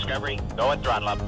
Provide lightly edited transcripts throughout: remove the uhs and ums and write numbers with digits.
Discovery, go and throttle up.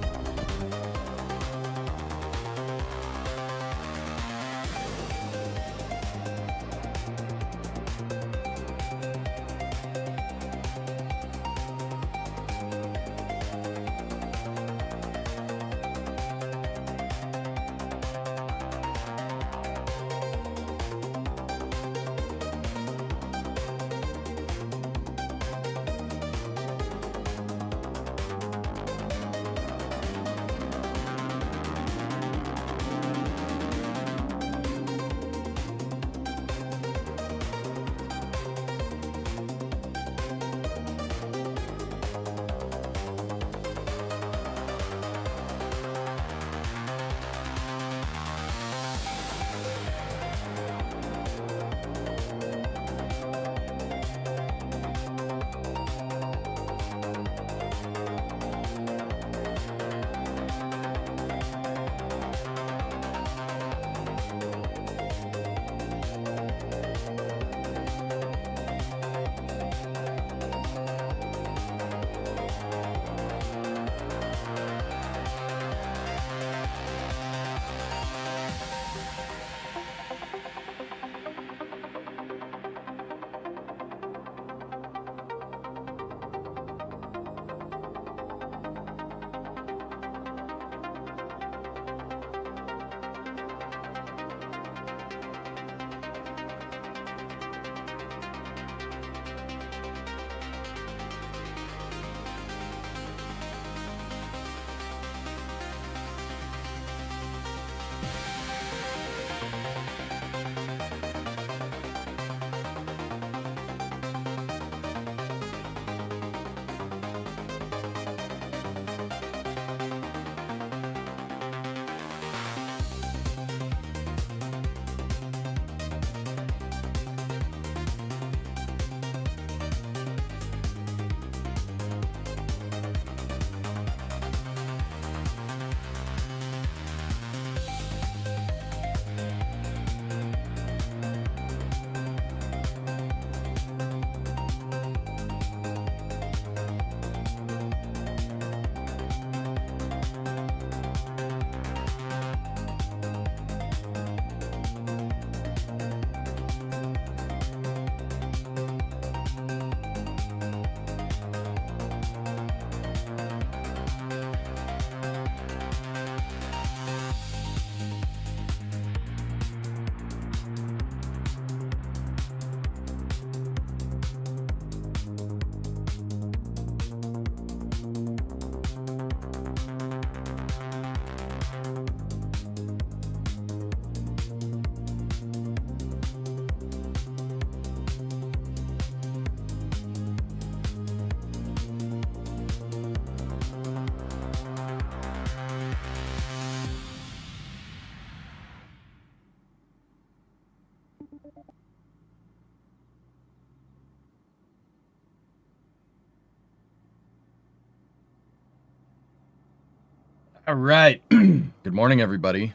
All right. Good morning, everybody.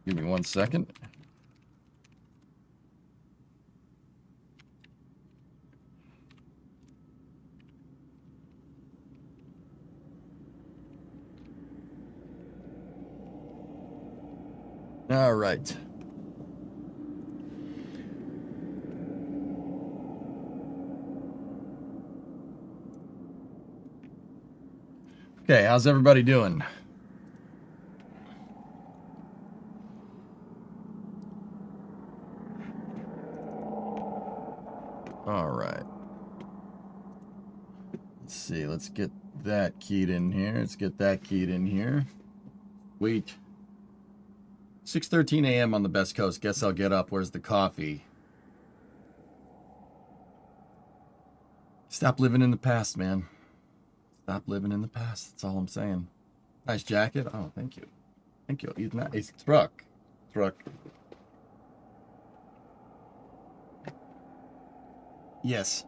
Give me 1 second. All right. Okay, how's everybody doing? All right. Let's see. Let's get that keyed in here. Let's get that keyed in here. Wait. 6:13 a.m. on the Best Coast. Guess I'll get up. Where's the coffee? Stop living in the past, man. Stop living in the past. That's all I'm saying. Nice jacket. Oh, thank you. Thank you. He's nice. Truck. Yes.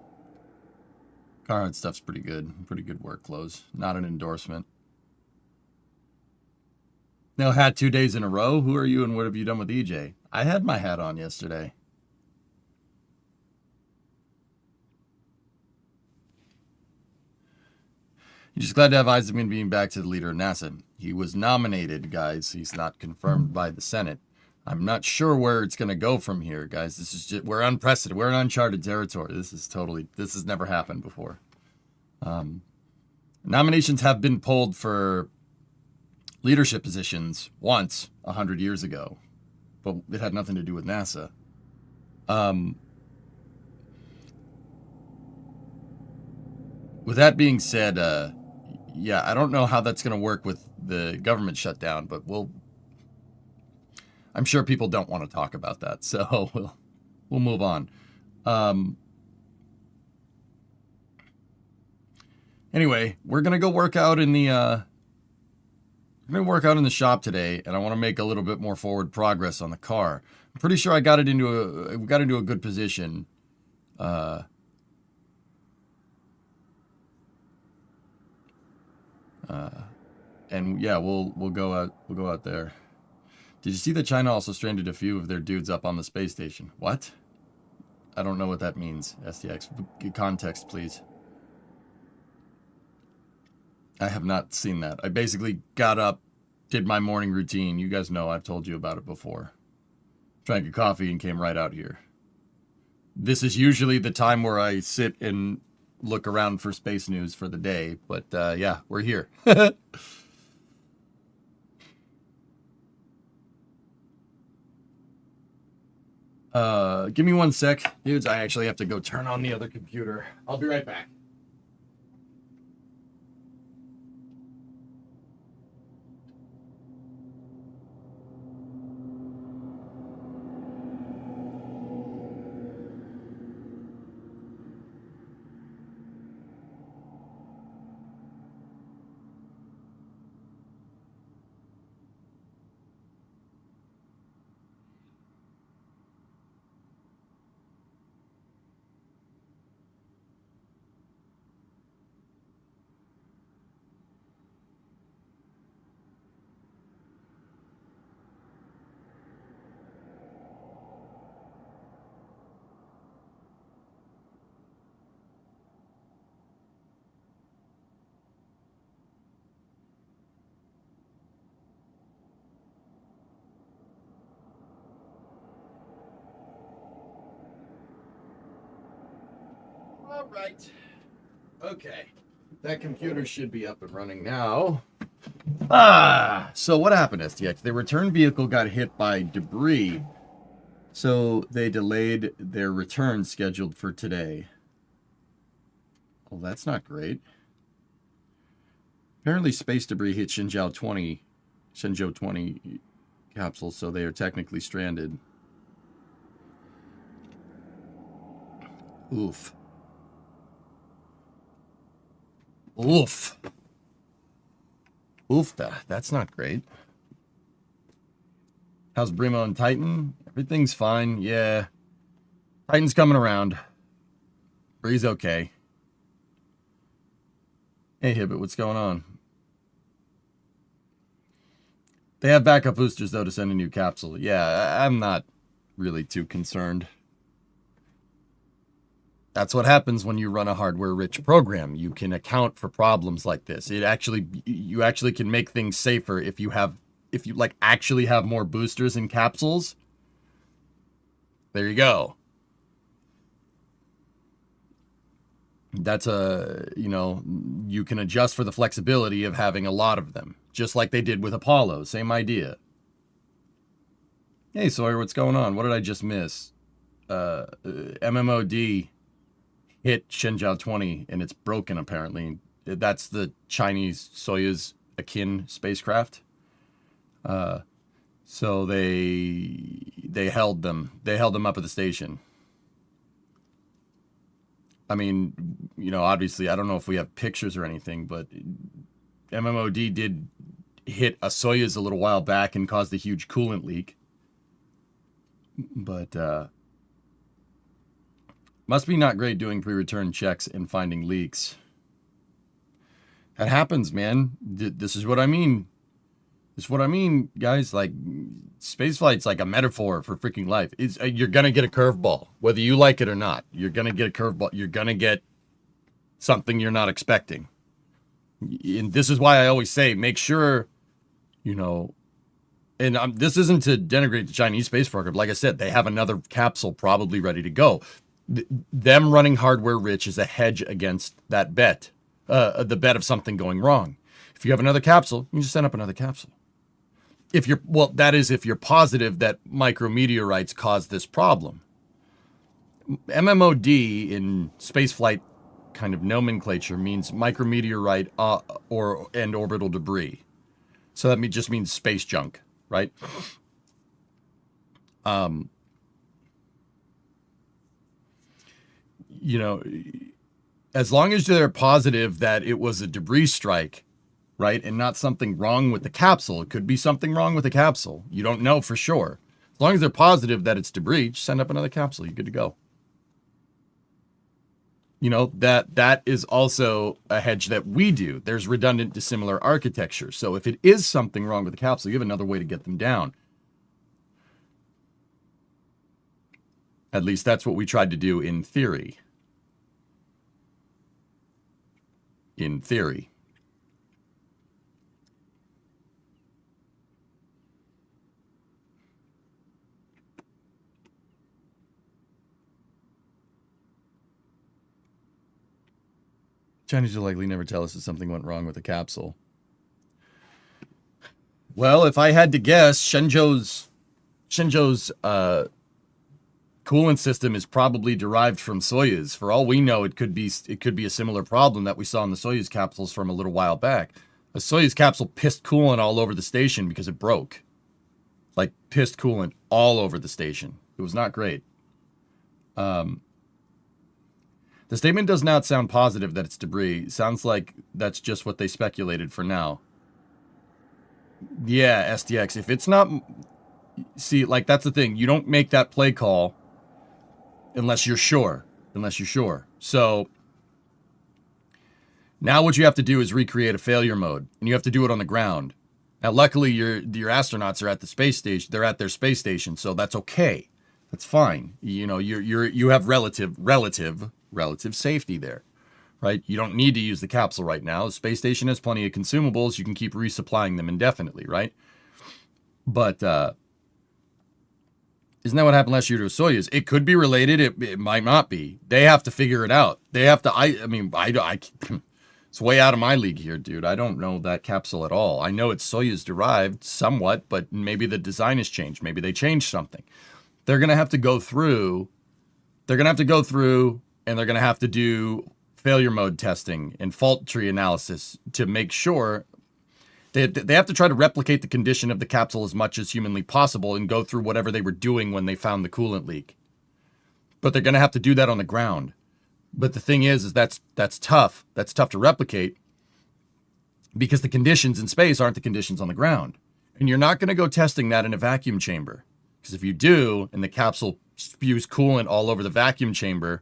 Carhartt stuff's pretty good. Pretty good work clothes. Not an endorsement. No hat 2 days in a row? Who are you and what have you done with EJ? I had my hat on yesterday. He's just glad to have Isaacman being back to the leader of NASA. He was nominated, guys. He's not confirmed by the Senate. I'm not sure where it's going to go from here, guys. This is just, we're unprecedented. We're in uncharted territory. This has never happened before. Nominations have been pulled for leadership positions once 100 years ago, but it had nothing to do with NASA. With that being said, yeah, I don't know how that's going to work with the government shutdown, but I'm sure people don't want to talk about that, so we'll move on. Anyway, we're gonna go work out in the shop today, and I want to make a little bit more forward progress on the car. I'm pretty sure I got into a good position. And yeah, we'll go out there. Did you see that China also stranded a few of their dudes up on the space station? What? I don't know what that means. STX, context, please. I have not seen that. I basically got up, did my morning routine. You guys know I've told you about it before. Drank a coffee and came right out here. This is usually the time where I sit and look around for space news for the day. But yeah, we're here. Give me 1 sec. Dudes, I actually have to go turn on the other computer. I'll be right back. All right. Okay. That computer should be up and running now. So what happened, STX? The return vehicle got hit by debris, so they delayed their return scheduled for today. Well, that's not great. Apparently space debris hit Shenzhou 20 capsules, so they are technically stranded. Oof. Oof. Oof, that's not great. How's Brimo and Titan? Everything's fine, yeah. Titan's coming around. Bree's okay. Hey, Hibbit, what's going on? They have backup boosters, though, to send a new capsule. Yeah, I'm not really too concerned. That's what happens when you run a hardware-rich program. You can account for problems like this. You actually can make things safer if you like actually have more boosters and capsules. There you go. That's you can adjust for the flexibility of having a lot of them, just like they did with Apollo. Same idea. Hey, Sawyer, what's going on? What did I just miss? MMOD hit Shenzhou 20 and it's broken apparently. That's the Chinese Soyuz akin spacecraft. So they held them. They held them up at the station. I mean, obviously, I don't know if we have pictures or anything, but MMOD did hit a Soyuz a little while back and caused a huge coolant leak. But must be not great doing pre-return checks and finding leaks. That happens, man. This is what I mean. This is what I mean, guys. Like, spaceflight's like a metaphor for freaking life. You're going to get a curveball, whether you like it or not. You're going to get a curveball. You're going to get something you're not expecting. And this is why I always say, make sure, you know, and this isn't to denigrate the Chinese space program. Like I said, they have another capsule probably ready to go. Them running hardware rich is a hedge against that bet, the bet of something going wrong. If you have another capsule, you just send up another capsule. If you're, well, that is if you're positive that micrometeorites caused this problem. MMOD in spaceflight kind of nomenclature means micrometeorite and orbital debris. So that just means space junk, right? You know, as long as they're positive that it was a debris strike, right, and not something wrong with the capsule. It could be something wrong with the capsule. You don't know for sure. As long as they're positive that it's debris, just send up another capsule. You're good to go. You know, that is also a hedge that we do. There's redundant dissimilar architecture. So if it is something wrong with the capsule, you have another way to get them down. At least that's what we tried to do in theory. In theory. Chinese will likely never tell us that something went wrong with the capsule. Well, if I had to guess, Shenzhou's coolant system is probably derived from Soyuz. For all we know, it could be a similar problem that we saw in the Soyuz capsules from a little while back. A Soyuz capsule pissed coolant all over the station because it broke. Like, pissed coolant all over the station. It was not great. The statement does not sound positive that it's debris. Sounds like that's just what they speculated for now. Yeah, SDX. If it's not... See, like, that's the thing. You don't make that play call unless you're sure. So, now what you have to do is recreate a failure mode. And you have to do it on the ground. Now, luckily, your astronauts are at the space station. They're at their space station, so that's okay. That's fine. You know, you have relative safety there, right? You don't need to use the capsule right now. The space station has plenty of consumables. You can keep resupplying them indefinitely, right? But isn't that what happened last year to Soyuz? It could be related. It might not be. They have to figure it out. They have to. I it's way out of my league here, dude. I don't know that capsule at all. I know it's Soyuz derived somewhat, but maybe the design has changed. Maybe they changed something. They're gonna have to go through. And they're going to have to do failure mode testing and fault tree analysis to make sure they have to try to replicate the condition of the capsule as much as humanly possible and go through whatever they were doing when they found the coolant leak. But they're going to have to do that on the ground. But the thing is that's tough. That's tough to replicate because the conditions in space aren't the conditions on the ground. And you're not going to go testing that in a vacuum chamber. Because if you do, and the capsule spews coolant all over the vacuum chamber,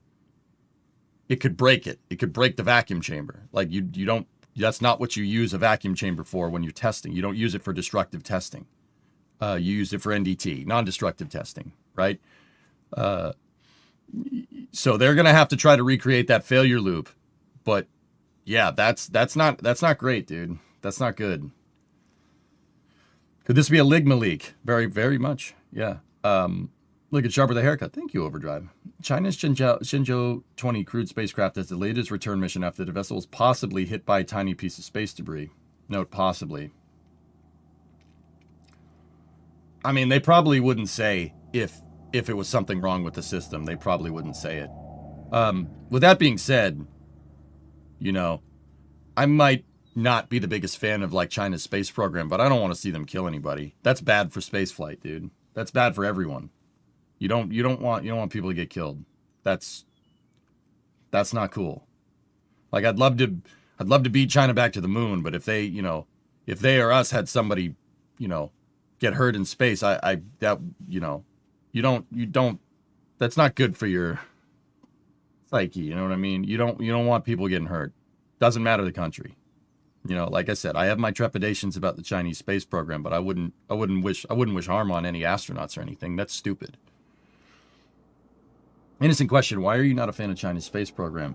it could break it. It could break the vacuum chamber. Like you don't, that's not what you use a vacuum chamber for when you're testing. You don't use it for destructive testing. You use it for NDT, non-destructive testing, right? So they're going to have to try to recreate that failure loop. But yeah, that's not great, dude. That's not good. Could this be a Ligma leak? Very, very much. Yeah. Look at Sharp with a haircut. Thank you, Overdrive. China's Shenzhou 20 crewed spacecraft has delayed its return mission after the vessel was possibly hit by a tiny piece of space debris. Note, possibly. I mean, they probably wouldn't say if it was something wrong with the system. They probably wouldn't say it. With that being said, you know, I might not be the biggest fan of, like, China's space program, but I don't want to see them kill anybody. That's bad for spaceflight, dude. That's bad for everyone. You don't want people to get killed. That's not cool. Like, I'd love to beat China back to the moon, but if they or us had somebody, get hurt in space, that's not good for your psyche, you know what I mean? You don't want people getting hurt. Doesn't matter the country. Like I said, I have my trepidations about the Chinese space program, but I wouldn't wish harm on any astronauts or anything. That's stupid. Innocent question, why are you not a fan of China's space program?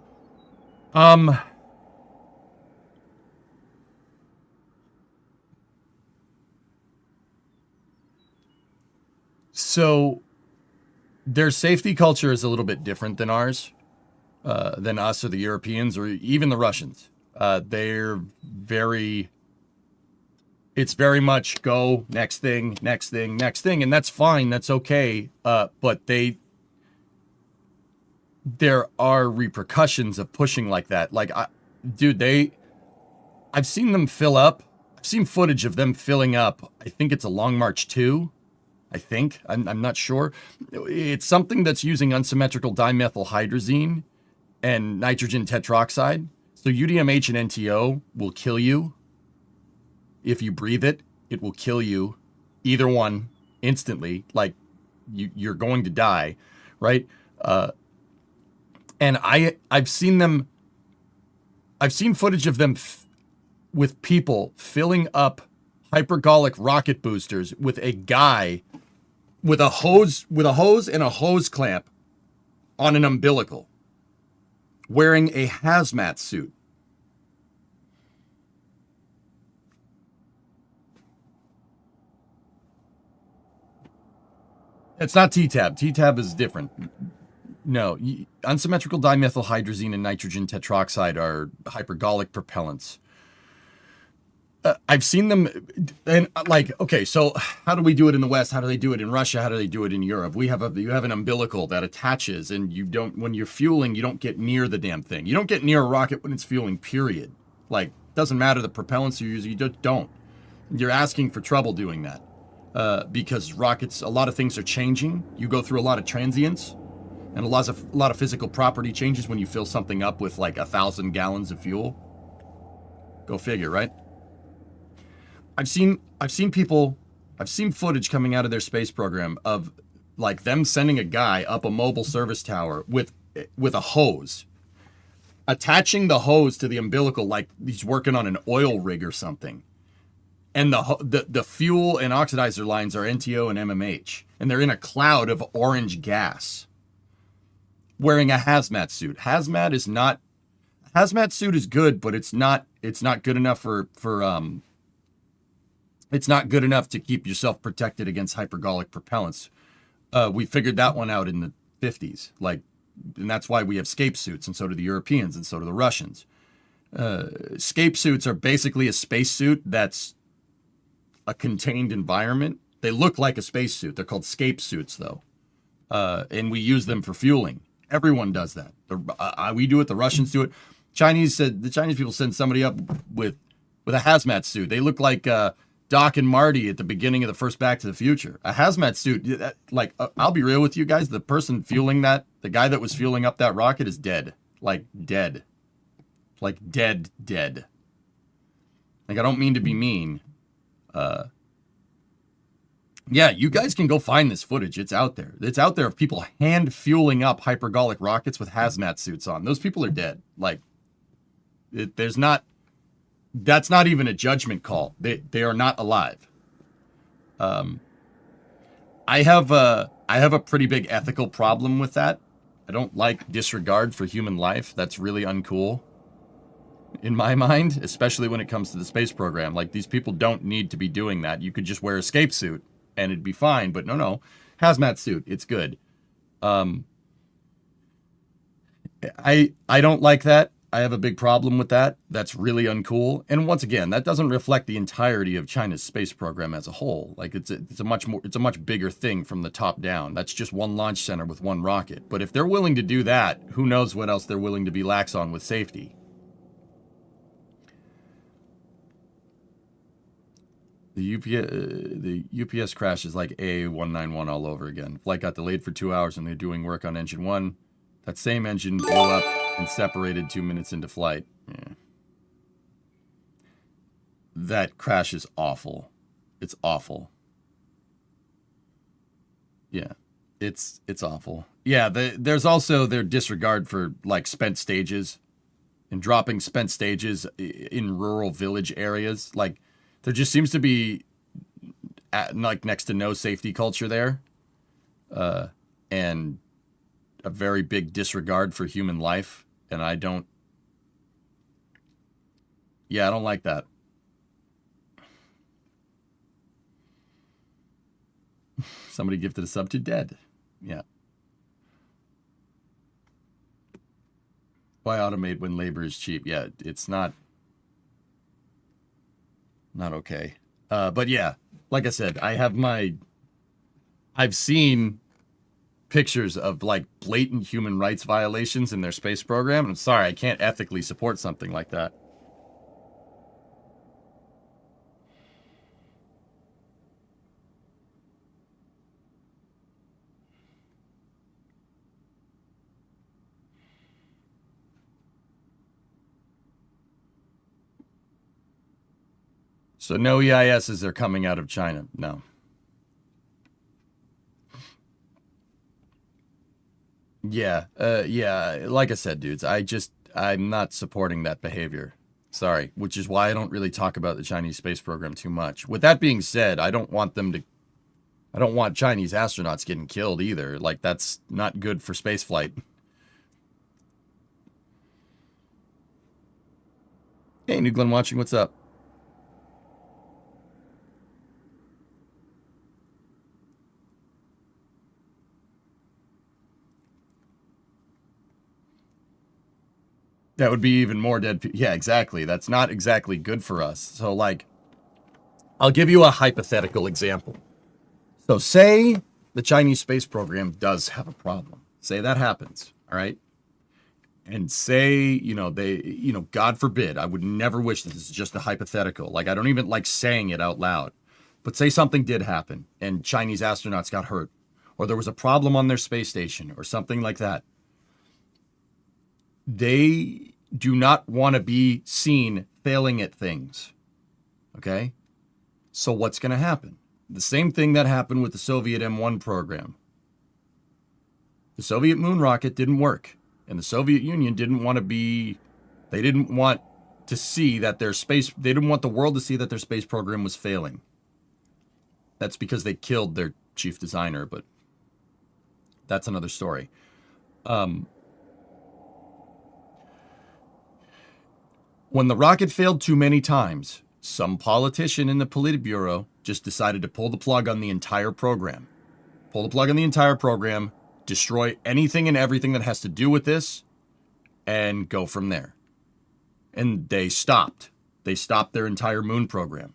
So their safety culture is a little bit different than ours, than us or the Europeans or even the Russians. They're very, it's very much go next thing, next thing, next thing, and that's fine, that's okay. But there are repercussions of pushing like that. Like, dude, I've seen them fill up. I've seen footage of them filling up. I think it's a Long March 2. I think. I'm not sure. It's something that's using unsymmetrical dimethylhydrazine and nitrogen tetroxide. So UDMH and NTO will kill you. If you breathe it, it will kill you. Either one instantly. Like, you're going to die, right? And I've seen footage of them with people filling up hypergolic rocket boosters with a guy with a hose and a hose clamp on an umbilical, wearing a hazmat suit. It's not T-Tab. T-Tab is different. No, unsymmetrical dimethylhydrazine and nitrogen tetroxide are hypergolic propellants. I've seen them, and like, okay, so how do we do it in the West? How do they do it in Russia? How do they do it in Europe? You have an umbilical that attaches, and when you're fueling, you don't get near the damn thing. You don't get near a rocket when it's fueling, period. Like, doesn't matter the propellants you're using, you just don't. You're asking for trouble doing that. Because rockets, a lot of things are changing. You go through a lot of transients, and a lot of physical property changes when you fill something up with like 1,000 gallons of fuel. Go figure, right? I've seen footage coming out of their space program of like them sending a guy up a mobile service tower with a hose, attaching the hose to the umbilical like he's working on an oil rig or something. And the fuel and oxidizer lines are NTO and MMH, and they're in a cloud of orange gas. Wearing a hazmat suit. Hazmat suit is good, but it's not good enough for it's not good enough to keep yourself protected against hypergolic propellants. We figured that one out in the 50s. Like, and that's why we have scape suits, and so do the Europeans, and so do the Russians. Scape suits are basically a spacesuit that's a contained environment. They look like a spacesuit. They're called scape suits, though. And we use them for fueling. Everyone does that. We do it. The Russians do it. The Chinese people send somebody up with a hazmat suit. They look like Doc and Marty at the beginning of the first Back to the Future. A hazmat suit, like, I'll be real with you guys. The person fueling that, the guy that was fueling up that rocket is dead. Like, dead. Like, dead. Like, I don't mean to be mean. Yeah, you guys can go find this footage. It's out there. It's out there of people hand fueling up hypergolic rockets with hazmat suits on. Those people are dead. Like, that's not even a judgment call. They are not alive. I have a pretty big ethical problem with that. I don't like disregard for human life. That's really uncool in my mind, especially when it comes to the space program. Like, these people don't need to be doing that. You could just wear a scape suit and it'd be fine, but no. Hazmat suit, it's good. I don't like that. I have a big problem with that. That's really uncool. And once again, that doesn't reflect the entirety of China's space program as a whole. Like, it's a much bigger thing from the top down. That's just one launch center with one rocket. But if they're willing to do that, who knows what else they're willing to be lax on with safety. The UPS crash is like A191 all over again. Flight got delayed for 2 hours and they're doing work on engine 1. That same engine blew up and separated 2 minutes into flight. Yeah. That crash is awful. It's awful. Yeah, it's awful. Yeah, there's also their disregard for like spent stages and dropping spent stages in rural village areas. Like, there just seems to be like next to no safety culture there, and a very big disregard for human life. And I don't like that. Somebody gifted a sub to Dead. Yeah. Why automate when labor is cheap? Yeah, it's not okay. But yeah, like I said, I've seen pictures of like blatant human rights violations in their space program. I'm sorry, I can't ethically support something like that. So no EISs are coming out of China. No. Yeah. Yeah. Like I said, dudes, I'm not supporting that behavior. Sorry. Which is why I don't really talk about the Chinese space program too much. With that being said, I don't want Chinese astronauts getting killed either. Like, that's not good for spaceflight. Hey, New Glenn watching, what's up? That would be even more dead people. Yeah, exactly. That's not exactly good for us. So, like, I'll give you a hypothetical example. So, say the Chinese space program does have a problem. Say that happens, all right? And say, God forbid, I would never wish this is just a hypothetical. Like, I don't even like saying it out loud. But say something did happen and Chinese astronauts got hurt, or there was a problem on their space station, or something like that. They do not want to be seen failing at things. Okay? So what's going to happen? The same thing that happened with the Soviet M1 program. The Soviet moon rocket didn't work. And the Soviet Union didn't want to they didn't want to see that they didn't want the world to see that their space program was failing. That's because they killed their chief designer, but that's another story. When the rocket failed too many times, some politician in the Politburo just decided to pull the plug on the entire program. Pull the plug on the entire program, destroy anything and everything that has to do with this, and go from there. And they stopped. They stopped their entire moon program.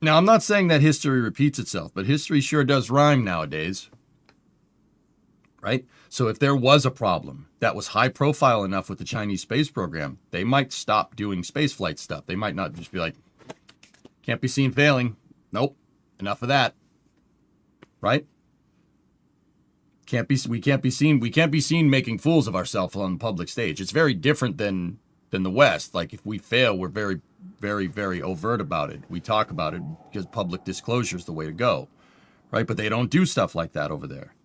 Now, I'm not saying that history repeats itself, but history sure does rhyme nowadays. Right? So if there was a problem that was high profile enough with the Chinese space program, they might stop doing spaceflight stuff. They might not just be like, can't be seen failing. Nope. Enough of that. Right? We can't be seen making fools of ourselves on the public stage. It's very different than the West. Like, if we fail, we're very, very, very overt about it. We talk about it because public disclosure is the way to go. Right? But they don't do stuff like that over there.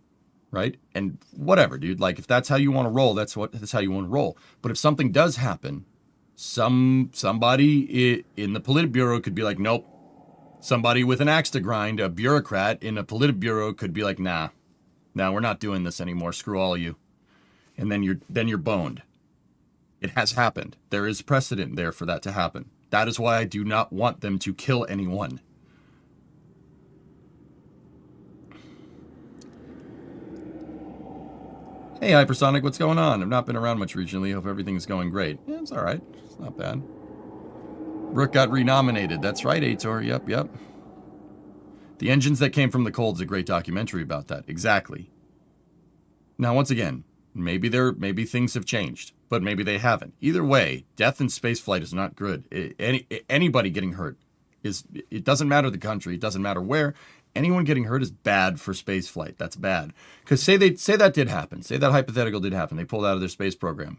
Right? And whatever, dude. Like, if that's how you want to roll, that's how you want to roll. But if something does happen, somebody in the Politburo could be like, nope. Somebody with an axe to grind, a bureaucrat in a Politburo, could be like, nah, we're not doing this anymore. Screw all of you. And then you're boned. It has happened. There is precedent there for that to happen. That is why I do not want them to kill anyone. Hey, Hypersonic, what's going on? I've not been around much recently. Hope everything's going great. Yeah, it's all right. It's not bad. Rook got renominated. That's right, Aitor. Yep. The Engines That Came from the Cold's a great documentary about that. Exactly. Now, once again, maybe things have changed, but maybe they haven't. Either way, death in spaceflight is not good. Anybody getting hurt it doesn't matter the country. It doesn't matter where. Anyone getting hurt is bad for spaceflight. That's bad. Because say that did happen. Say that hypothetical did happen. They pulled out of their space program.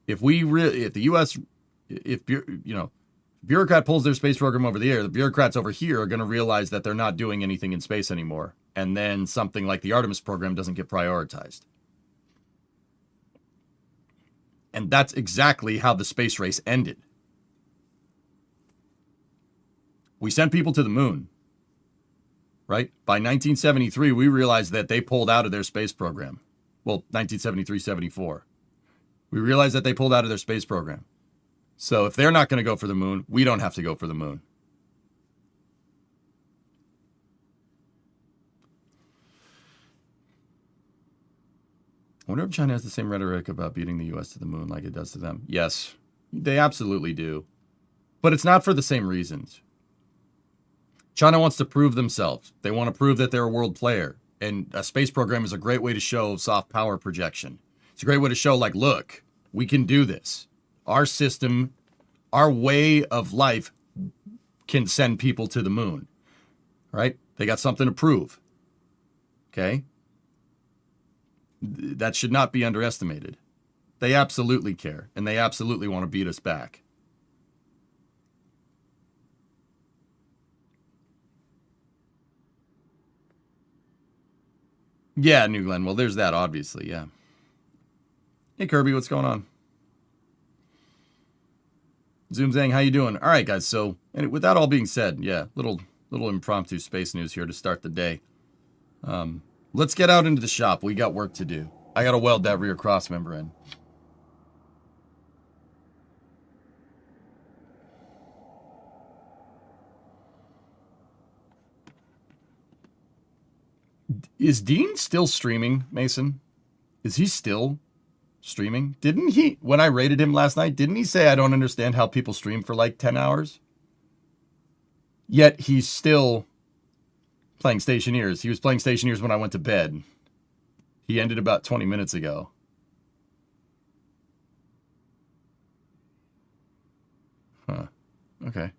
If the U.S. bureaucrat pulls their space program over the air, the bureaucrats over here are going to realize that they're not doing anything in space anymore. And then something like the Artemis program doesn't get prioritized. And that's exactly how the space race ended. We sent people to the moon. Right? By 1973, we realized that they pulled out of their space program. Well, 1973-74. We realized that they pulled out of their space program. So if they're not going to go for the moon, we don't have to go for the moon. I wonder if China has the same rhetoric about beating the U.S. to the moon like it does to them. Yes, they absolutely do. But it's not for the same reasons. China wants to prove themselves. They want to prove that they're a world player. And a space program is a great way to show soft power projection. It's a great way to show, like, look, we can do this. Our system, our way of life can send people to the moon. Right? They got something to prove. Okay? That should not be underestimated. They absolutely care. And they absolutely want to beat us back. Yeah, New Glenn. Well, there's that, obviously, yeah. Hey, Kirby, what's going on? Zoomzang, how you doing? All right, guys, so with that all being said, yeah, little impromptu space news here to start the day. Let's get out into the shop. We got work to do. I got to weld that rear cross member in. Is Dean still streaming, Mason? Is he still streaming? Didn't he, when I rated him last night, didn't he say I don't understand how people stream for like 10 hours? Yet he's still playing Stationeers. He was playing Stationeers when I went to bed. He ended about 20 minutes ago. Huh. Okay.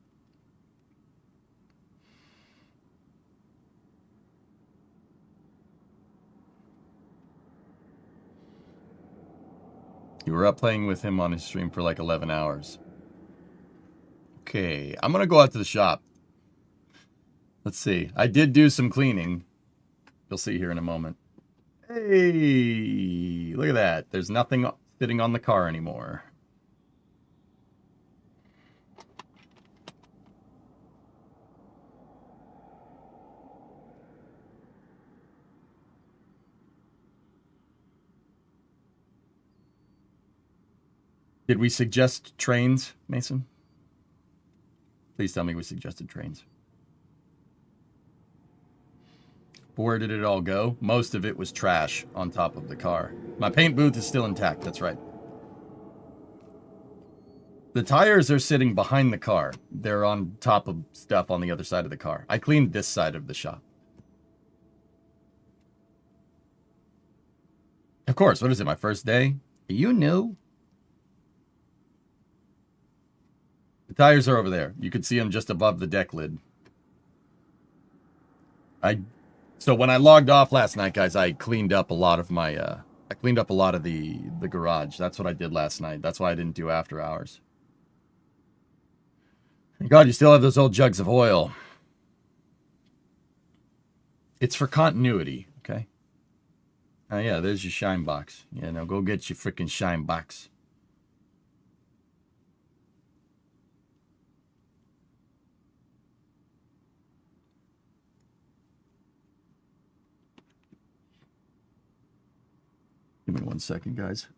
You were up playing with him on his stream for like 11 hours. Okay, I'm going to go out to the shop. Let's see. I did do some cleaning. You'll see here in a moment. Hey, look at that. There's nothing sitting on the car anymore. Did we suggest trains, Mason? Please tell me we suggested trains. Where did it all go? Most of it was trash on top of the car. My paint booth is still intact, that's right. The tires are sitting behind the car. They're on top of stuff on the other side of the car. I cleaned this side of the shop. Of course, what is it, my first day? You knew. The tires are over there. You could see them just above the deck lid. So when I logged off last night, guys, I cleaned up a lot of my, I cleaned up a lot of the garage. That's what I did last night. That's why I didn't do after hours. Thank God you still have those old jugs of oil. It's for continuity, okay? Oh, yeah, there's your shine box. Yeah, now go get your freaking shine box. Give me 1 second, guys.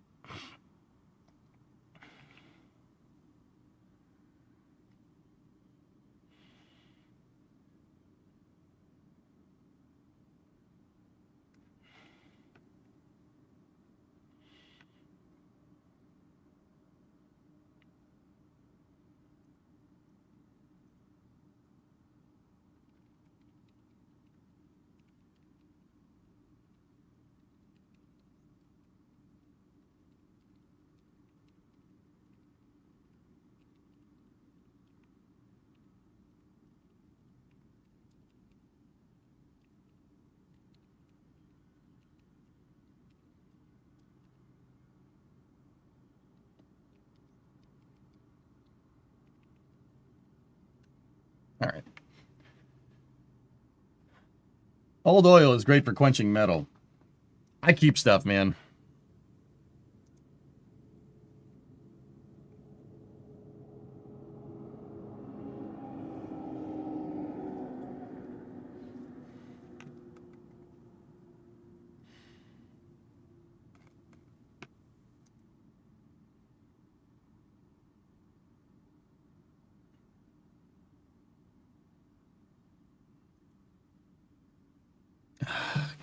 All right. Old oil is great for quenching metal. I keep stuff, man.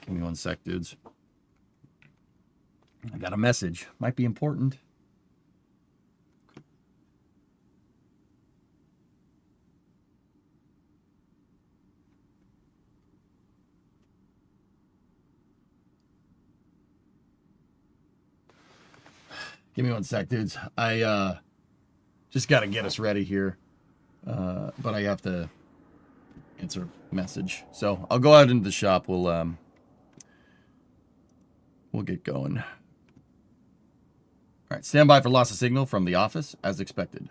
Give me 1 sec, dudes. I got a message. Might be important. Give me one sec, dudes. I just got to get us ready here. But I have to answer a message. So I'll go out into the shop. We'll get going. All right, stand by for loss of signal from the office as expected.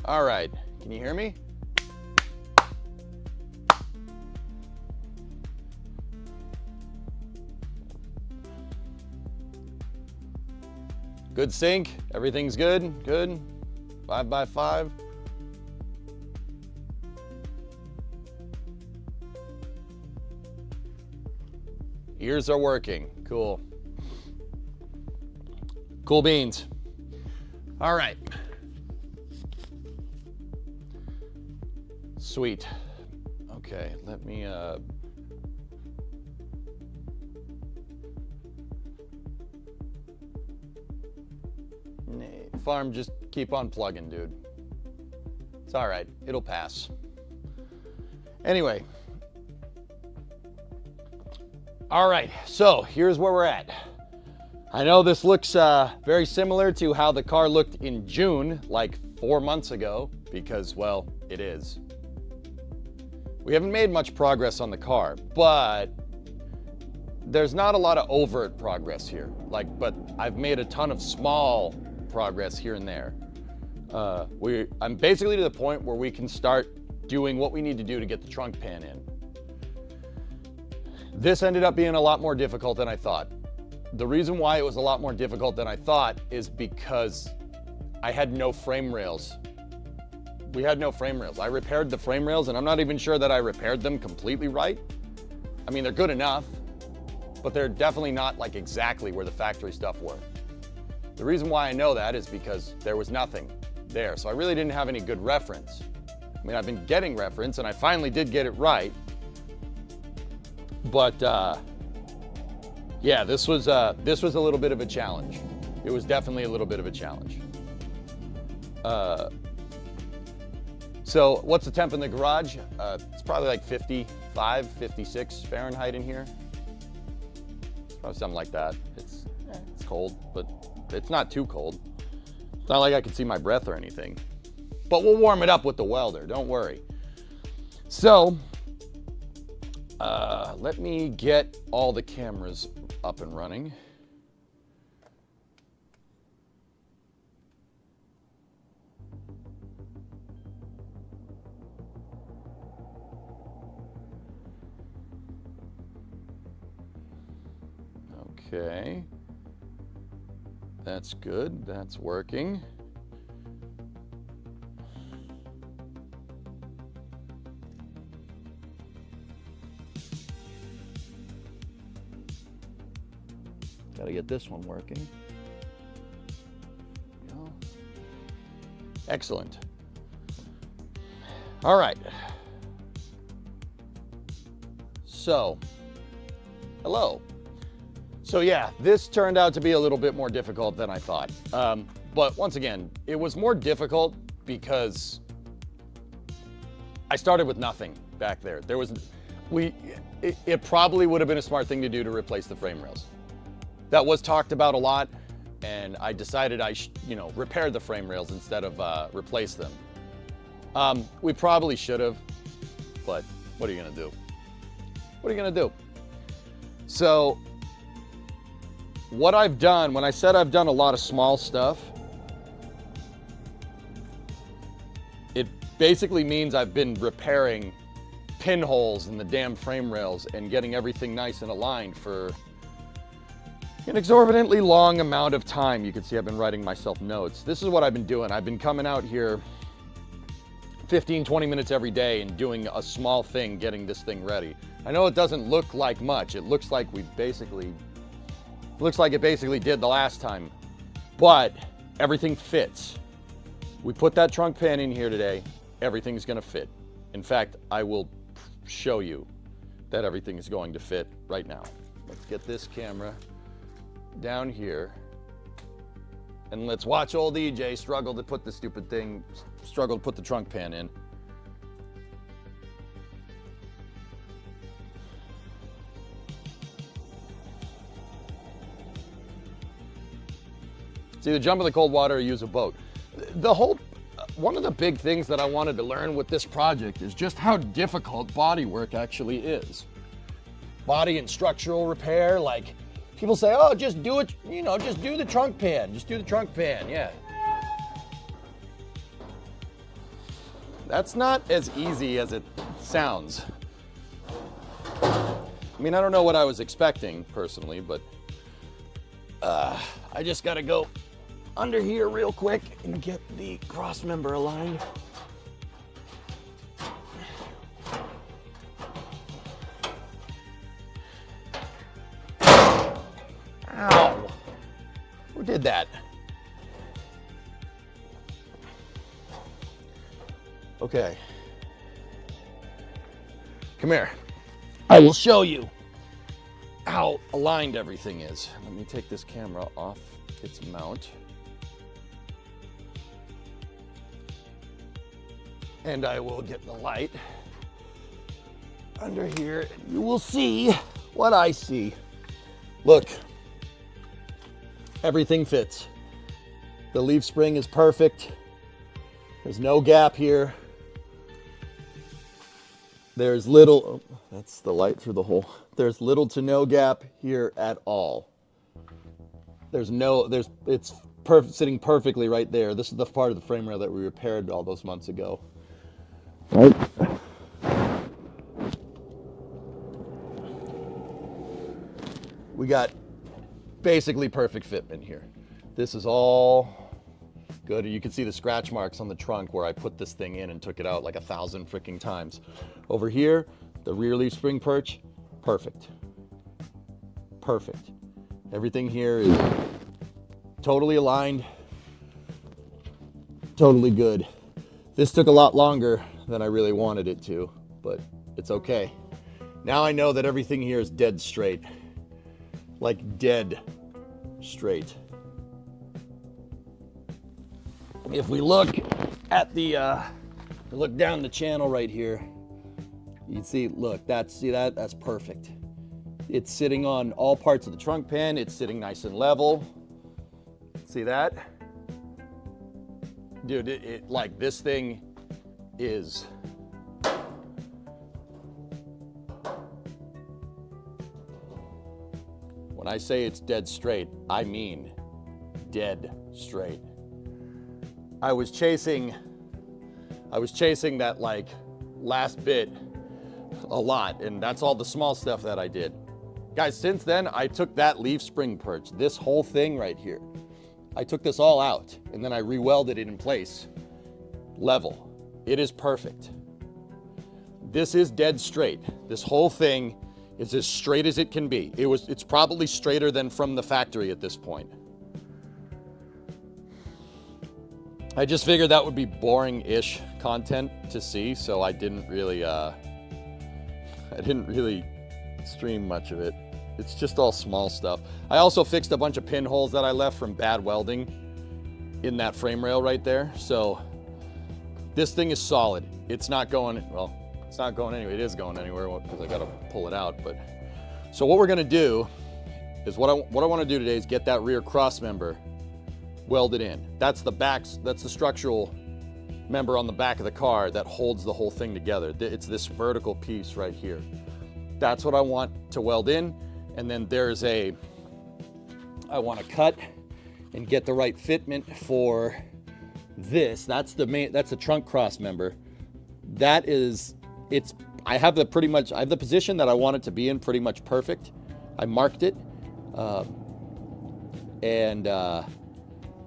All right, can you hear me? Good sync, everything's good, good. 5x5. Ears are working, cool. Cool beans. All right. Sweet. Okay, let me farm, just keep on plugging, dude. It's all right, it'll pass. Anyway. All right, so here's where we're at. I know this looks very similar to how the car looked in June, like 4 months ago, because, well, it is. We haven't made much progress on the car, but there's not a lot of overt progress here. But I've made a ton of small progress here and there. I'm basically to the point where we can start doing what we need to do to get the trunk pan in. This ended up being a lot more difficult than I thought. The reason why it was a lot more difficult than I thought is because I had no frame rails. We had no frame rails. I repaired the frame rails, and I'm not even sure that I repaired them completely right. I mean, they're good enough, but they're definitely not like exactly where the factory stuff were. The reason why I know that is because there was nothing there, so I really didn't have any good reference. I mean, I've been getting reference, and I finally did get it right. But yeah, this was a little bit of a challenge. It was definitely a little bit of a challenge. So what's the temp in the garage? It's probably like 55, 56 Fahrenheit in here. Probably something like that. It's cold, but it's not too cold. It's not like I can see my breath or anything. But we'll warm it up with the welder, don't worry. So, let me get all the cameras up and running. Okay. That's good, that's working. Gotta get this one working. Go. Excellent. All right. So, hello. So yeah, this turned out to be a little bit more difficult than I thought. But once again, it was more difficult because I started with nothing back there. It probably would have been a smart thing to do to replace the frame rails. That was talked about a lot, and I decided I repair the frame rails instead of replace them. We probably should have, but what are you gonna do? What are you gonna do? So, what I've done, when I said I've done a lot of small stuff, it basically means I've been repairing pinholes in the damn frame rails and getting everything nice and aligned for an exorbitantly long amount of time. You can see I've been writing myself notes. This is what I've been doing. I've been coming out here 15, 20 minutes every day and doing a small thing, getting this thing ready. I know it doesn't look like much. It looks like it basically did the last time, but everything fits. We put that trunk pan in here today. Everything's gonna fit. In fact, I will show you that everything is going to fit right now. Let's get this camera down here and let's watch old EJ struggle to put the trunk pan in. It's either jump in the cold water or use a boat. One of the big things that I wanted to learn with this project is just how difficult body work actually is. Body and structural repair, like people say, oh, just do it, just do the trunk pan, yeah. That's not as easy as it sounds. I mean, I don't know what I was expecting personally, but I just gotta go under here real quick and get the cross member aligned. Ow! Who did that? Okay. Come here. I will show you how aligned everything is. Let me take this camera off its mount. And I will get the light under here. You will see what I see. Look, everything fits. The leaf spring is perfect. There's no gap here. There's little, oh, that's the light through the hole. There's little to no gap here at all. It's sitting perfectly right there. This is the part of the frame rail that we repaired all those months ago. Right. We got basically perfect fitment here. This is all good. You can see the scratch marks on the trunk where I put this thing in and took it out like 1,000 freaking times. Over here, the rear leaf spring perch, perfect. Perfect. Everything here is totally aligned, totally good. This took a lot longer than I really wanted it to, but it's okay. Now I know that everything here is dead straight. Like dead straight. If we look at the, look down the channel right here, you can see, look, that's perfect. It's sitting on all parts of the trunk pan. It's sitting nice and level. See that? Dude, like this thing is, when I say it's dead straight, I mean dead straight. I was chasing that like last bit a lot, and that's all the small stuff that I did. Guys, since then, I took that leaf spring perch, this whole thing right here. I took this all out, and then I re-welded it in place. Level. It is perfect. This is dead straight. This whole thing is as straight as it can be. It's probably straighter than from the factory at this point. I just figured that would be boring-ish content to see, so I didn't really stream much of it. It's just all small stuff. I also fixed a bunch of pinholes that I left from bad welding in that frame rail right there. So this thing is solid. It's not going, well, it's not going anywhere. It is going anywhere because I gotta pull it out. But so what we're gonna do is what I want to do today is get that rear cross member welded in. That's the structural member on the back of the car that holds the whole thing together. It's this vertical piece right here. That's what I want to weld in. And then there's I want to cut and get the right fitment for this. That's the trunk cross member. I have the position that I want it to be in pretty much perfect. I marked it. And I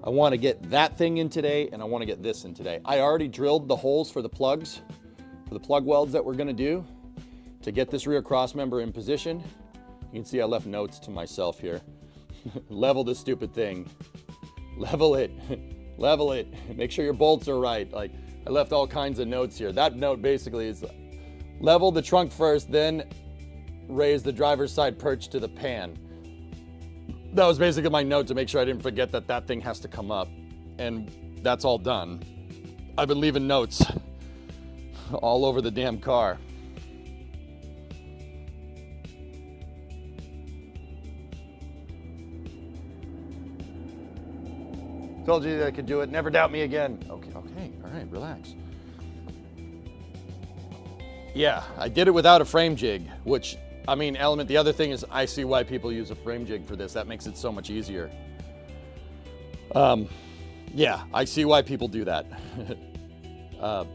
want to get that thing in today, and I want to get this in today. I already drilled the holes for the plugs, for the plug welds that we're going to do to get this rear cross member in position. You can see I left notes to myself here. Level this stupid thing. Level it. Level it. Make sure your bolts are right. Like, I left all kinds of notes here. That note basically is level the trunk first, then raise the driver's side perch to the pan. That was basically my note to make sure I didn't forget that thing has to come up. And that's all done. I've been leaving notes all over the damn car. Told you that I could do it. Never doubt me again. Okay, all right, relax. Yeah, I did it without a frame jig, which, I mean, Element, the other thing is I see why people use a frame jig for this. That makes it so much easier. Yeah, I see why people do that.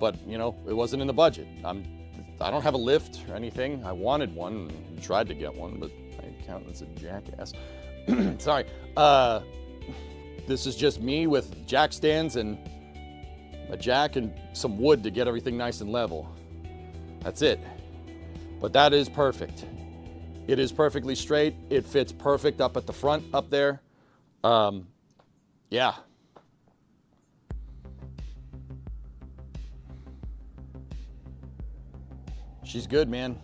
But, you know, it wasn't in the budget. I don't have a lift or anything. I wanted one, and tried to get one, but I count as a jackass. Sorry. This is just me with jack stands and a jack and some wood to get everything nice and level. That's it. But that is perfect. It is perfectly straight. It fits perfect up at the front, up there. Yeah. She's good, man.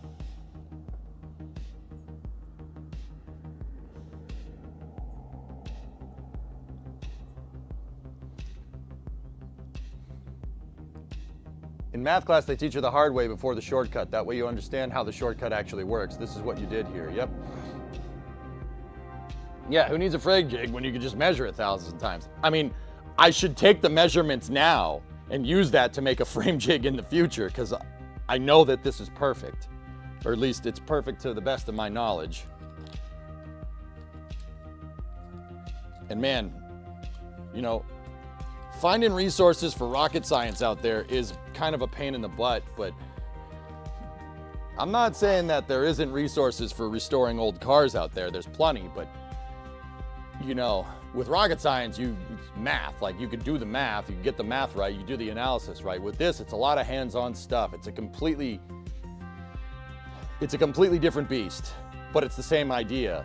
In math class, they teach you the hard way before the shortcut. That way you understand how the shortcut actually works. This is what you did here, yep. Yeah, who needs a frame jig when you can just measure it thousands of times? I mean, I should take the measurements now and use that to make a frame jig in the future, because I know that this is perfect. Or at least it's perfect to the best of my knowledge. And man, you know, finding resources for rocket science out there is kind of a pain in the butt, but I'm not saying that there isn't resources for restoring old cars out there. There's plenty, but you know, with rocket science, it's math. Like, you could do the math, you get the math right, you do the analysis right. With this, it's a lot of hands-on stuff. It's a completely different beast, but it's the same idea.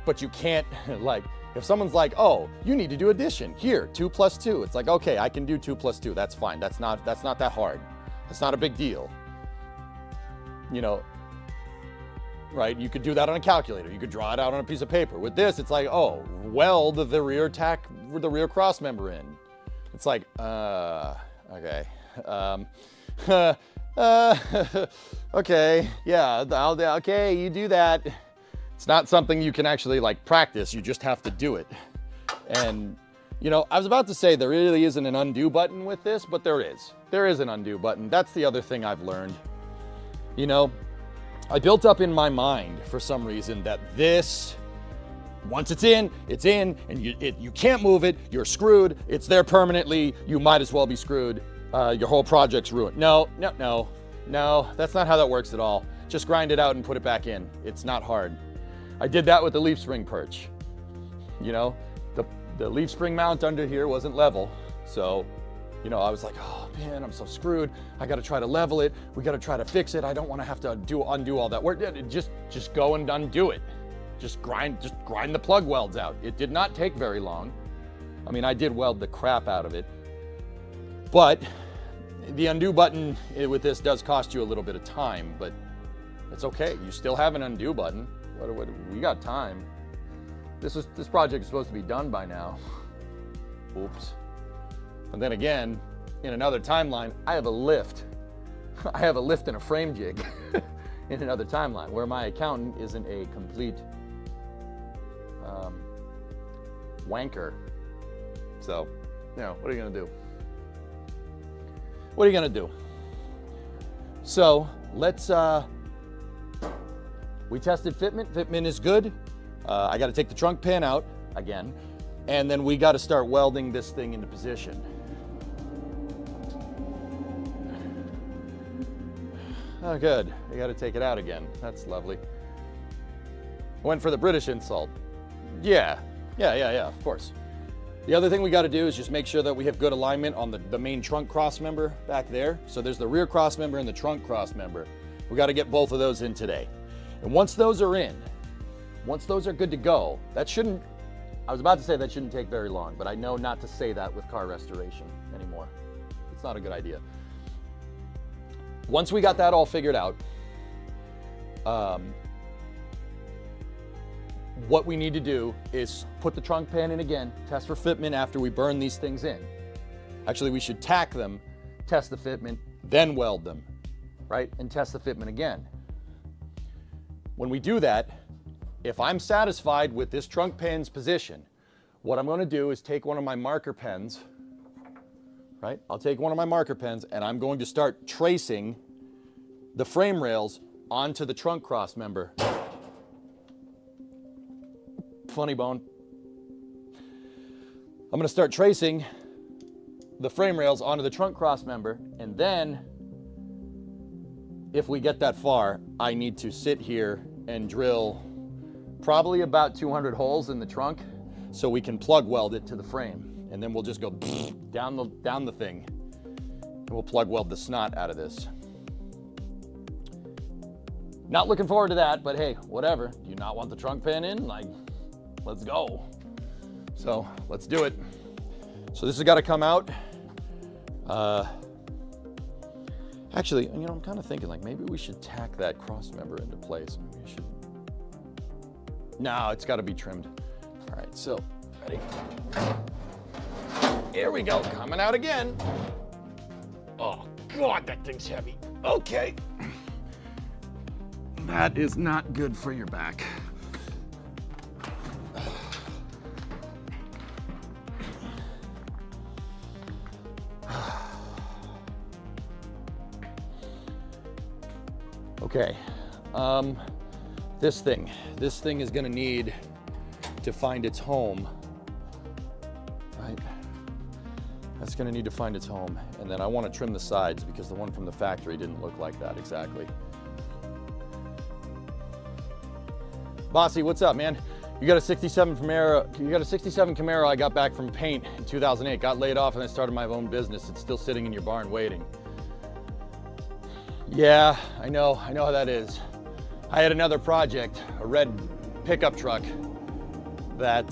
But you can't, like, if someone's like, oh, you need to do addition, here, 2 + 2. It's like, okay, I can do 2 + 2, that's fine. That's not that hard. It's not a big deal. You know, right? You could do that on a calculator. You could draw it out on a piece of paper. With this, it's like, oh, weld the rear cross member in. It's like, okay. Okay, yeah, okay, you do that. It's not something you can actually like practice. You just have to do it. And, you know, I was about to say there really isn't an undo button with this, but there is. There is an undo button. That's the other thing I've learned. You know, I built up in my mind for some reason that this, once it's in, and you can't move it, you're screwed, it's there permanently, you might as well be screwed, your whole project's ruined. No, that's not how that works at all. Just grind it out and put it back in. It's not hard. I did that with the leaf spring perch. You know, the leaf spring mount under here wasn't level, so, you know, I was like, oh man, I'm so screwed. I gotta try to level it. We gotta try to fix it. I don't wanna have to undo all that work. Just go and undo it. Just grind the plug welds out. It did not take very long. I mean, I did weld the crap out of it. But the undo button with this does cost you a little bit of time, but it's okay. You still have an undo button. We got time. This project is supposed to be done by now. Oops. And then again, in another timeline, I have a lift. I have a lift and a frame jig in another timeline where my accountant isn't a complete wanker. So, you know, what are you gonna do? What are you gonna do? So let's, we tested fitment. Fitment is good. I gotta take the trunk pin out again, and then we gotta start welding this thing into position. Oh, good. I gotta take it out again. That's lovely. Went for the British insult. Yeah, of course. The other thing we gotta do is just make sure that we have good alignment on the main trunk cross member back there. So there's the rear cross member and the trunk cross member. We gotta get both of those in today. And once those are in, once those are good to go, I was about to say that shouldn't take very long, but I know not to say that with car restoration anymore. It's not a good idea. Once we got that all figured out, what we need to do is put the trunk pan in again, test for fitment after we burn these things in. Actually, we should tack them, test the fitment, then weld them, right? And test the fitment again. When we do that, if I'm satisfied with this trunk pan's position, what I'm gonna do is take one of my marker pens, right? I'll take one of my marker pens and I'm going to start tracing the frame rails onto the trunk cross member. Funny bone. I'm gonna start tracing the frame rails onto the trunk cross member, and then if we get that far, I need to sit here and drill probably about 200 holes in the trunk so we can plug weld it to the frame, and then we'll just go down the thing, and we'll plug weld the snot out of this. Not looking forward to that, but hey, whatever. Do you not want the trunk pan in? Like, let's go. So let's do it. So this has got to come out. Actually, you know, I'm kind of thinking like maybe we should tack that cross member into place. Maybe we should. No, it's got to be trimmed. All right, so ready? Here we go, coming out again. Oh God, that thing's heavy. Okay. That is not good for your back. Okay, this thing is gonna need to find its home, right? That's gonna need to find its home. And then I wanna trim the sides because the one from the factory didn't look like that exactly. Bossy, what's up, man? You got a 67 Camaro I got back from paint in 2008. Got laid off and then started my own business. It's still sitting in your barn waiting. Yeah, I know how that is. I had another project, a red pickup truck that,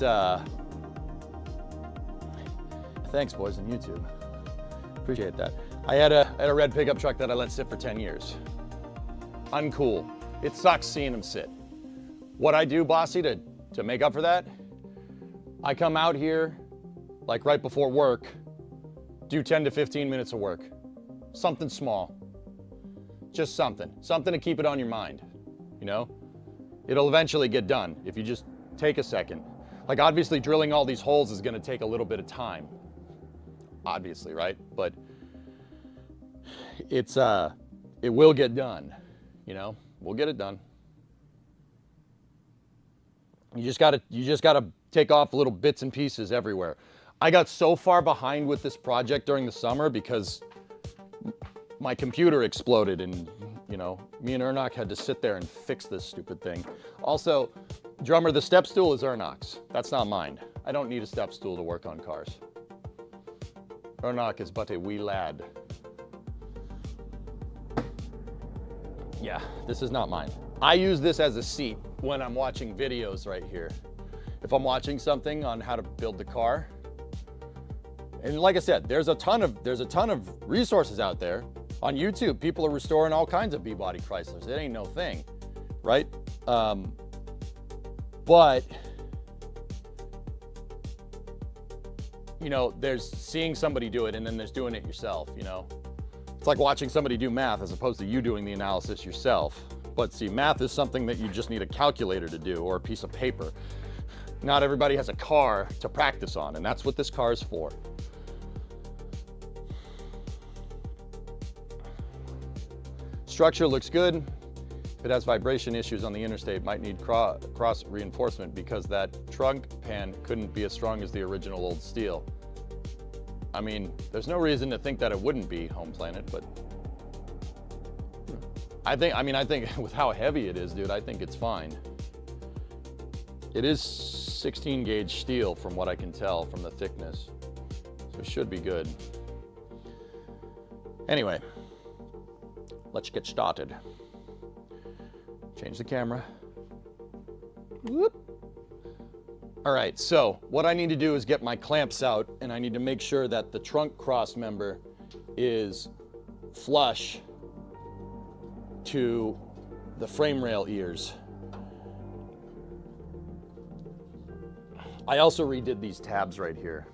thanks boys on YouTube, appreciate that. I had a red pickup truck that I let sit for 10 years. Uncool. It sucks seeing them sit. What I do, bossy, to make up for that, I come out here like right before work, do 10 to 15 minutes of work. Something small. Just something to keep it on your mind, you know? It'll eventually get done if you just take a second. Like obviously drilling all these holes is gonna take a little bit of time. Obviously, right? But it will get done, you know? We'll get it done. You just gotta take off little bits and pieces everywhere. I got so far behind with this project during the summer because my computer exploded and, you know, me and Ernok had to sit there and fix this stupid thing. Also, drummer, the step stool is Ernok's. That's not mine. I don't need a step stool to work on cars. Ernok is but a wee lad. Yeah, this is not mine. I use this as a seat when I'm watching videos right here. If I'm watching something on how to build the car, and like I said, there's a ton of resources out there. On YouTube, people are restoring all kinds of B-body Chryslers. It ain't no thing, right? But, you know, there's seeing somebody do it and then there's doing it yourself, you know? It's like watching somebody do math as opposed to you doing the analysis yourself. But see, math is something that you just need a calculator to do or a piece of paper. Not everybody has a car to practice on, and that's what this car is for. Structure looks good. If it has vibration issues on the interstate, might need cross reinforcement because that trunk pan couldn't be as strong as the original old steel. I mean, there's no reason to think that it wouldn't be, Home Planet, but I think with how heavy it is, dude, I think it's fine. It is 16 gauge steel from what I can tell from the thickness, so it should be good. Anyway, let's get started. Change the camera. Whoop. All right, so what I need to do is get my clamps out and I need to make sure that the trunk cross member is flush to the frame rail ears. I also redid these tabs right here.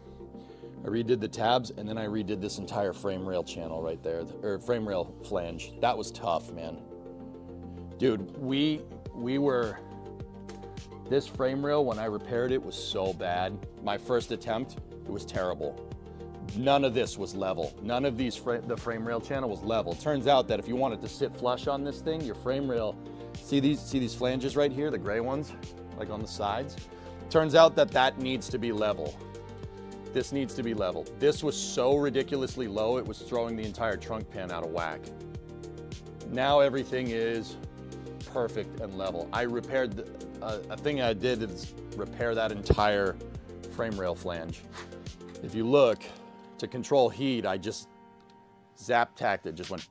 I redid the tabs and then I redid this entire frame rail channel right there, or frame rail flange. That was tough, man. Dude, this frame rail, when I repaired it, was so bad. My first attempt, it was terrible. None of this was level. None of these, the frame rail channel was level. Turns out that if you want it to sit flush on this thing, your frame rail, see these flanges right here, the gray ones, like on the sides? Turns out that needs to be level. This needs to be level. This was so ridiculously low, it was throwing the entire trunk pan out of whack. Now everything is perfect and level. I repaired, a thing I did is repair that entire frame rail flange. If you look, to control heat, I just zap-tacked it, just went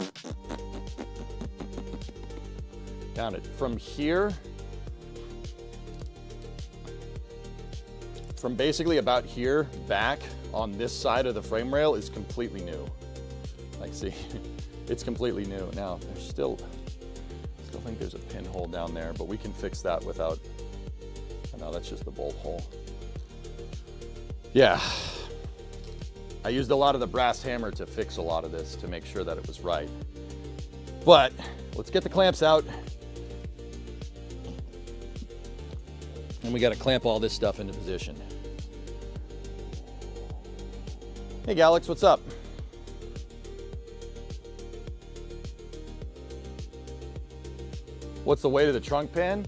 down it. From here, from basically about here back on this side of the frame rail is completely new. Like, see, it's completely new. Now, there's still think there's a pinhole down there, but we can fix that without, oh, no, that's just the bolt hole. Yeah. I used a lot of the brass hammer to fix a lot of this to make sure that it was right. But let's get the clamps out. And we got to clamp all this stuff into position. Hey, Galax, what's up? What's the weight of the trunk pan?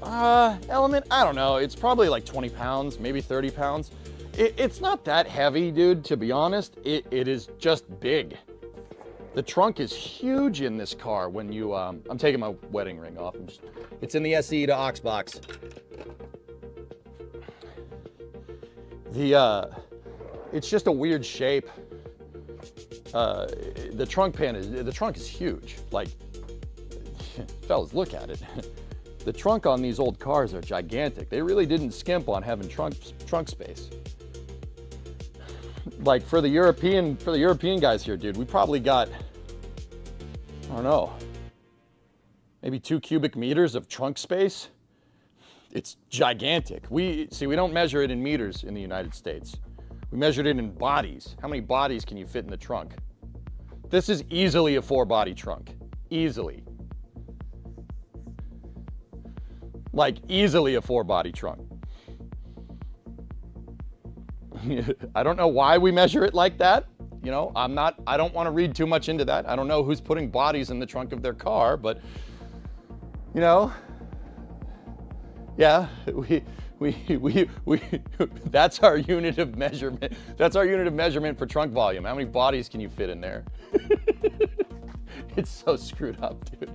Element, I don't know. It's probably like 20 pounds, maybe 30 pounds. It's not that heavy, dude, to be honest. It is just big. The trunk is huge in this car when you, I'm taking my wedding ring off. It's in the SE to aux box. It's just a weird shape. The trunk is huge. Like, fellas, look at it. The trunk on these old cars are gigantic. They really didn't skimp on having trunk space. like for the European guys here, dude, we probably got, I don't know, maybe 2 cubic meters of trunk space. It's gigantic. We don't measure it in meters in the United States. We measured it in bodies. How many bodies can you fit in the trunk? This is easily a 4-body trunk. Easily. Like easily a 4-body trunk. I don't know why we measure it like that. You know, I don't want to read too much into that. I don't know who's putting bodies in the trunk of their car, but you know, yeah, we that's our unit of measurement. That's our unit of measurement for trunk volume. How many bodies can you fit in there? It's so screwed up, dude.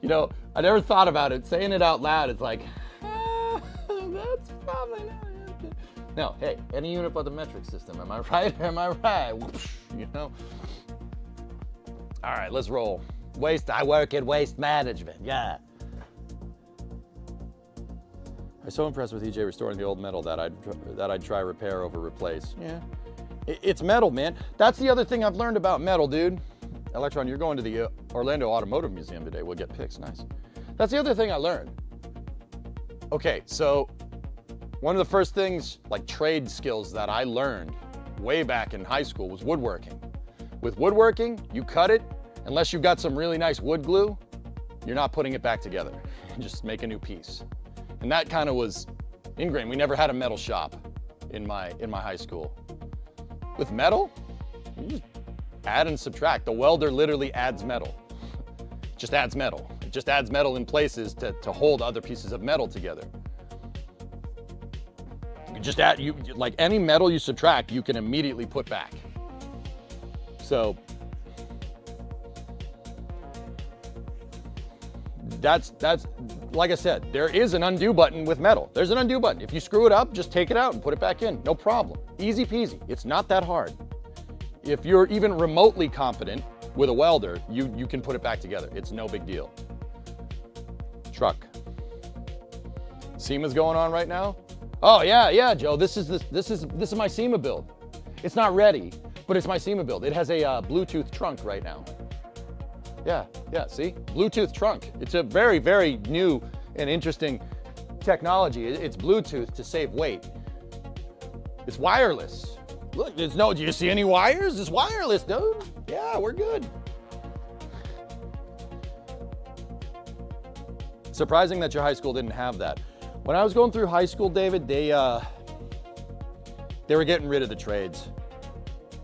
You know, I never thought about it. Saying it out loud, it's like, that's probably not it. No, hey, any unit but the metric system. Am I right? Am I right? You know? All right, let's roll. I work in waste management, yeah. I'm so impressed with EJ restoring the old metal that I'd try repair over replace. Yeah, it's metal, man. That's the other thing I've learned about metal, dude. Electron, you're going to the Orlando Automotive Museum today. We'll get pics, nice. That's the other thing I learned. Okay, so one of the first things, like trade skills that I learned way back in high school was woodworking. With woodworking, you cut it, unless you've got some really nice wood glue, you're not putting it back together. Just make a new piece. And that kind of was ingrained. We never had a metal shop in my high school. With metal, you just add and subtract. The welder literally adds metal. Just adds metal. It just adds metal in places to hold other pieces of metal together. You just add, like any metal you subtract, you can immediately put back. So that's like I said, there is an undo button with metal. There's an undo button. If you screw it up, just take it out and put it back in. No problem. Easy peasy. It's not that hard. If you're even remotely competent with a welder, you can put it back together. It's no big deal. Truck. SEMA's going on right now? Oh yeah, Joe. This is my SEMA build. It's not ready, but it's my SEMA build. It has a Bluetooth trunk right now. Yeah, see? Bluetooth trunk. It's a very, very new and interesting technology. It's Bluetooth to save weight. It's wireless. Look, do you see any wires? It's wireless, dude. Yeah, we're good. Surprising that your high school didn't have that. When I was going through high school, David, they were getting rid of the trades.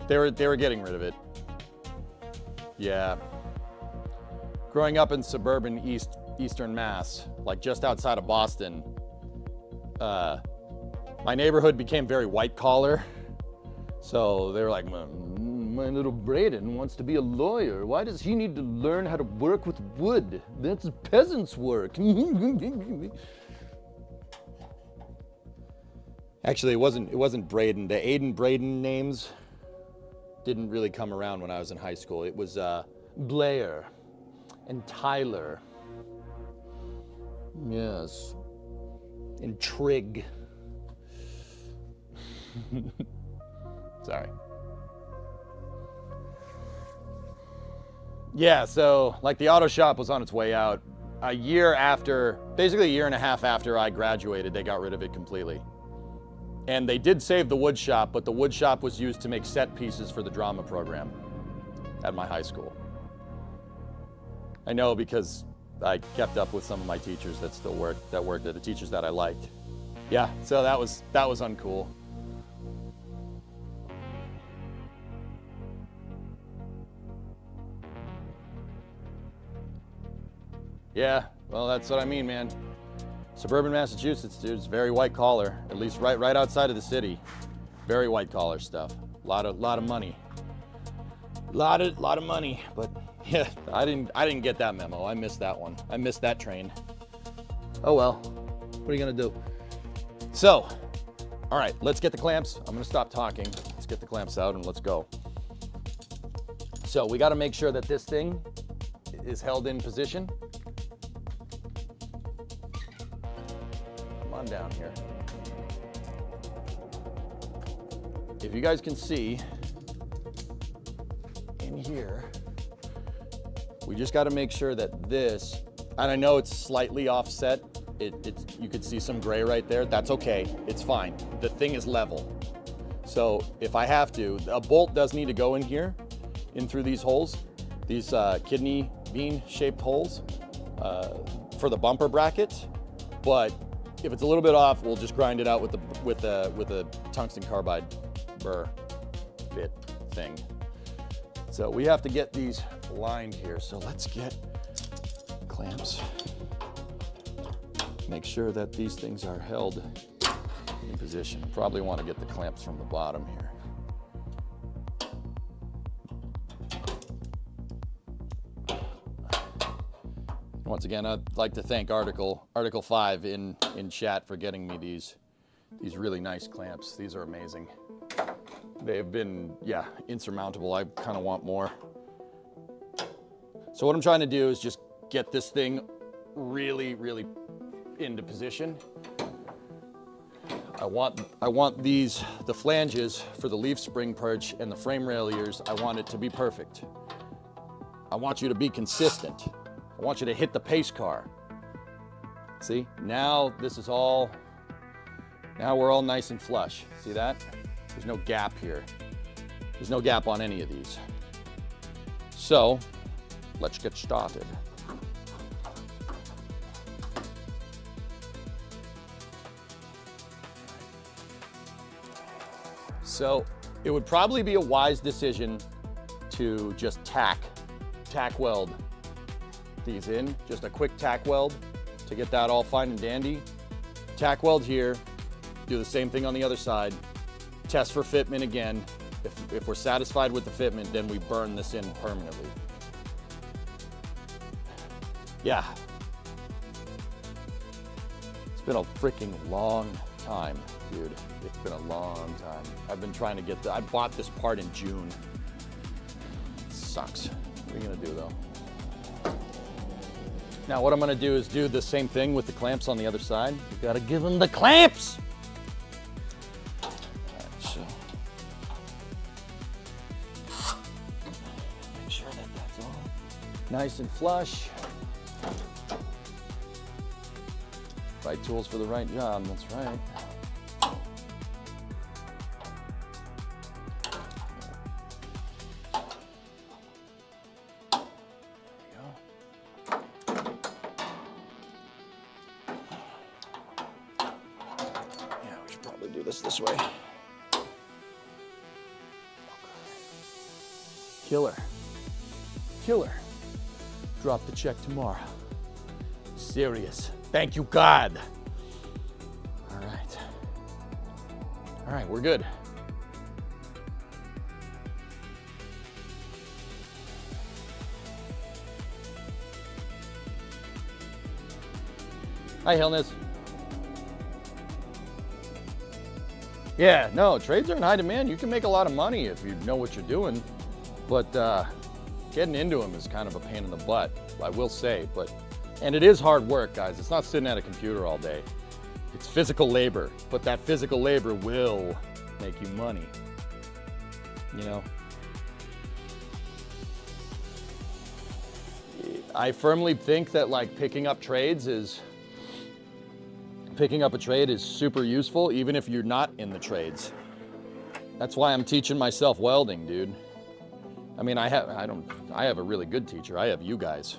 They were getting rid of it. Yeah. Growing up in suburban Eastern Mass, like just outside of Boston, my neighborhood became very white collar. So they were like, my little Braden wants to be a lawyer. Why does he need to learn how to work with wood? That's peasants' work. Actually, it wasn't Braden. The Aiden Braden names didn't really come around when I was in high school. It was Blair and Tyler. Yes. And Trig. Sorry. Yeah, so like the auto shop was on its way out. Basically a year and a half after I graduated, they got rid of it completely. And they did save the wood shop, but the wood shop was used to make set pieces for the drama program at my high school. I know because I kept up with some of my teachers that still worked there, the teachers that I liked. Yeah, so that was uncool. Yeah, well, that's what I mean, man. Suburban Massachusetts, dude, it's very white collar, at least right outside of the city. Very white collar stuff. Lot of money. Lot of money, but yeah, I didn't get that memo. I missed that one. I missed that train. Oh well, what are you gonna do? So, all right, let's get the clamps. I'm gonna stop talking. Let's get the clamps out and let's go. So we gotta make sure that this thing is held in position. Come on down here. if you guys can see in here, we just got to make sure that this, and I know it's slightly offset. You could see some gray right there. That's okay. It's fine. The thing is level. So if I have to, a bolt does need to go in here, in through these holes, these kidney bean shaped holes for the bumper brackets. But if it's a little bit off, we'll just grind it out with the tungsten carbide burr bit thing. So we have to get these lined here. So let's get clamps. Make sure that these things are held in position. Probably want to get the clamps from the bottom here. Once again, I'd like to thank Article 5 in chat for getting me these really nice clamps. These are amazing. They've been, yeah, insurmountable. I kind of want more. So what I'm trying to do is just get this thing really, really into position. I want these, the flanges for the leaf spring perch and the frame rail ears, I want it to be perfect. I want you to be consistent. I want you to hit the pace car. See, now this is all, now we're all nice and flush. See that? There's no gap here. There's no gap on any of these. So, let's get started. So, it would probably be a wise decision to just tack weld these in, just a quick tack weld to get that all fine and dandy. Tack weld here, do the same thing on the other side, test for fitment again. If we're satisfied with the fitment, then we burn this in permanently. Yeah. It's been a freaking long time, dude. It's been a long time. I've been trying to get I bought this part in June. It sucks. What are you gonna do though? Now what I'm gonna do is do the same thing with the clamps on the other side. You gotta give them the clamps! All right, so. Make sure that that's all nice and flush. Right tools for the right job, that's right. This way. Killer. Drop the check tomorrow. Serious. Thank you, God. All right, we're good. Hi, Hillness. Yeah, no, trades are in high demand. You can make a lot of money if you know what you're doing, but getting into them is kind of a pain in the butt, I will say. And it is hard work, guys. It's not sitting at a computer all day. It's physical labor, but that physical labor will make you money, you know? I firmly think that like picking up a trade is super useful, even if you're not in the trades. That's why I'm teaching myself welding, dude. I mean, I have a really good teacher. I have you guys.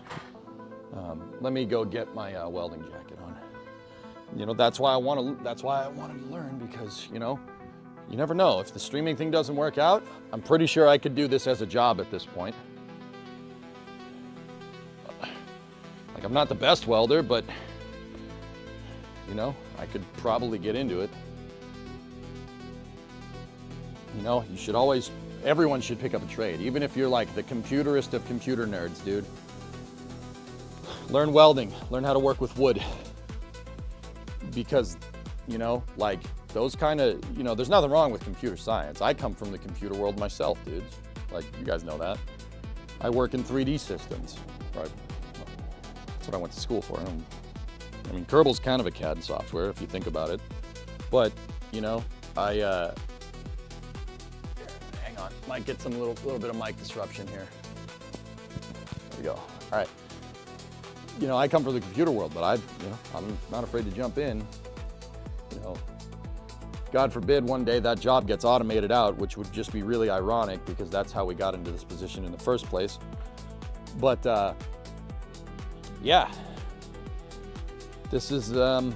Let me go get my welding jacket on. You know, that's why I wanted to learn, because, you know, you never know. If the streaming thing doesn't work out, I'm pretty sure I could do this as a job at this point. Like, I'm not the best welder, but you know, I could probably get into it. You know, you should always, everyone should pick up a trade, even if you're like the computerist of computer nerds, dude. Learn welding, learn how to work with wood. Because, you know, like those kind of, you know, there's nothing wrong with computer science. I come from the computer world myself, dudes. Like, you guys know that. I work in 3D systems, right? That's what I went to school for. I mean, Kerbal's kind of a CAD software if you think about it, but you know, on. Might get some little bit of mic disruption here. There we go. All right. You know, I come from the computer world, but I'm not afraid to jump in. You know, God forbid one day that job gets automated out, which would just be really ironic because that's how we got into this position in the first place. But yeah, this is, it's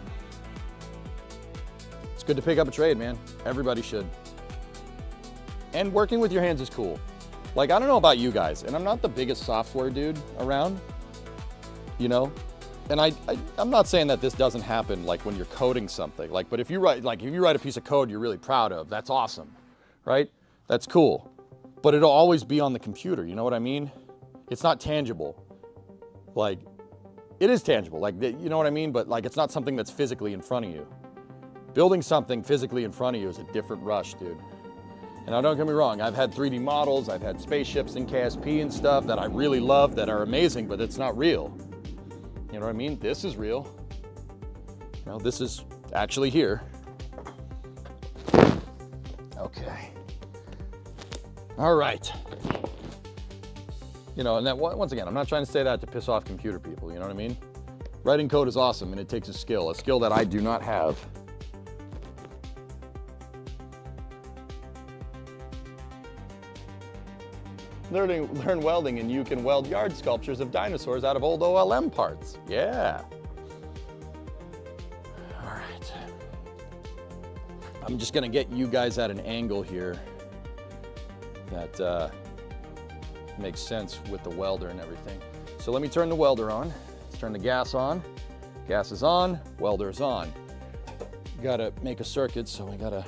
good to pick up a trade, man. Everybody should. And working with your hands is cool. Like, I don't know about you guys, and I'm not the biggest software dude around, you know? And I'm not saying that this doesn't happen like when you're coding something, like, but if you write a piece of code you're really proud of, that's awesome, right? That's cool. But it'll always be on the computer, you know what I mean? It's not tangible. Like, it is tangible, like, you know what I mean? But like, it's not something that's physically in front of you. Building something physically in front of you is a different rush, dude. And now don't get me wrong, I've had 3D models, I've had spaceships in KSP and stuff that I really love that are amazing, but it's not real. You know what I mean? This is real. You know, this is actually here. Okay. All right. You know, and that, once again, I'm not trying to say that to piss off computer people, you know what I mean? Writing code is awesome and it takes a skill that I do not have. Learn welding and you can weld yard sculptures of dinosaurs out of old OLM parts. Yeah. All right. I'm just gonna get you guys at an angle here that makes sense with the welder and everything. So let me turn the welder on. Let's turn the gas on. Gas is on, welder is on. Gotta make a circuit, so we gotta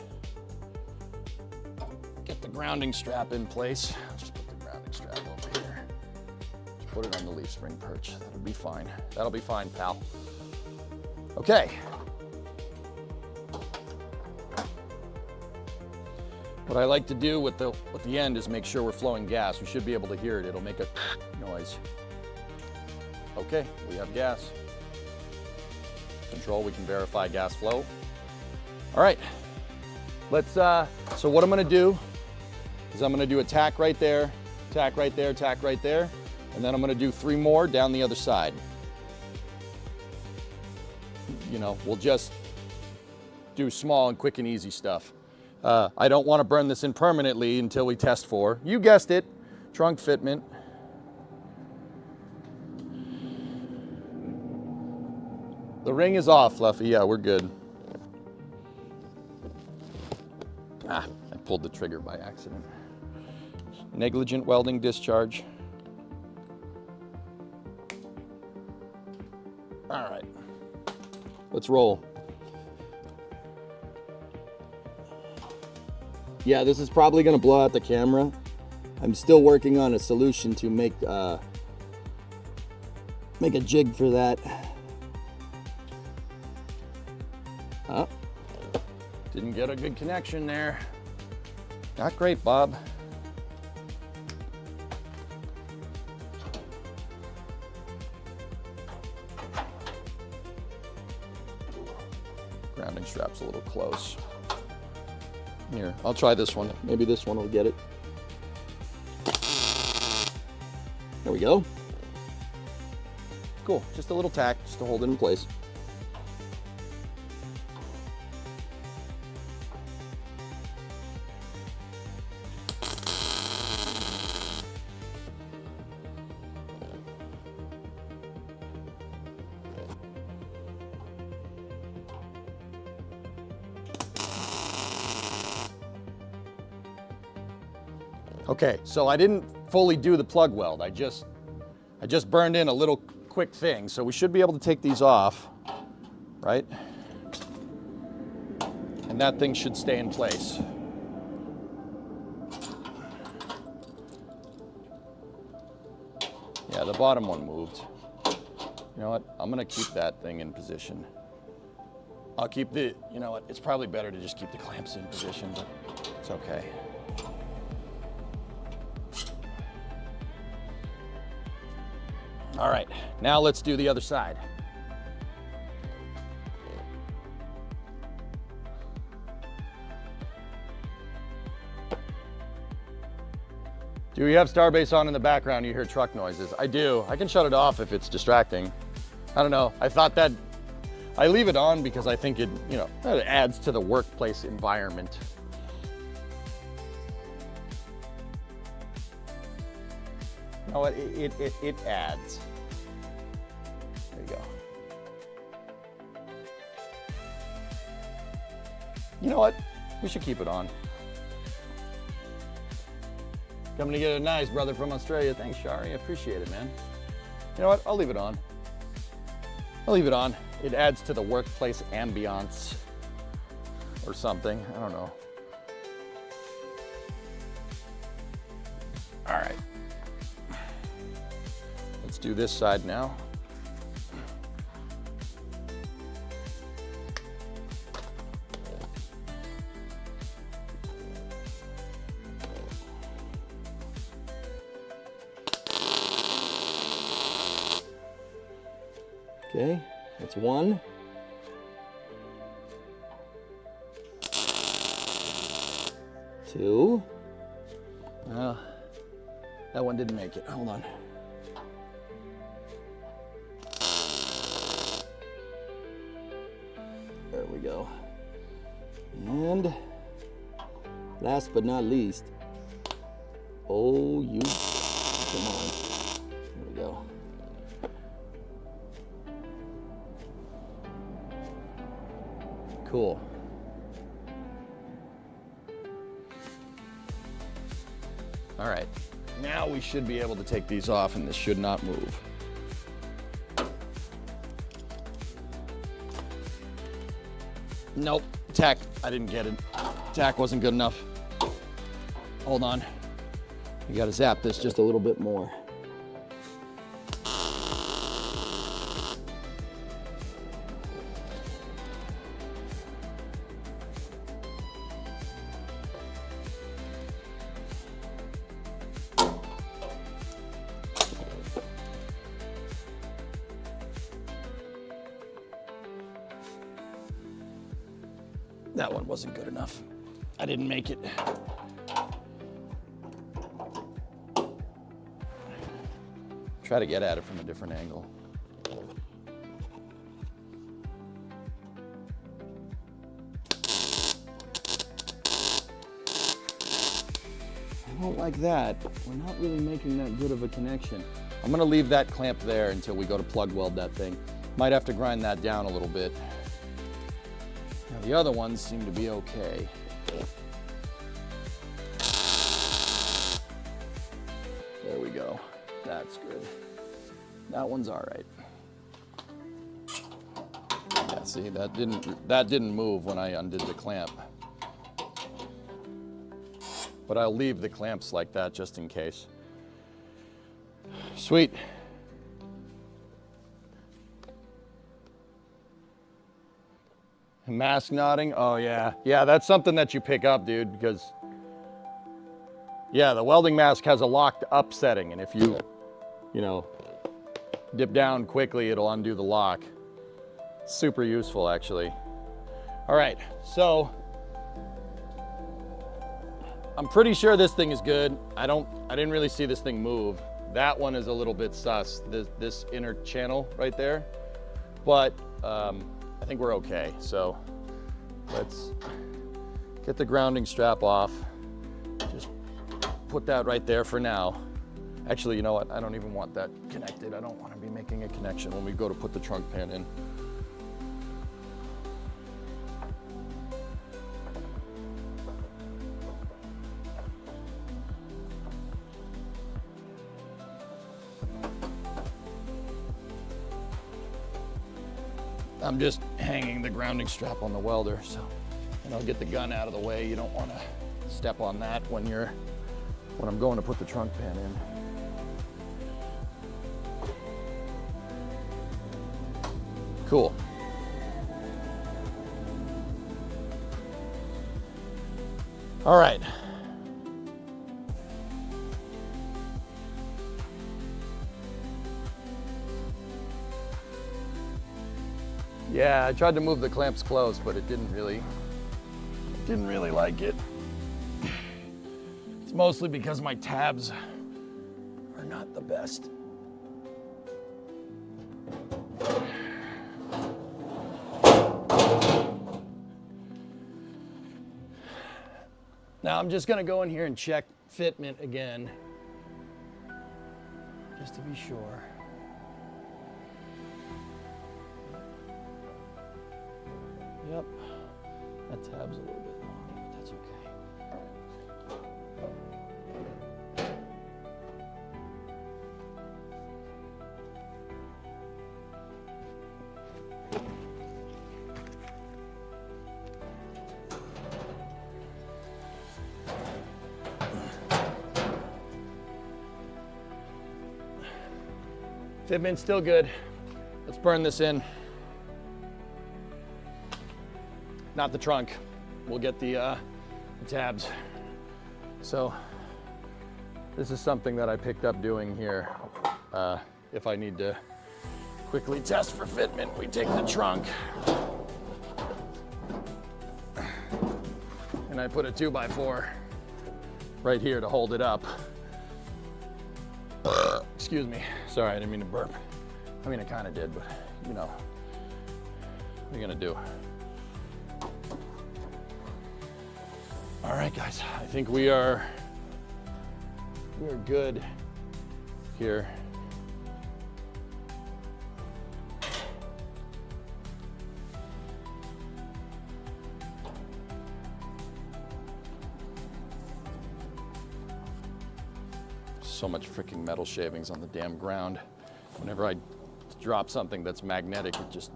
get the grounding strap in place. Strap over here. Just put it on the leaf spring perch. That'll be fine. That'll be fine, pal. Okay. What I like to do with the end is make sure we're flowing gas. We should be able to hear it. It'll make a noise. Okay, we have gas. Control, we can verify gas flow. All right. Let's, so what I'm gonna do is I'm gonna do a tack right there, tack right there, tack right there, and then I'm gonna do 3 more down the other side. You know, we'll just do small and quick and easy stuff. I don't wanna burn this in permanently until we test for, you guessed it, trunk fitment. The ring is off, Fluffy, yeah, we're good. Ah, I pulled the trigger by accident. Negligent welding discharge. All right, let's roll. Yeah, this is probably gonna blow out the camera. I'm still working on a solution to make a jig for that. Oh, didn't get a good connection there. Not great, Bob. Grounding strap's a little close. Here, I'll try this one. Maybe this one will get it. There we go. Cool, just a little tack, just to hold it in place. Okay, so I didn't fully do the plug weld. I just burned in a little quick thing, so we should be able to take these off, right? And that thing should stay in place. Yeah, the bottom one moved. You know what? I'm gonna keep that thing in position. I'll keep the, you know what? It's probably better to just keep the clamps in position, but it's okay. All right, now let's do the other side. Do we have Starbase on in the background? You hear truck noises. I do. I can shut it off if it's distracting. I don't know. I thought that I leave it on because I think it, you know, it adds to the workplace environment. You know what? It adds. There you go. You know what? We should keep it on. Coming to get it nice, brother from Australia. Thanks, Shari. I appreciate it, man. You know what? I'll leave it on. I'll leave it on. It adds to the workplace ambiance or something. I don't know. All right. Let's do this side now. Okay, that's one. Two. Well, that one didn't make it. Hold on. There we go. And last but not least, oh, you, come on. There we go. Cool. All right, now we should be able to take these off and this should not move. Nope, tack, I didn't get it. Tack wasn't good enough. Hold on. We gotta zap this just a little bit more. That one wasn't good enough. I didn't make it. Try to get at it from a different angle. I don't like that. We're not really making that good of a connection. I'm gonna leave that clamp there until we go to plug weld that thing. Might have to grind that down a little bit. Now the other ones seem to be okay. There we go. That's good. That one's all right. Yeah, see, that didn't move when I undid the clamp. But I'll leave the clamps like that just in case. Sweet. Mask nodding? Oh yeah. Yeah, that's something that you pick up, dude, because yeah, the welding mask has a locked up setting, and if you know, dip down quickly, it'll undo the lock. Super useful, actually. All right, so I'm pretty sure this thing is good. I didn't really see this thing move. That one is a little bit sus, this inner channel right there, but I think we're okay. So let's get the grounding strap off. Just put that right there for now. Actually, you know what? I don't even want that connected. I don't want to be making a connection when we go to put the trunk pan in. I'm just hanging the grounding strap on the welder, so, and I'll get the gun out of the way. You don't want to step on that when I'm going to put the trunk pan in. Cool. All right. Yeah, I tried to move the clamps close, but it didn't really like it. It's mostly because my tabs are not the best. Now I'm just gonna go in here and check fitment again, just to be sure. Yep, that tab's a little bit long, but that's okay. Fitment's still good. Let's burn this in. Not the trunk. We'll get the tabs. So this is something that I picked up doing here. If I need to quickly test for fitment, we take the trunk and I put a 2x4 right here to hold it up. Excuse me. Sorry, I didn't mean to burp. I mean, I kind of did, but you know, what are you gonna do? All right, guys, I think we are good here. So much freaking metal shavings on the damn ground. Whenever I drop something that's magnetic, it just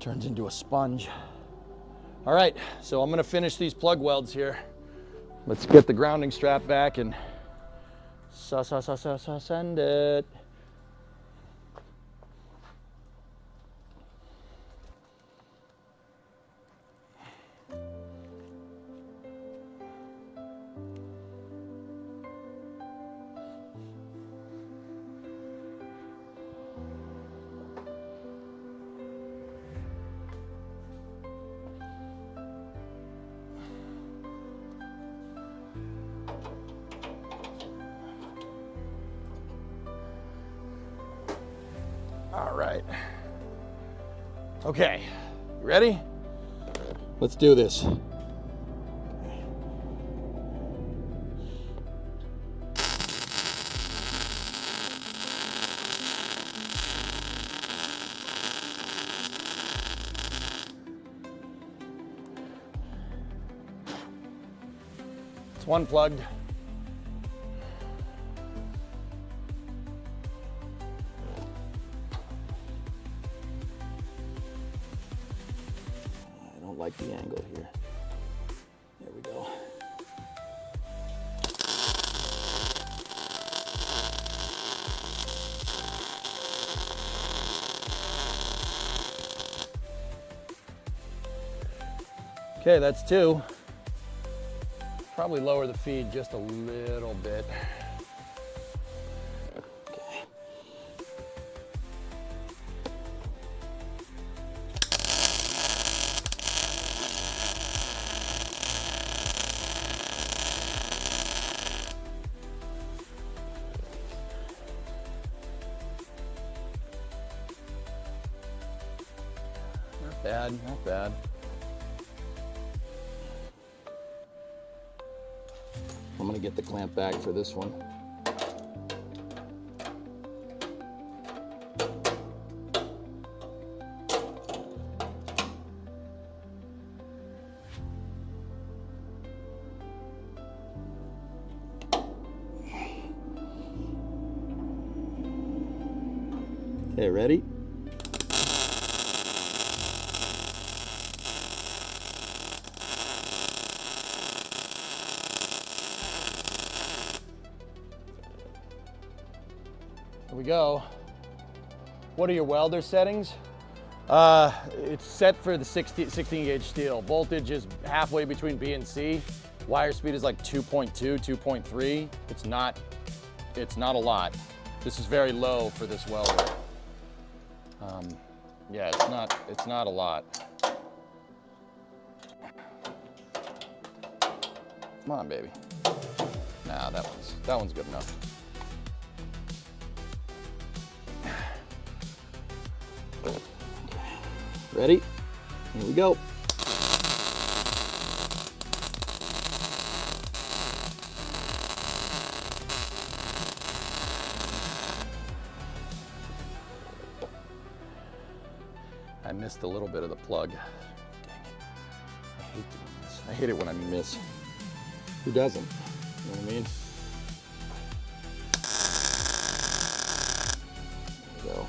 turns into a sponge. All right, so I'm gonna finish these plug welds here. Let's get the grounding strap back and send it. All right. Okay, you ready? Let's do this. It's one plugged. Like the angle here. There we go. Okay, that's two. Probably lower the feed just a little bit. Okay. Not bad, not bad. I'm gonna get the clamp back for this one. Okay, ready? There we go. What are your welder settings? It's set for the 16 gauge steel. Voltage is halfway between B and C. Wire speed is like 2.2, 2.3. It's not a lot. This is very low for this welder. Yeah, it's not a lot. Come on, baby. Nah, that one's good enough. Ready? Here we go. I missed a little bit of the plug. Dang it. I hate doing this. I hate it when I miss. Who doesn't? You know what I mean? There we go.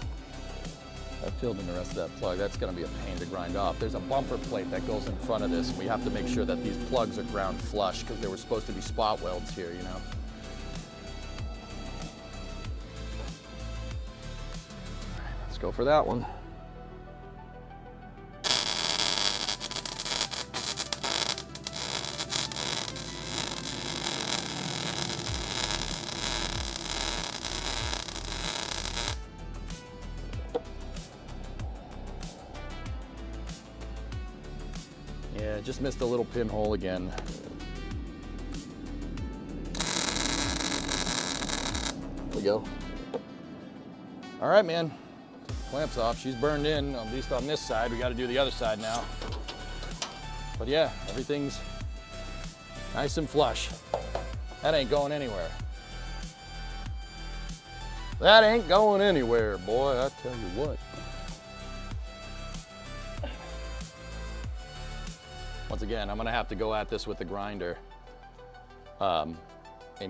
I filled in the rest of that plug. That's going to be a pain to grind off. There's a bumper plate that goes in front of this, and we have to make sure that these plugs are ground flush because there were supposed to be spot welds here, you know? All right, let's go for that one. Yeah, just missed a little pinhole again. There we go. All right, man. Clamps off. She's burned in, at least on this side. We got to do the other side now. But yeah, everything's nice and flush. That ain't going anywhere. That ain't going anywhere, boy. I tell you what. Once again, I'm gonna have to go at this with the grinder and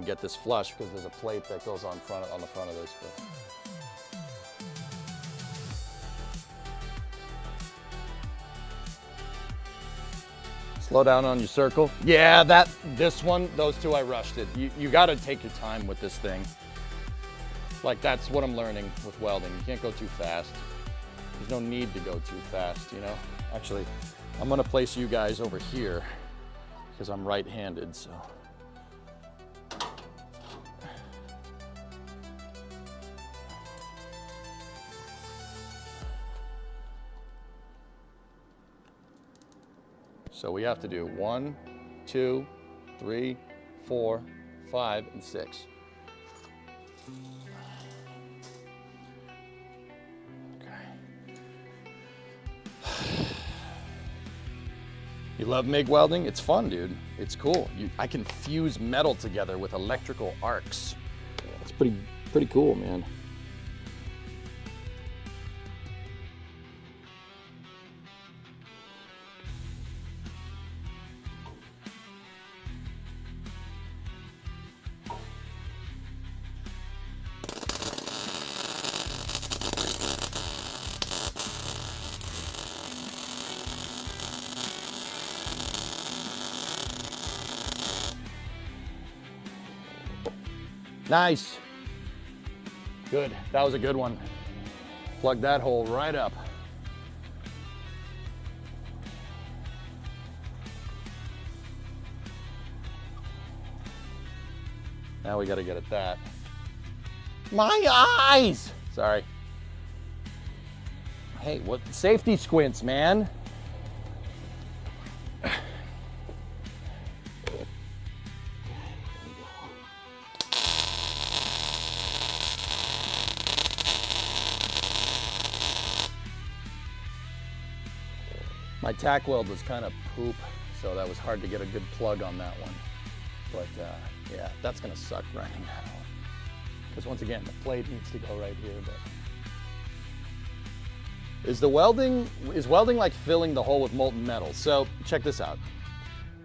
get this flush because there's a plate that goes on the front of this. But. Slow down on your circle. Yeah, this one, those two I rushed it. You gotta take your time with this thing. Like that's what I'm learning with welding. You can't go too fast. There's no need to go too fast, you know? Actually, I'm gonna place you guys over here because I'm right-handed, so. So we have to do 1, 2, 3, 4, 5, and 6. You love MIG welding? It's fun, dude. It's cool. I can fuse metal together with electrical arcs. It's pretty cool, man. Nice. Good. That was a good one. Plug that hole right up. Now we got to get at that. My eyes! Sorry. Hey, what safety squints, man? My tack weld was kind of poop, so that was hard to get a good plug on that one. But yeah, that's gonna suck grinding that hole. Because once again, the plate needs to go right here. But is welding like filling the hole with molten metal? So check this out.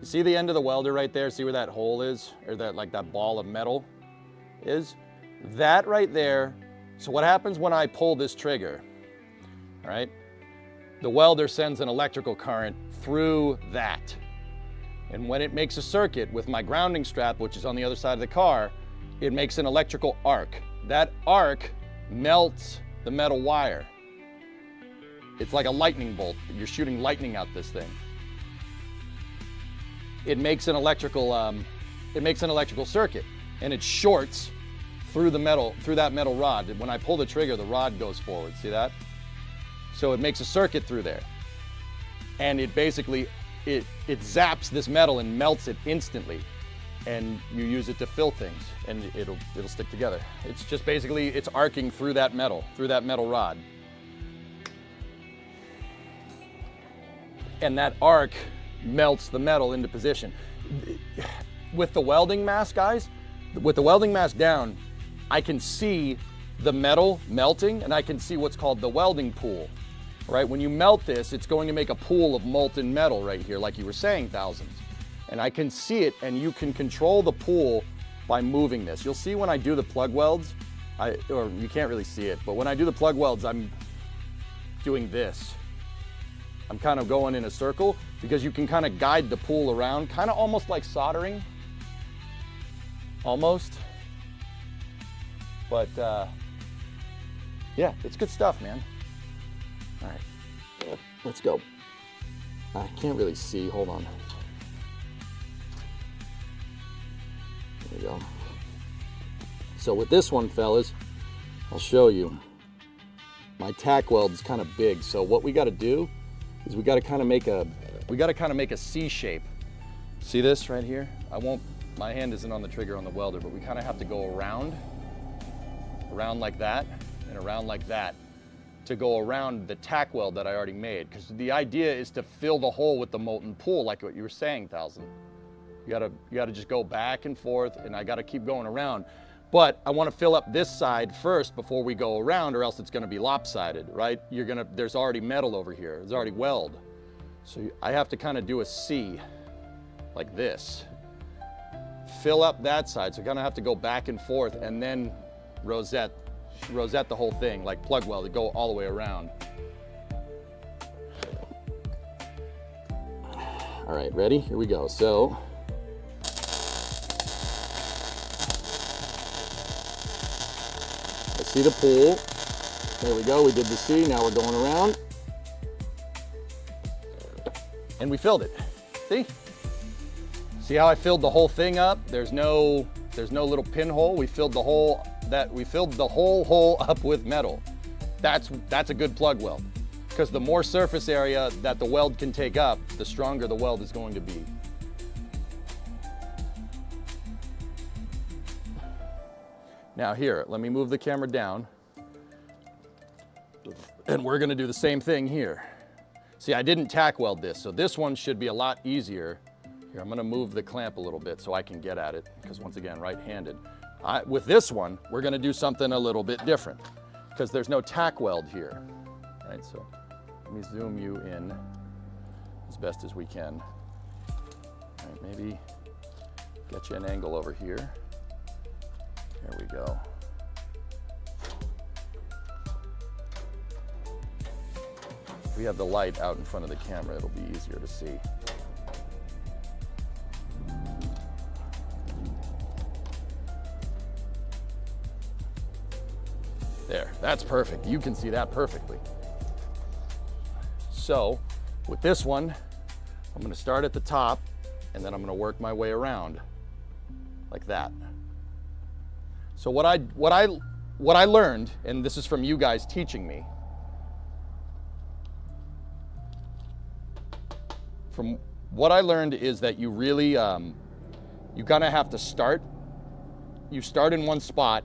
You see the end of the welder right there? See where that hole is, or that ball of metal is? That right there. So what happens when I pull this trigger? All right. The welder sends an electrical current through that. And when it makes a circuit with my grounding strap, which is on the other side of the car, it makes an electrical arc. That arc melts the metal wire. It's like a lightning bolt. You're shooting lightning out this thing. It makes an electrical circuit, and it shorts through the metal, through that metal rod. When I pull the trigger, the rod goes forward. See that? So it makes a circuit through there. And it basically, it zaps this metal and melts it instantly. and you use it to fill things, and it'll stick together. It's just basically, it's arcing through that metal rod. And that arc melts the metal into position. With the welding mask, guys, with the welding mask down, I can see the metal melting, and I can see what's called the welding pool, right? When you melt this, it's going to make a pool of molten metal right here, like you were saying, thousands. And I can see it, and you can control the pool by moving this. You'll see when I do the plug welds, or you can't really see it, but when I do the plug welds, I'm doing this. I'm kind of going in a circle because you can kind of guide the pool around, kind of almost like soldering, almost. But yeah, it's good stuff, man. All right, let's go. I can't really see, hold on. There we go. So with this one, fellas, I'll show you. My tack weld is kind of big, so what we got to do is we got to kind of make a C shape. See this right here? My hand isn't on the trigger on the welder, but we kind of have to go around like that, and around like that to go around the tack weld that I already made. Because the idea is to fill the hole with the molten pool, like what you were saying, Thousand. You gotta just go back and forth, and I gotta keep going around. But I want to fill up this side first before we go around, or else it's going to be lopsided, right? There's already metal over here. There's already weld. So I have to kind of do a C like this. Fill up that side. So I kind of have to go back and forth, and then rosette the whole thing, like plug weld, to go all the way around. All right, ready? Here we go. So see the pool. There we go, we did the C, now we're going around. And we filled it. See? See how I filled the whole thing up? There's no little pinhole. We filled the whole hole up with metal. That's a good plug weld. Because the more surface area that the weld can take up, the stronger the weld is going to be. Now here, let me move the camera down. And we're gonna do the same thing here. See, I didn't tack weld this, so this one should be a lot easier. Here, I'm gonna move the clamp a little bit so I can get at it, because once again, right-handed. With this one, we're gonna do something a little bit different, because there's no tack weld here, right? So let me zoom you in as best as we can. All right, maybe get you an angle over here. There we go. If we have the light out in front of the camera, it'll be easier to see. There, that's perfect. You can see that perfectly. So, with this one, I'm gonna start at the top, and then I'm gonna work my way around, like that. So what I learned, and this is from you guys teaching me, from what I learned is that you really, you kind of have to start. You start in one spot,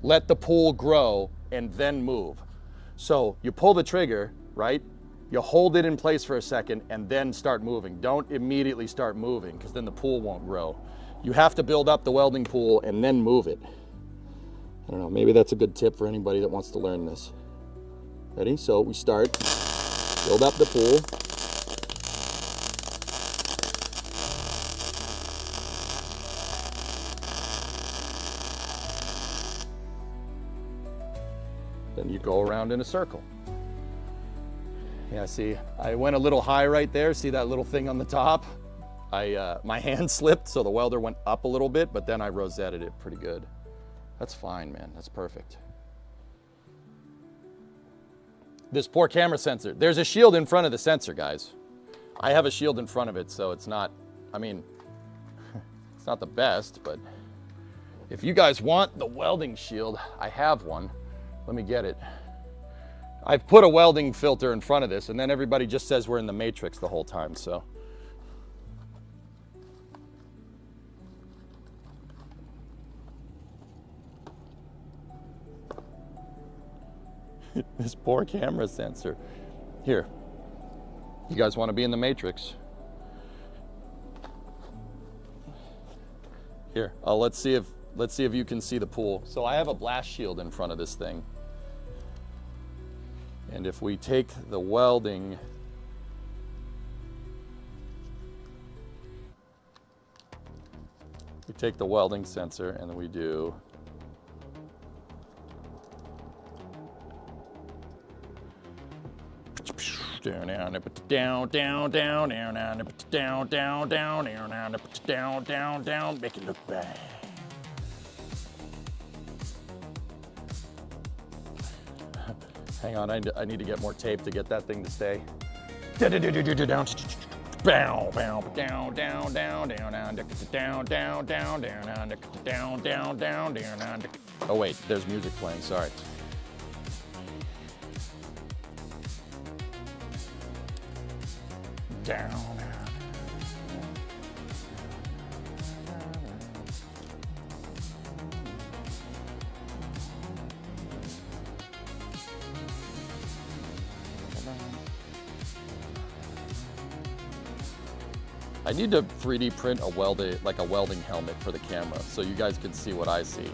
let the pool grow, and then move. So you pull the trigger, right? You hold it in place for a second, and then start moving. Don't immediately start moving, because then the pool won't grow. You have to build up the welding pool and then move it. I don't know, maybe that's a good tip for anybody that wants to learn this. Ready? So we start, build up the pool. Then you go around in a circle. Yeah, see, I went a little high right there. See that little thing on the top? My hand slipped, so the welder went up a little bit, but then I rosetted it pretty good. That's fine, man. That's perfect. This poor camera sensor. There's a shield in front of the sensor, guys. I have a shield in front of it, so it's not, I mean, it's not the best, but if you guys want the welding shield, I have one. Let me get it. I've put a welding filter in front of this, and then everybody just says we're in the Matrix the whole time, so. This poor camera sensor. Here, you guys want to be in the Matrix? Here, let's see if you can see the pool. So I have a blast shield in front of this thing. And if we take the welding, we take the welding sensor and then we do down, down, down, down, down, down, down, down, down, down, make it look bad. Hang on, I need to get more tape to get that thing to stay. Down, bow, bow, down, down, down, down, down, down, down, down, down, down, down, down, down. Oh wait, there's music playing. Sorry. Down. I need to 3D print a welding helmet for the camera so you guys can see what I see.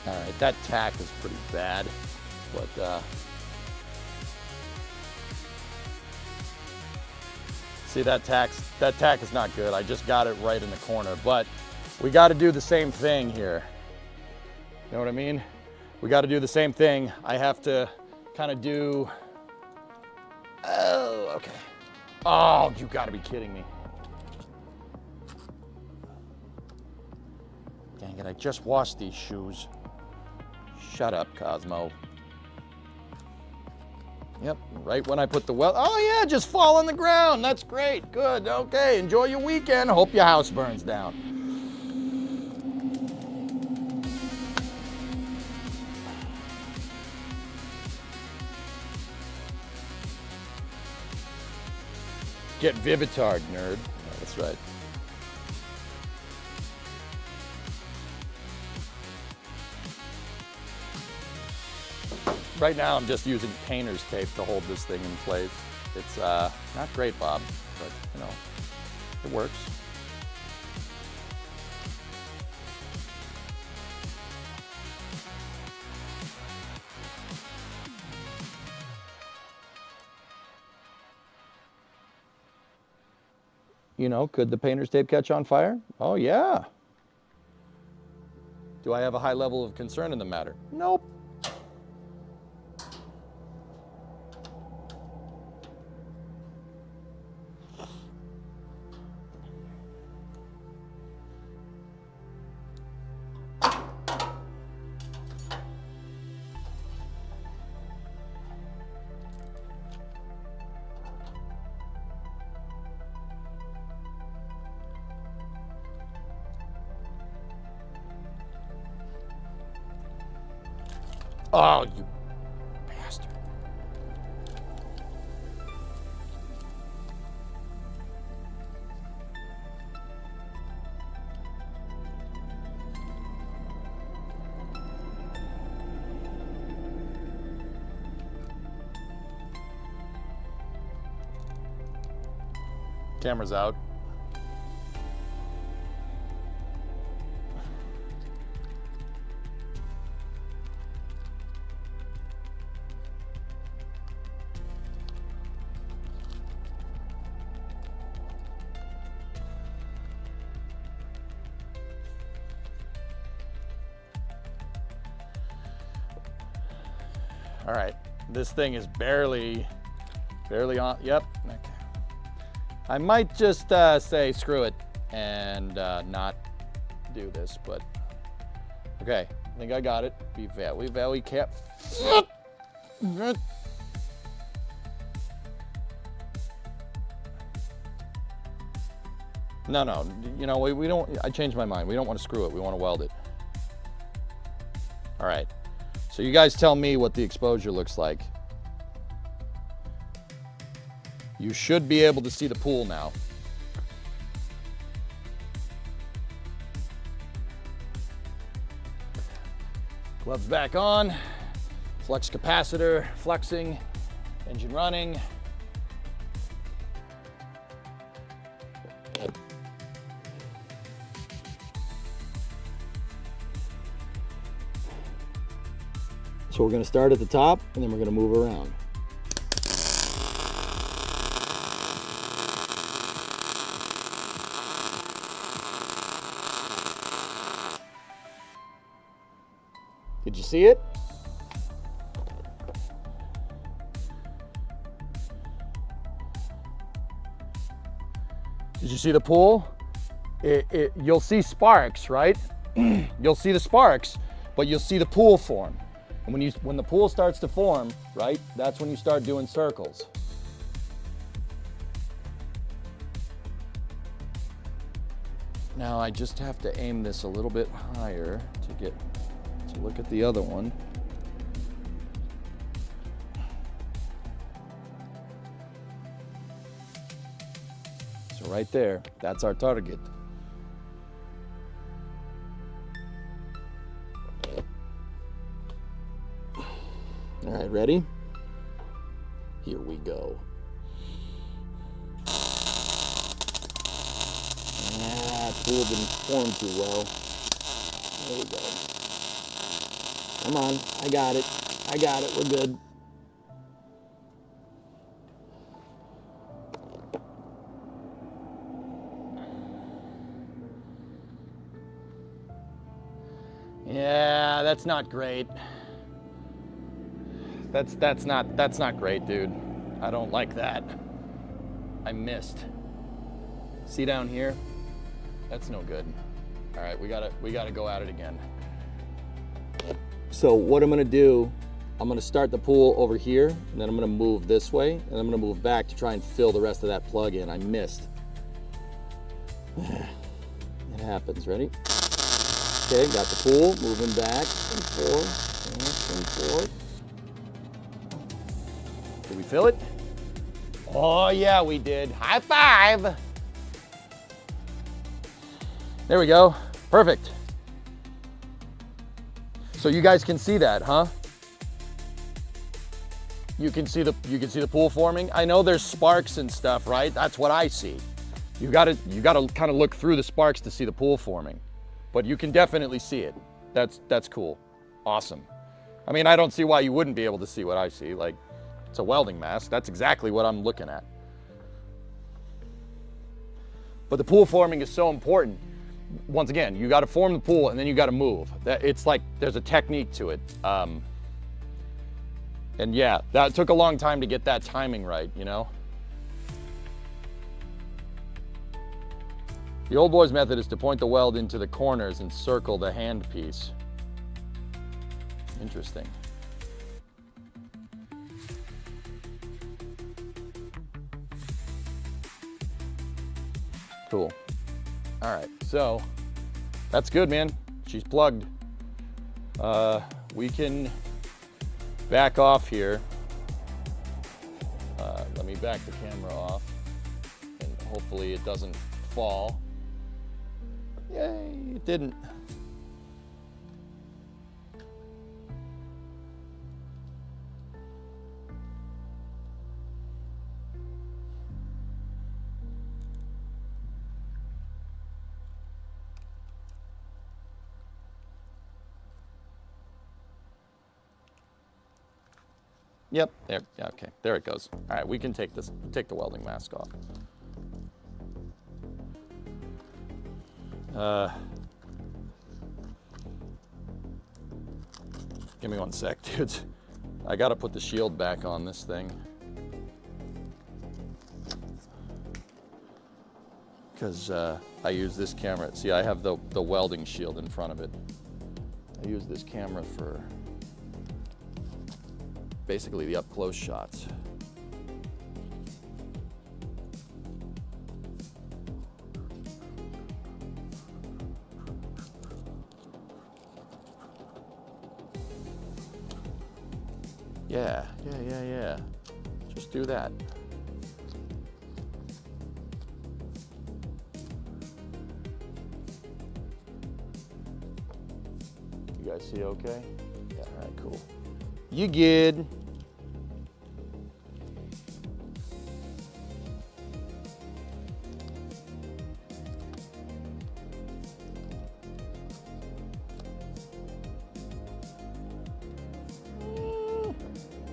All right, that tack is pretty bad, but see that tack is not good. I just got it right in the corner, but we got to do the same thing here. You know what I mean? We got to do the same thing. I have to kind of do, oh, okay. Oh, you got to be kidding me. Dang it, I just washed these shoes. Shut up, Cosmo. Yep, right when I put the oh yeah, just fall on the ground. That's great, good, okay. Enjoy your weekend. Hope your house burns down. Get Vivitard, nerd. Oh, that's right. Right now, I'm just using painter's tape to hold this thing in place. It's not great, Bob, but you know, it works. You know, could the painter's tape catch on fire? Oh yeah. Do I have a high level of concern in the matter? Nope. Oh, you bastard. Camera's out. All right, this thing is barely on. Yep. Okay. I might just say screw it and not do this, but okay. I think I got it. Be very careful. No, you know, we don't, I changed my mind. We don't want to screw it, we want to weld it. All right, so you guys tell me what the exposure looks like. You should be able to see the pool now. Gloves back on, flux capacitor, flexing, engine running. So we're going to start at the top and then we're going to move around. Did you see it? Did you see the pool? You'll see sparks, right? You'll see the sparks, but you'll see the pool form. And when the pool starts to form, right, that's when you start doing circles. Now I just have to aim this a little bit higher to get to look at the other one. So right there, that's our target. All right, ready? Here we go. Pool didn't form too well. There we go. Come on, I got it. I got it, we're good. Yeah, that's not great. That's not great, dude. I don't like that. I missed. See down here? That's no good. All right, we gotta go at it again. So what I'm gonna do, I'm gonna start the pool over here, and then I'm gonna move this way, and I'm gonna move back to try and fill the rest of that plug in. I missed. It happens, ready? Okay, got the pool, moving back and forth, and forth. Did we fill it? Oh yeah, we did. High five! There we go, perfect. So you guys can see that, huh? You can see the pool forming. I know there's sparks and stuff, right? That's what I see. You gotta kind of look through the sparks to see the pool forming, but you can definitely see it. That's cool, awesome. I mean, I don't see why you wouldn't be able to see what I see. Like, it's a welding mask. That's exactly what I'm looking at. But the pool forming is so important. Once again, you got to form the pool and then you got to move. It's like there's a technique to it. And yeah, that took a long time to get that timing right, you know? The old boys method is to point the weld into the corners and circle the hand piece. Interesting. Cool. All right, so that's good, man. She's plugged. We can back off here. Let me back the camera off and hopefully it doesn't fall. Yay, it didn't. Yep, there, yeah, okay, there it goes. All right, we can take the welding mask off. Give me one sec, dudes. I gotta put the shield back on this thing. Because I use this camera. See, I have the welding shield in front of it. I use this camera for basically the up-close shots. Yeah. Just do that. You guys see okay? Yeah, all right, cool. You good?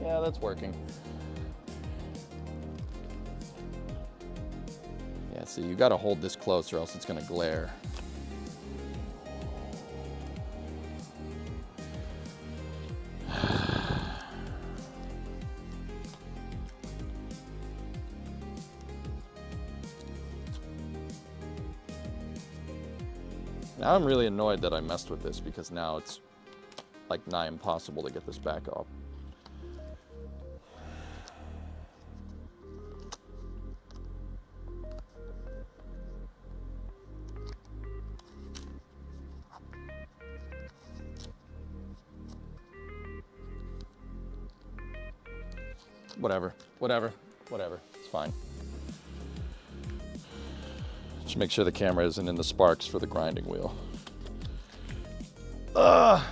Yeah, that's working. Yeah, see, you gotta hold this close or else it's gonna glare. Now I'm really annoyed that I messed with this because now it's like nigh impossible to get this back up. Whatever, it's fine. Just make sure the camera isn't in the sparks for the grinding wheel. Ugh.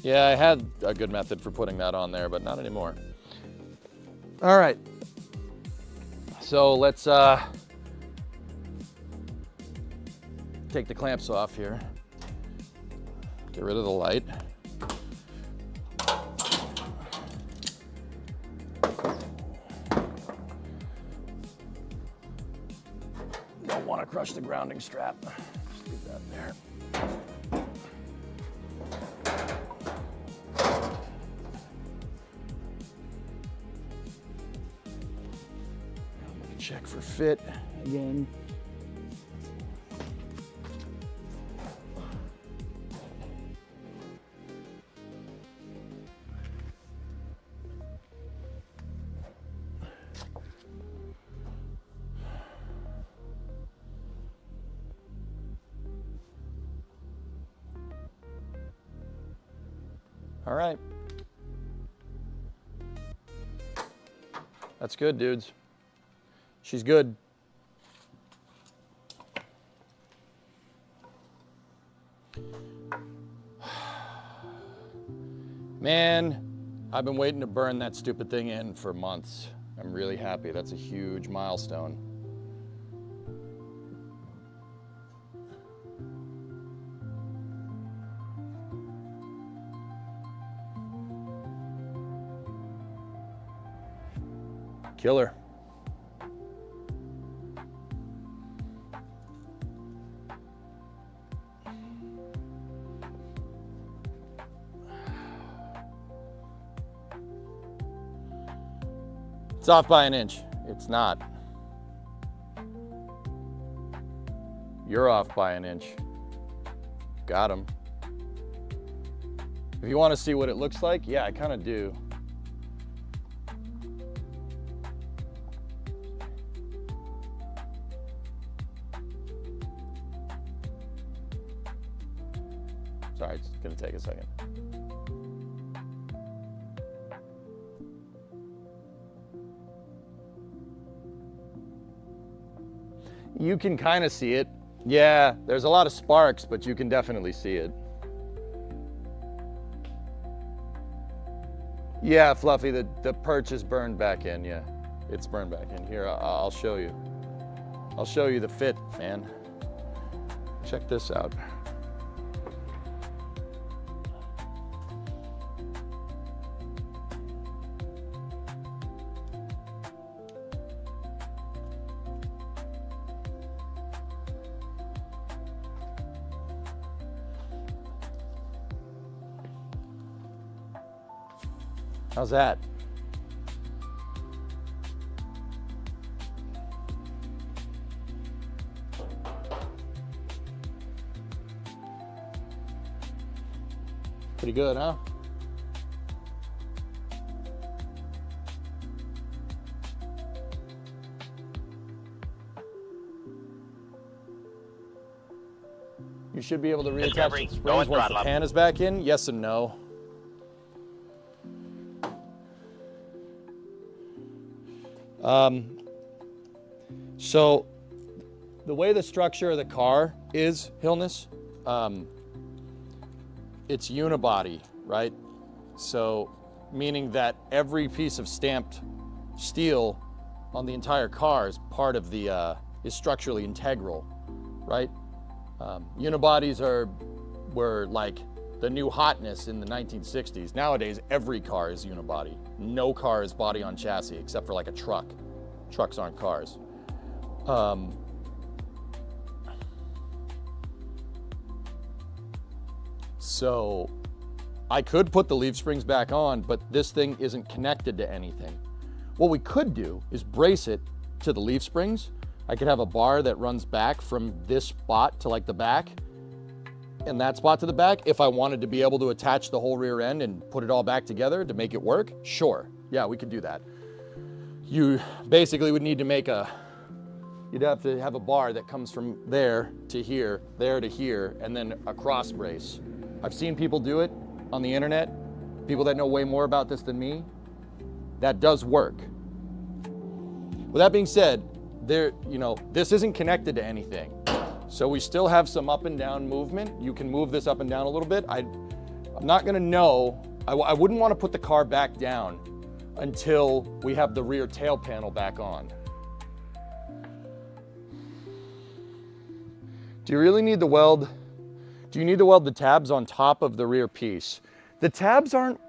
Yeah, I had a good method for putting that on there, but not anymore. All right. So let's take the clamps off here. Get rid of the light. Don't want to crush the grounding strap. Just leave that there. Check for fit again. All right. That's good, dudes. She's good. Man, I've been waiting to burn that stupid thing in for months. I'm really happy. That's a huge milestone. Killer. It's off by an inch. It's not. You're off by an inch. Got him. If you want to see what it looks like, yeah, I kind of do. Sorry, it's gonna take a second. You can kind of see it. Yeah, there's a lot of sparks, but you can definitely see it. Yeah, Fluffy, the perch is burned back in, yeah. It's burned back in. Here, I'll show you. I'll show you the fit, man. Check this out. How's that? Pretty good, huh? You should be able to reattach Discovery, the go springs and once the throttle up. pan is back in. Yes and no. So the way the structure of the car is, Hillness, it's unibody, right? So meaning that every piece of stamped steel on the entire car is part of the, is structurally integral, right? Unibodies were like the new hotness in the 1960s. Nowadays, every car is unibody. No car is body on chassis except for like a truck. Trucks aren't cars. So I could put the leaf springs back on, but this thing isn't connected to anything. What we could do is brace it to the leaf springs. I could have a bar that runs back from this spot to like the back and that spot to the back. If I wanted to be able to attach the whole rear end and put it all back together to make it work, sure. Yeah, we could do that. You basically would need to make you'd have to have a bar that comes from there to here, and then a cross brace. I've seen people do it on the internet, people that know way more about this than me. That does work. With that being said, this isn't connected to anything. So we still have some up and down movement. You can move this up and down a little bit. I'm not gonna know, I wouldn't wanna put the car back down until we have the rear tail panel back on. Do you really need to weld? Do you need to weld the tabs on top of the rear piece? The tabs aren't,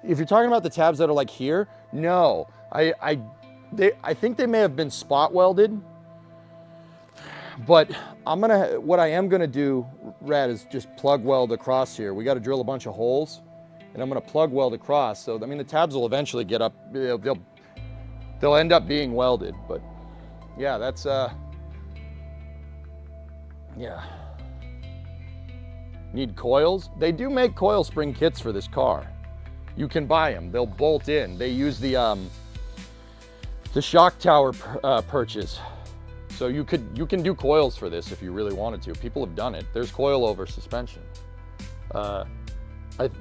if you're talking about the tabs that are like here, no. I think they may have been spot welded, but what I am gonna do, Rad, is just plug weld across here. We gotta drill a bunch of holes, and I'm gonna plug weld across. So, I mean, the tabs will eventually get up, they'll end up being welded, but yeah, that's, yeah. Need coils? They do make coil spring kits for this car. You can buy them. They'll bolt in. They use the shock tower purchase. So you can do coils for this if you really wanted to. People have done it. There's coil over suspension.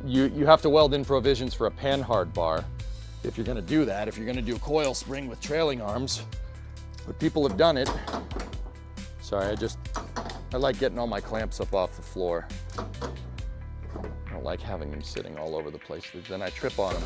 You have to weld in provisions for a panhard bar if you're gonna do that. If you're gonna do a coil spring with trailing arms, but people have done it. Sorry, I like getting all my clamps up off the floor. I don't like having them sitting all over the place. Then I trip on them.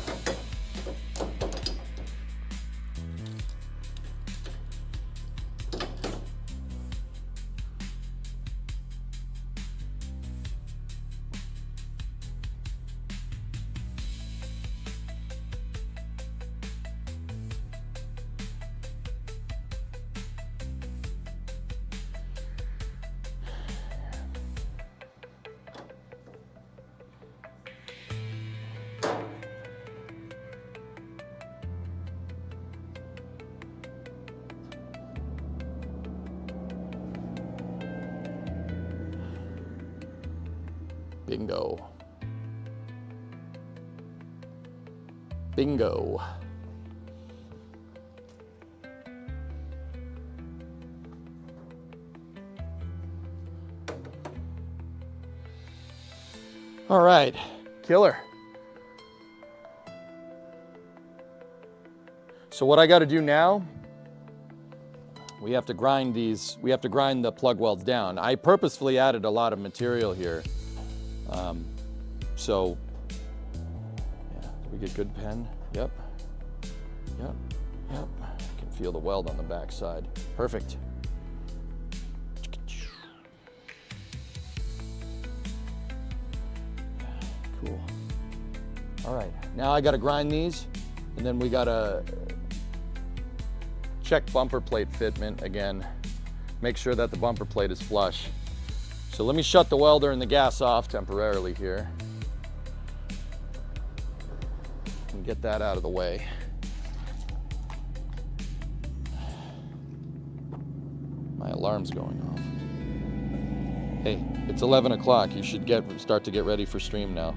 Bingo. Bingo. All right, killer. So what I got to do now, we have to grind the plug welds down. I purposefully added a lot of material here. So, yeah, did we get good pen? Yep. Yep. Yep. I can feel the weld on the back side. Perfect. Cool. All right, now I gotta grind these, and then we gotta check bumper plate fitment again. Make sure that the bumper plate is flush. So let me shut the welder and the gas off temporarily here and get that out of the way. My alarm's going off. Hey, it's 11 o'clock. You should start to get ready for stream now.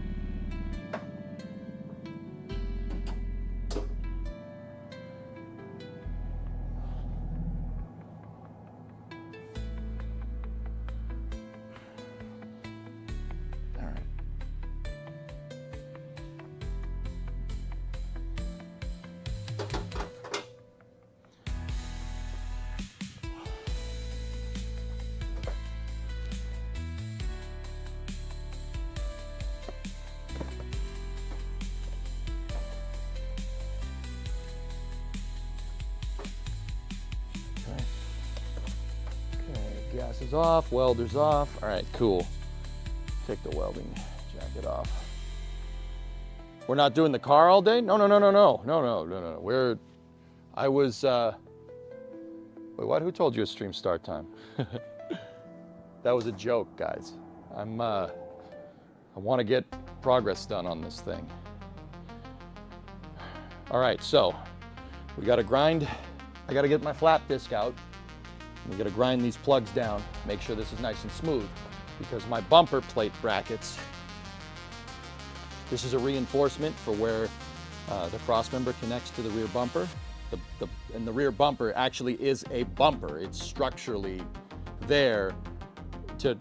Gas is off, welder's off. All right, cool. Take the welding jacket off. We're not doing the car all day? No. I was, wait, what? Who told you a stream start time? That was a joke, guys. I want to get progress done on this thing. All right, so we got to grind. I got to get my flap disc out. We got to grind these plugs down, make sure this is nice and smooth, because my bumper plate brackets, this is a reinforcement for where the cross member connects to the rear bumper. And the rear bumper actually is a bumper. It's structurally there to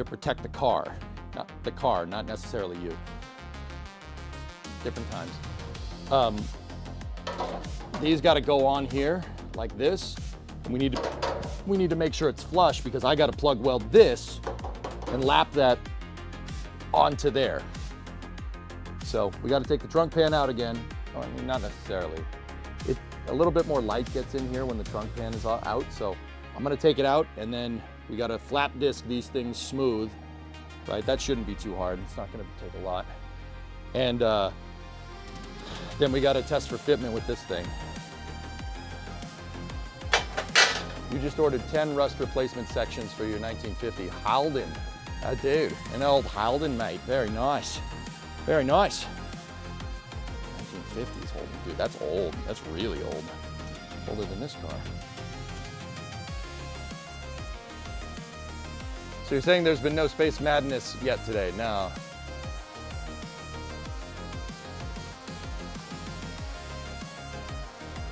protect the car, not necessarily you. Different times. These got to go on here like this. We need to make sure it's flush, because I got to plug weld this and lap that onto there. So we got to take the trunk pan out again. Oh, I mean, not necessarily. A little bit more light gets in here when the trunk pan is out. So I'm going to take it out, and then we got to flap disc these things smooth, right? That shouldn't be too hard. It's not going to take a lot. And then we got to test for fitment with this thing. You just ordered 10 rust replacement sections for your 1950 Halden. Dude, an old Halden, mate. Very nice. Very nice. 1950s Holden. Dude, that's old. That's really old. Older than this car. So you're saying there's been no space madness yet today? No.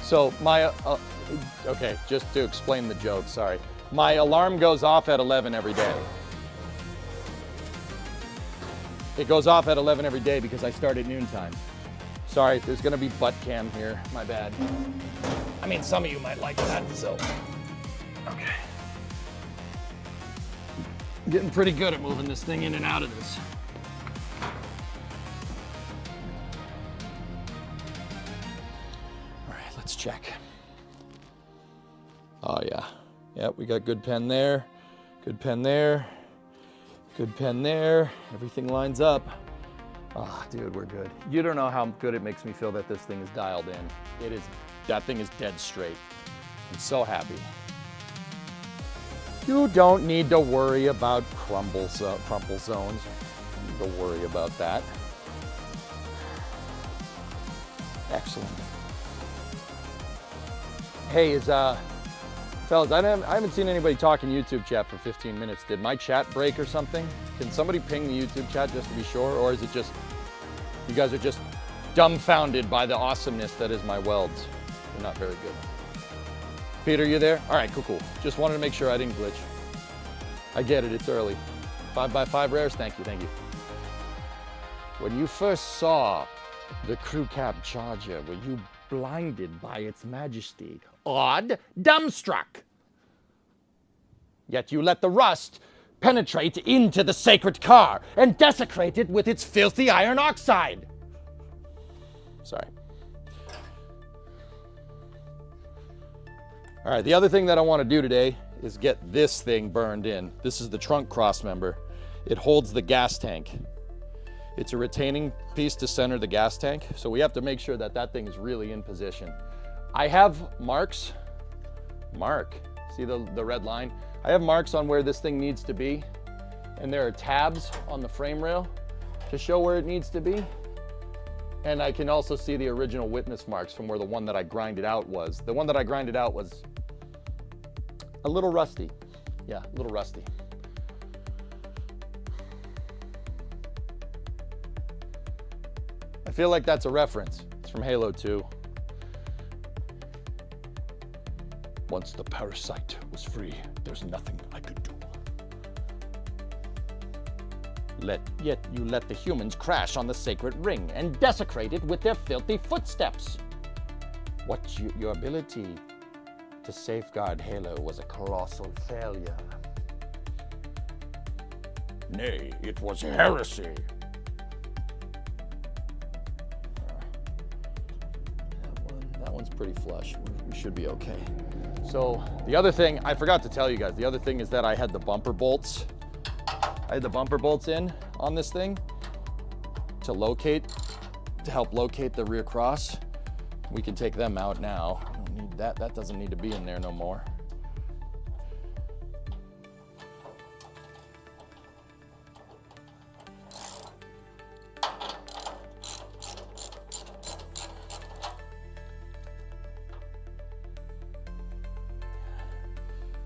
So my, okay, just to explain the joke, sorry. My alarm goes off at 11 every day. It goes off at 11 every day because I start at noontime. Sorry, there's gonna be butt cam here, my bad. I mean, some of you might like that, so. Okay. I'm getting pretty good at moving this thing in and out of this. All right, let's check. Oh yeah, yep, we got good pen there, good pen there, good pen there. Everything lines up. Ah, dude, we're good. You don't know how good it makes me feel that this thing is dialed in. It is, that thing is dead straight. I'm so happy. You don't need to worry about crumple zones. You don't need to worry about that. Excellent. Hey, fellas, I haven't seen anybody talk in YouTube chat for 15 minutes. Did my chat break or something? Can somebody ping the YouTube chat just to be sure? Or is it just, you guys are just dumbfounded by the awesomeness that is my welds? They're not very good. Peter, you there? All right, cool. Just wanted to make sure I didn't glitch. I get it, it's early. 5x5 rares, thank you. When you first saw the crew cab charger, were you blinded by its majesty? Awed, dumbstruck. Yet you let the rust penetrate into the sacred car and desecrate it with its filthy iron oxide. Sorry. All right, the other thing that I want to do today is get this thing burned in. This is the trunk cross member. It holds the gas tank. It's a retaining piece to center the gas tank, so we have to make sure that that thing is really in position. I have marks. See the red line? I have marks on where this thing needs to be, and there are tabs on the frame rail to show where it needs to be. And I can also see the original witness marks from where the one that I grinded out was. The one that I grinded out was a little rusty. Yeah, a little rusty. I feel like that's a reference. It's from Halo 2. Once the parasite was free, there's nothing I could do. Yet you let the humans crash on the sacred ring and desecrate it with their filthy footsteps. What's your ability to safeguard Halo was a colossal failure. Nay, it was heresy. That one's pretty flush. We should be okay. So the other thing, I forgot to tell you guys, the other thing is that I had the bumper bolts. I had the bumper bolts in on this thing to help locate the rear cross. We can take them out now. I don't need that. That doesn't need to be in there no more.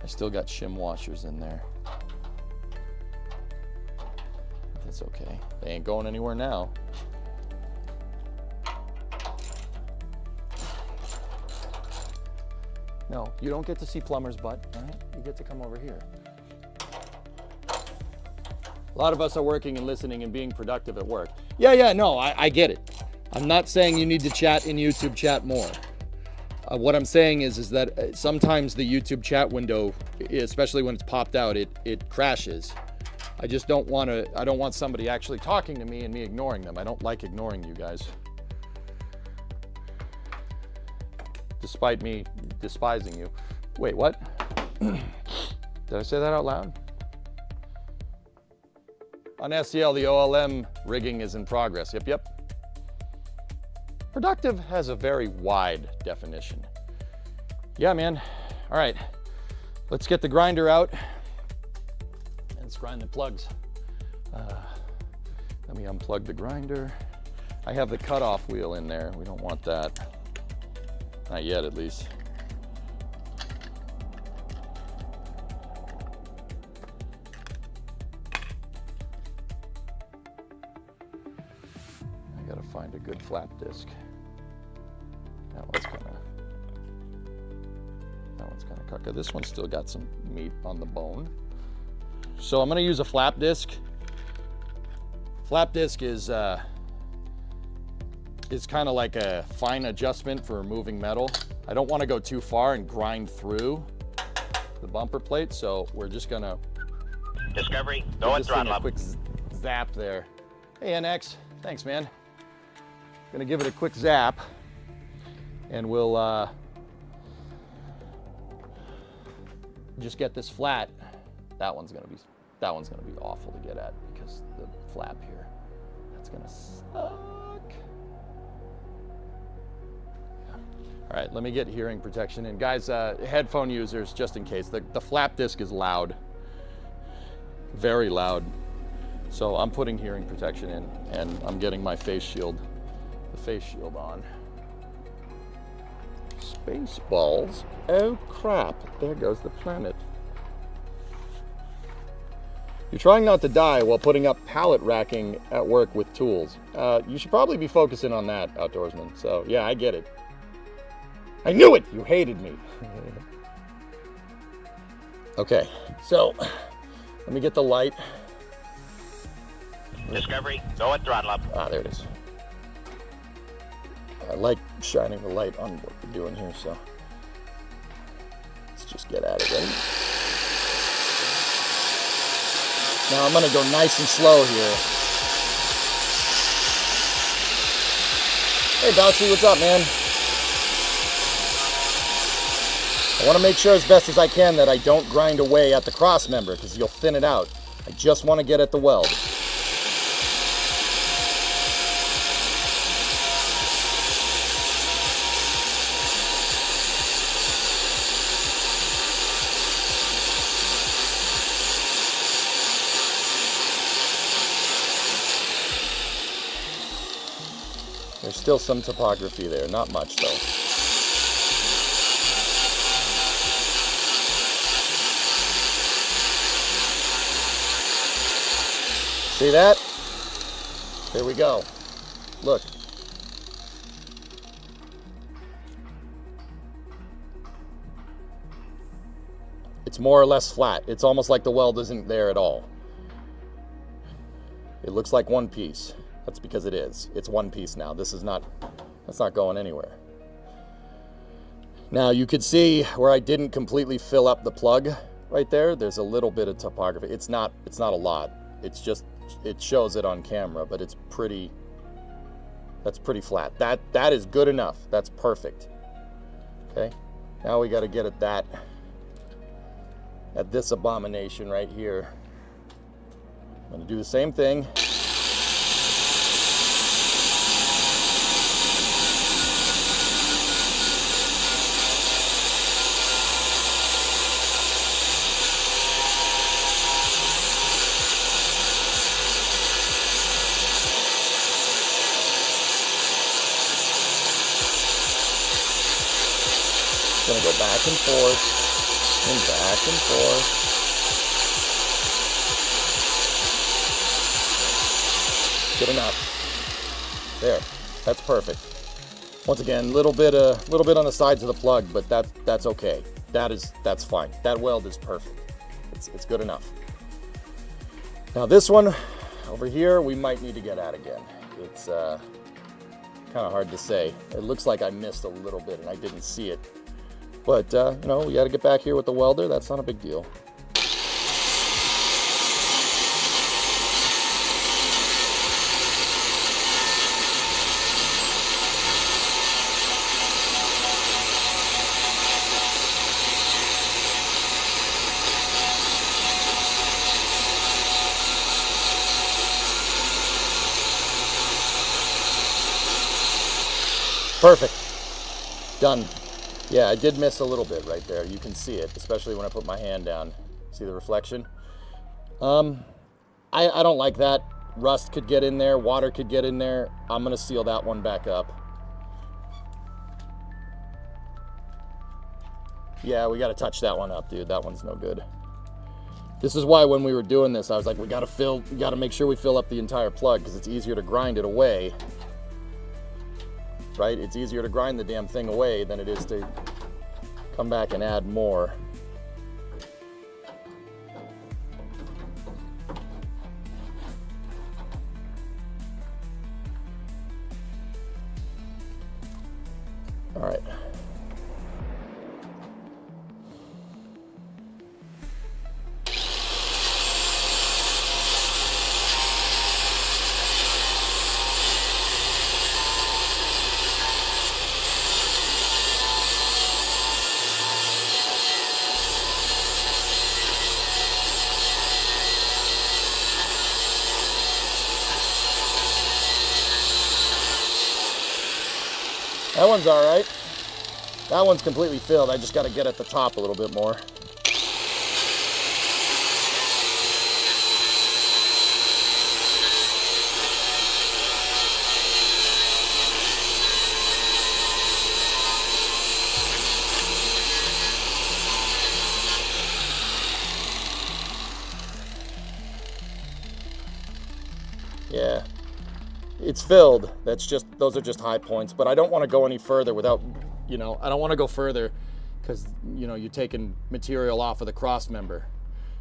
I still got shim washers in there. That's okay. They ain't going anywhere now. No, you don't get to see plumber's butt, all right? You get to come over here. A lot of us are working and listening and being productive at work. Yeah, no, I get it. I'm not saying you need to chat in YouTube chat more. What I'm saying is that sometimes the YouTube chat window, especially when it's popped out, it crashes. I just don't want to, I don't want somebody actually talking to me and me ignoring them. I don't like ignoring you guys. Despite me despising you. Wait, what? Did I say that out loud? On SCL, the OLM rigging is in progress. Yep. Productive has a very wide definition. Yeah, man. All right, let's get the grinder out and let's grind the plugs. Let me unplug the grinder. I have the cutoff wheel in there. We don't want that. Not yet, at least. I gotta find a good flat disc. That one's kind of cucker. This one's still got some meat on the bone. So I'm gonna use a flap disc. Flap disc is kind of like a fine adjustment for removing metal. I don't want to go too far and grind through the bumper plate, so we're just gonna Discovery, going throttle up. Quick zap there. Hey NX, thanks man. Gonna give it a quick zap, and we'll just get this flat. That one's gonna be awful to get at because the flap here, that's gonna suck. All right, let me get hearing protection in. Guys, headphone users, just in case, the flap disc is loud, very loud. So I'm putting hearing protection in and I'm getting my face shield, the face shield on. Spaceballs, oh crap, there goes the planet. You're trying not to die while putting up pallet racking at work with tools. You should probably be focusing on that, outdoorsman. So yeah, I get it. I knew it! You hated me. Okay, so let me get the light. Discovery, going throttle up. Ah, there it is. I like shining the light on what we're doing here, so let's just get at it, ready? Now I'm gonna go nice and slow here. Hey Bouncy, what's up, man? I want to make sure as best as I can that I don't grind away at the cross member because you'll thin it out. I just want to get at the weld. There's still some topography there, not much though. See that? There we go. Look. It's more or less flat. It's almost like the weld isn't there at all. It looks like one piece. That's because it is. It's one piece now. That's not going anywhere. Now you could see where I didn't completely fill up the plug right there. There's a little bit of topography. It's not a lot. It's just, it shows it on camera, but it's pretty, that's pretty flat. That is good enough. That's perfect. Okay. Now we got to get at this abomination right here. I'm going to do the same thing. Gonna go back and forth and back and forth. Good enough. There, that's perfect. Once again, little bit on the sides of the plug, but that's okay. That's fine. That weld is perfect. It's good enough. Now this one over here, we might need to get at again. It's kind of hard to say. It looks like I missed a little bit and I didn't see it. But, you know, we got to get back here with the welder. That's not a big deal. Perfect. Done. Yeah, I did miss a little bit right there. You can see it, especially when I put my hand down. See the reflection? I don't like that. Rust could get in there, water could get in there. I'm gonna seal that one back up. Yeah, we gotta touch that one up, dude. That one's no good. This is why when we were doing this, I was like, we gotta make sure we fill up the entire plug because it's easier to grind it away. Right? It's easier to grind the damn thing away than it is to come back and add more. All right. That one's all right. That one's completely filled. I just got to get at the top a little bit more. Yeah. It's filled. Those are just high points, but I don't want to go any further without, you know, I don't want to go further because, you know, you're taking material off of the cross member.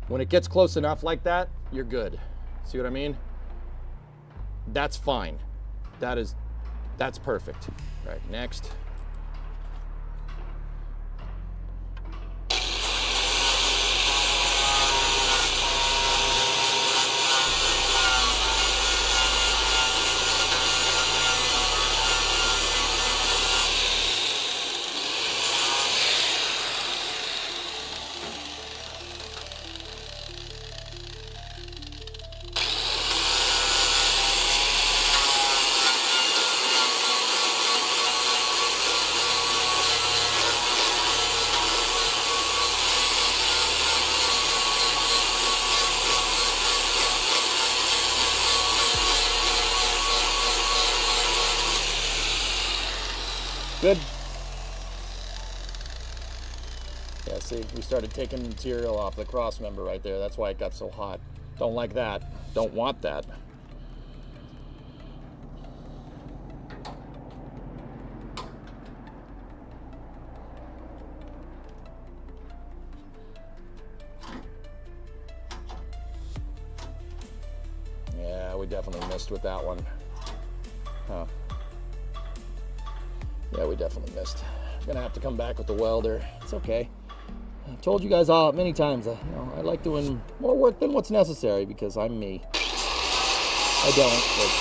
When it gets close enough like that, you're good. See what I mean? That's fine. That's perfect. All right, next. Good. Yeah, see, we started taking material off the cross member right there. That's why it got so hot. Don't like that. Don't want that. Yeah, we definitely missed with that one. Huh. Yeah, we definitely missed. Gonna have to come back with the welder. It's okay. I've told you guys all many times, I like doing more work than what's necessary because I'm me. I don't, but,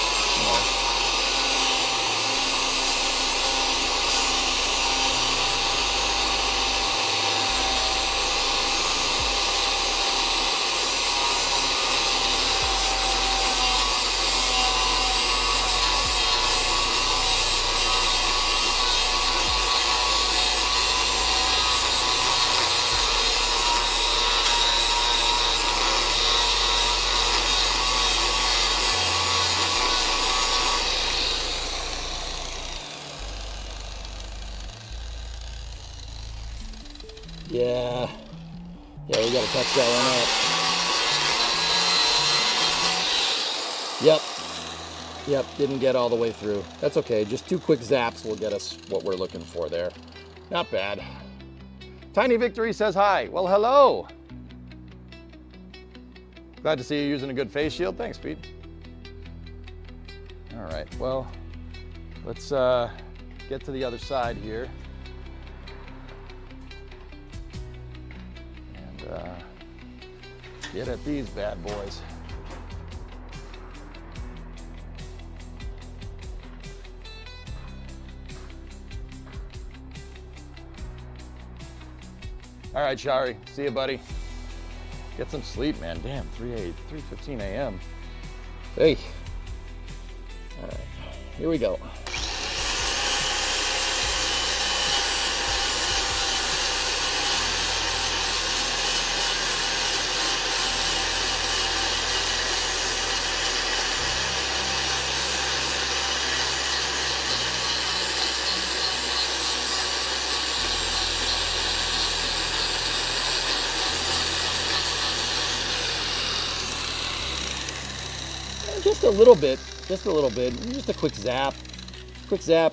Yeah, we gotta touch that one up. Yep, didn't get all the way through. That's okay, just 2 quick zaps will get us what we're looking for there. Not bad. Tiny Victory says hi. Well, hello. Glad to see you using a good face shield. Thanks, Pete. All right, well, let's get to the other side here. Get at these bad boys. All right, Shari, see you, buddy. Get some sleep, man. Damn, 3:15 a.m. Hey. All right, here we go. Just a little bit, just a quick zap,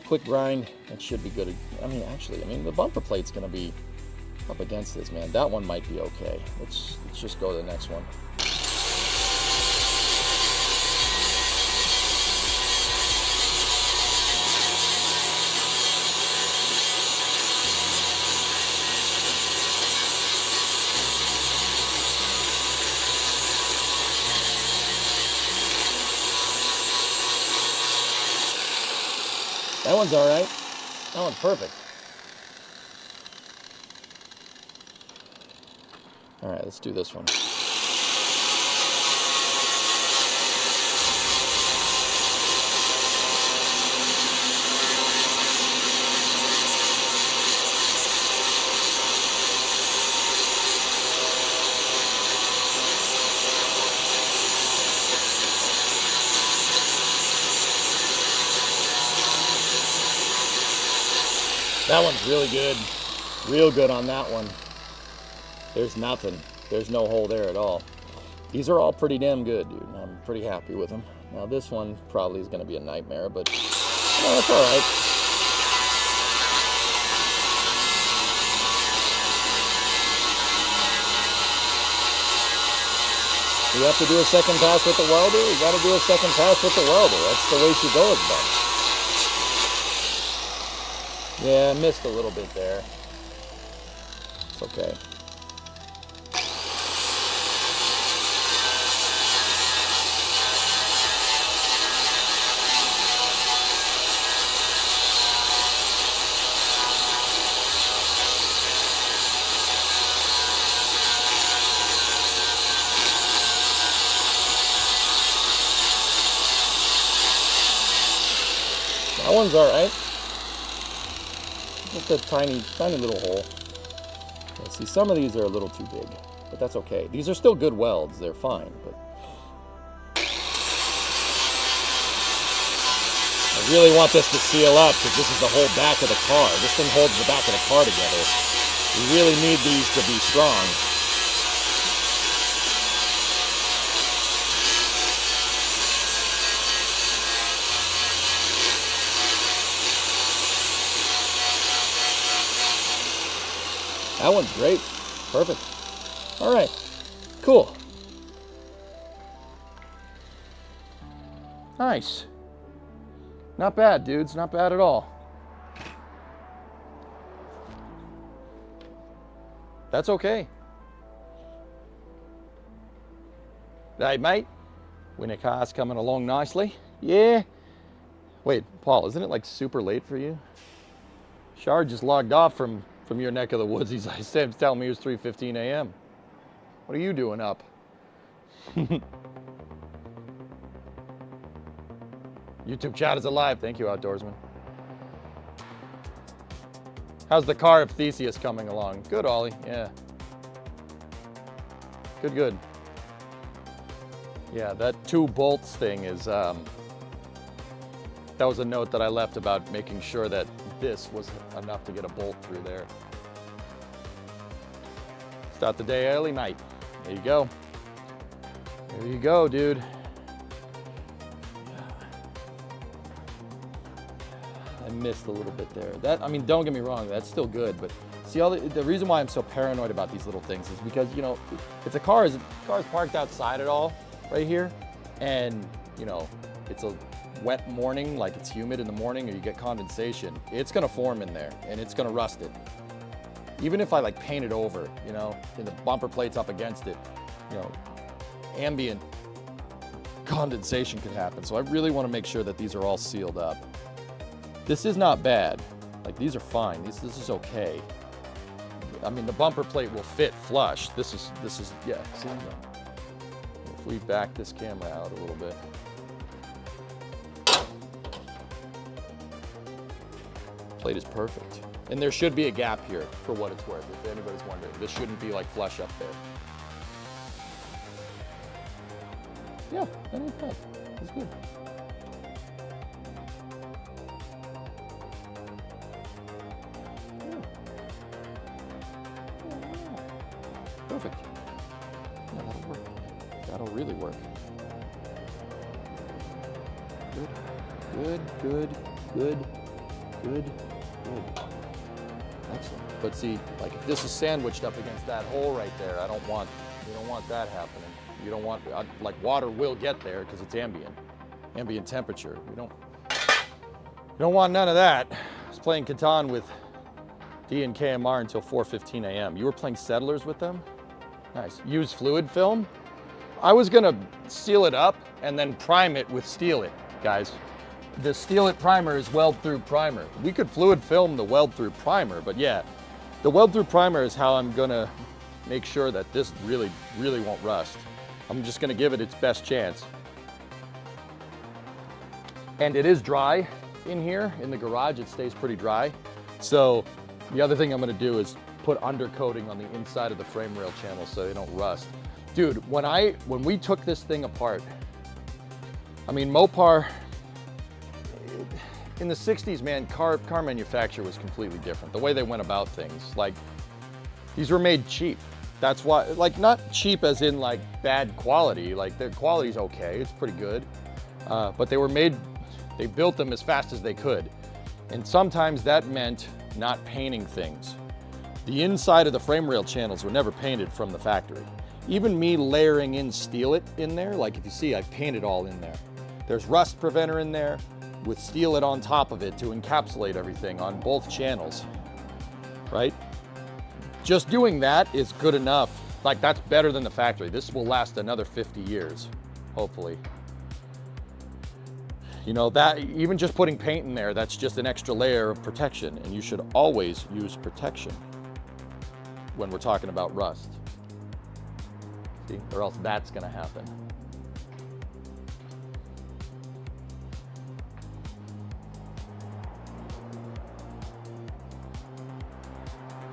quick grind. That should be good. I mean, the bumper plate's gonna be up against this, man. That one might be okay. Let's just go to the next one. That one's all right. That one's perfect. All right, let's do this one. That one's really good. Real good on that one. There's nothing. There's no hole there at all. These are all pretty damn good, dude. I'm pretty happy with them. Now this one probably is going to be a nightmare, but no, that's all right. You have to do a second pass with the welder. You got to do a second pass with the welder. That's the way she goes, bud. Yeah, I missed a little bit there. It's okay. That one's all right. Just a tiny little hole. Let's see, some of these are a little too big, but that's okay. These are still good welds. They're fine, but I really want this to seal up because this is the whole back of the car. This thing holds the back of the car together. We really need these to be strong. That one's great. Perfect. All right. Cool. Nice. Not bad, dudes. Not bad at all. That's okay. Hey, mate. Winter car's coming along nicely. Yeah. Wait, Paul, isn't it like super late for you? Shard just logged off from your neck of the woods. He's telling me it was 3:15 a.m. What are you doing up? YouTube chat is alive. Thank you, Outdoorsman. How's the car of Theseus coming along? Good, Ollie. Yeah. Good, good. Yeah, that 2 bolts thing is, that was a note that I left about making sure that this was enough to get a bolt through there. Start the day early, mate. There you go. There you go, dude. I missed a little bit there. That, I mean, don't get me wrong, that's still good, but see, the reason why I'm so paranoid about these little things is because, you know, if the car is parked outside at all, right here, and, you know, it's a wet morning, like it's humid in the morning, or you get condensation, it's gonna form in there, and it's gonna rust it. Even if I like paint it over, you know, and the bumper plate's up against it, you know, ambient condensation could happen. So I really want to make sure that these are all sealed up. This is not bad. Like, these are fine. This is okay. I mean, the bumper plate will fit flush. This is yeah, see? If we back this camera out a little bit. Plate is perfect. And there should be a gap here for what it's worth, if anybody's wondering. This shouldn't be like flush up there. Yeah, that ain't bad. That's good. Perfect. Yeah, that'll work. That'll really work. Good, good, good, good, good, good. Excellent. But see, like if this is sandwiched up against that hole right there, you don't want that happening. You don't want, like, water will get there because it's ambient temperature. You don't want none of that. I was playing Catan with D and KMR until 4:15 a.m. You were playing Settlers with them? Nice. Use fluid film? I was gonna seal it up and then prime it with Steel It, guys. The Steel It primer is weld through primer. We could fluid film the weld through primer, but yeah, the weld through primer is how I'm gonna make sure that this really, really won't rust. I'm just gonna give it its best chance. And it is dry in here, in the garage, it stays pretty dry. So the other thing I'm gonna do is put undercoating on the inside of the frame rail channel so they don't rust. Dude, when we took this thing apart, I mean, Mopar, in the 60s, man, car manufacture was completely different. The way they went about things, like, these were made cheap. That's why, like, not cheap as in like bad quality, like the quality's okay, it's pretty good. But they built them as fast as they could. And sometimes that meant not painting things. The inside of the frame rail channels were never painted from the factory. Even me layering in Steel It in there, like if you see, I've painted all in there. There's rust preventer in there with Steel It on top of it to encapsulate everything on both channels, right? Just doing that is good enough. Like, that's better than the factory. This will last another 50 years, hopefully. You know, that even just putting paint in there, that's just an extra layer of protection, and you should always use protection when we're talking about rust. See, or else that's gonna happen.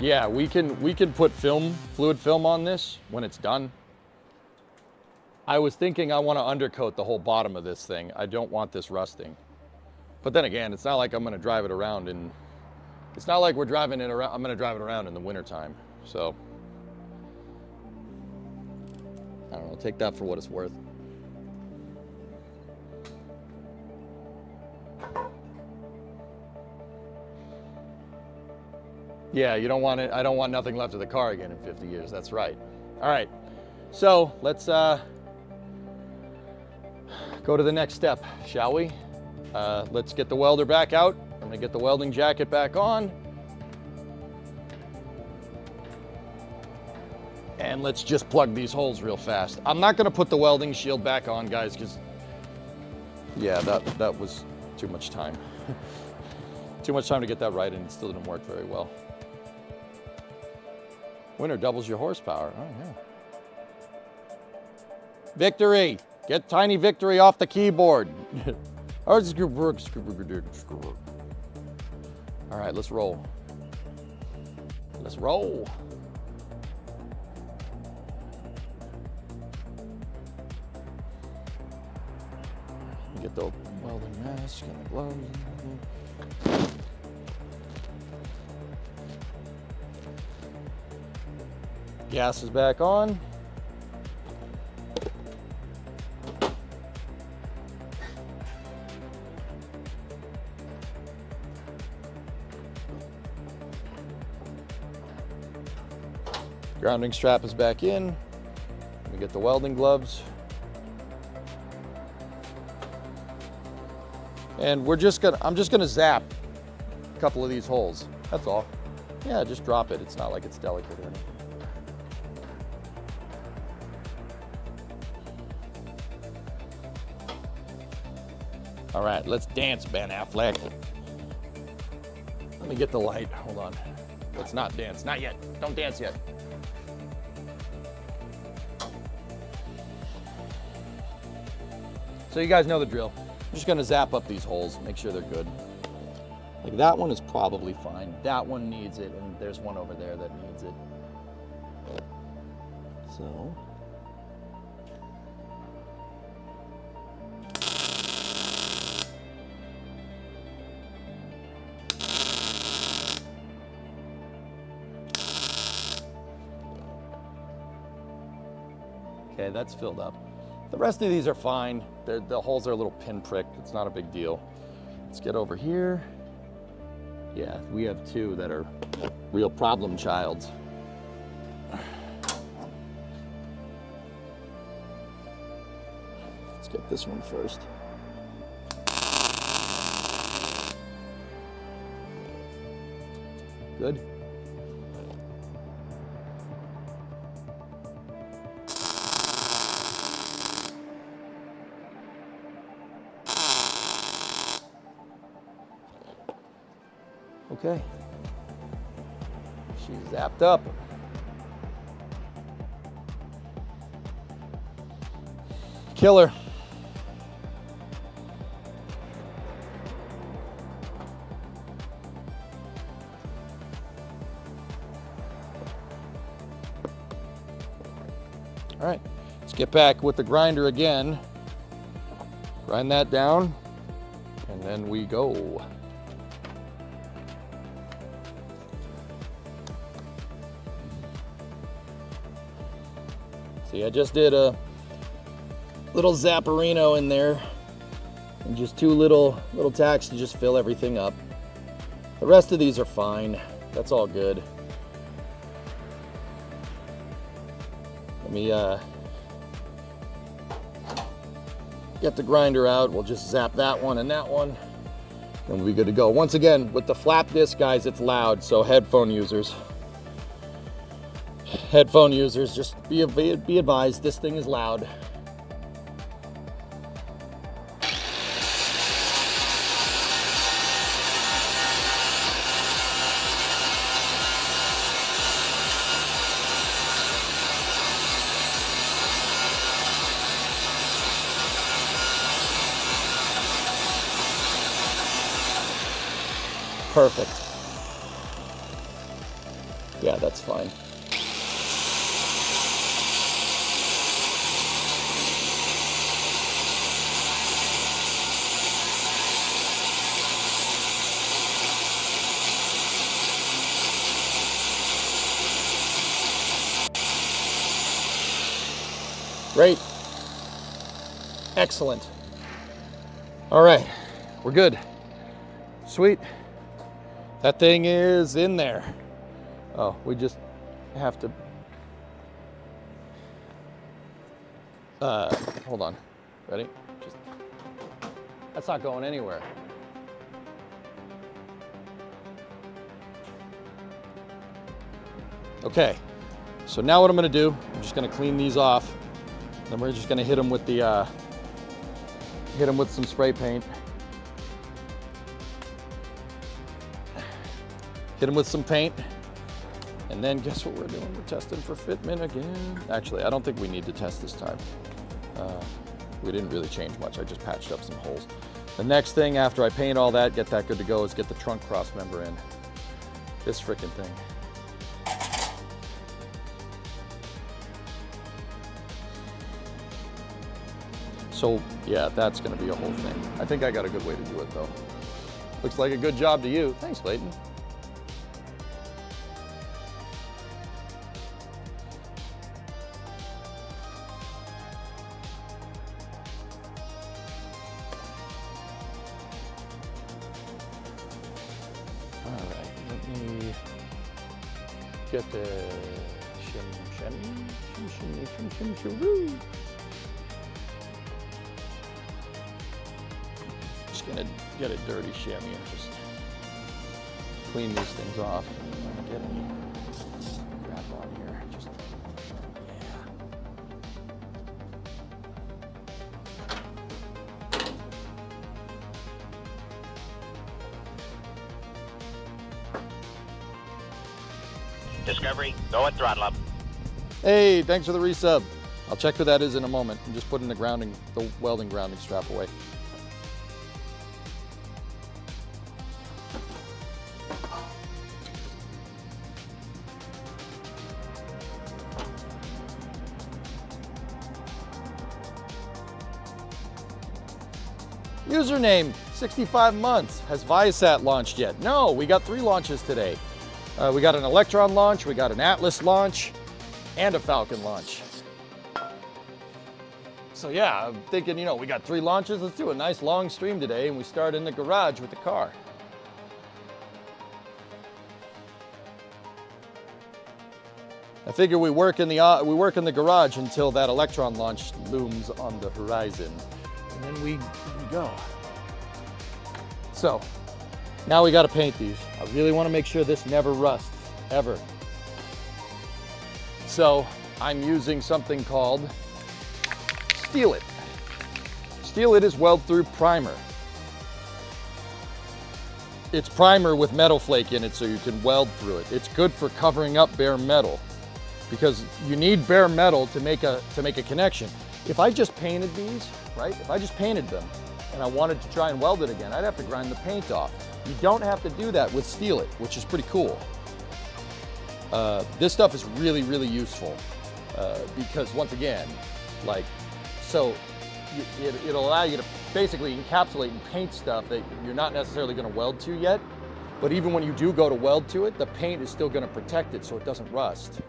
Yeah, we can put fluid film on this when it's done. I was thinking I want to undercoat the whole bottom of this thing. I don't want this rusting. But then again, it's not like I'm going to drive it around it's not like we're driving it around, I'm going to drive it around in the wintertime. So, I don't know, take that for what it's worth. Yeah, you don't want it. I don't want nothing left of the car again in 50 years. That's right. All right. So let's go to the next step, shall we? Let's get the welder back out. I'm gonna get the welding jacket back on. And let's just plug these holes real fast. I'm not gonna put the welding shield back on, guys, because yeah, that was too much time. Too much time to get that right, and it still didn't work very well. Winner doubles your horsepower. Oh, yeah. Victory! Get Tiny Victory off the keyboard. All right, let's roll. Let's roll. Get the welding mask and the gloves. Gas is back on. Grounding strap is back in. Let me get the welding gloves. And I'm just gonna zap a couple of these holes. That's all. Yeah, just drop it. It's not like it's delicate or anything. All right, let's dance, Ben Affleck. Let me get the light. Hold on. Let's not dance. Not yet. Don't dance yet. So you guys know the drill. I'm just gonna zap up these holes, make sure they're good. Like that one is probably fine. That one needs it, and there's one over there that needs it. So. Okay, that's filled up. The rest of these are fine. The holes are a little pinpricked. It's not a big deal. Let's get over here. Yeah, we have two that are real problem childs. Let's get this one first. Good. Okay, she's zapped up. Killer. All right, let's get back with the grinder again. Grind that down, and then we go. See, I just did a little zapperino in there and just two little tacks to just fill everything up. The rest of these are fine. That's all good. Let me get the grinder out. We'll just zap that one and that one, and we'll be good to go. Once again, with the flap disc, guys, it's loud, so headphone users, just be advised, this thing is loud. Perfect. Yeah, that's fine. Great. Excellent. All right, we're good. Sweet. That thing is in there. Oh, we just have to, hold on. Ready? That's not going anywhere. Okay, So now what I'm gonna do, I'm just gonna clean these off. Then we're just gonna hit them with the, hit them with some spray paint. Hit them with some paint. And then guess what we're doing? We're testing for fitment again. Actually, I don't think we need to test this time. We didn't really change much. I just patched up some holes. The next thing after I paint all that, get that good to go, is get the trunk cross member in. This frickin' thing. So yeah, that's gonna be a whole thing. I think I got a good way to do it though. Looks like a good job to you. Thanks, Clayton. All right, let me get the shimmy. Just gonna get a dirty shimmy and just clean these things off. Get any crap on here. Just Discovery, go and throttle up. Hey, thanks for the resub. I'll check who that is in a moment. I'm just putting the welding grounding strap away. Username, 65 months. Has Viasat launched yet? No, we got 3 launches today. We got an Electron launch, we got an Atlas launch, and a Falcon launch. So yeah, I'm thinking, you know, we got 3 launches. Let's do a nice long stream today, and we start in the garage with the car. I figure we work in the garage until that Electron launch looms on the horizon. And then we go. So now we got to paint these. I really want to make sure this never rusts, ever. So I'm using something called Steel It. Steel It is weld through primer. It's primer with metal flake in it so you can weld through it. It's good for covering up bare metal because you need bare metal to make a connection. If I just painted these, right? If I just painted them and I wanted to try and weld it again, I'd have to grind the paint off. You don't have to do that with Steel It, which is pretty cool. This stuff is really, really useful because once again, like, so it'll allow you to basically encapsulate and paint stuff that you're not necessarily going to weld to yet. But even when you do go to weld to it, the paint is still going to protect it so it doesn't rust.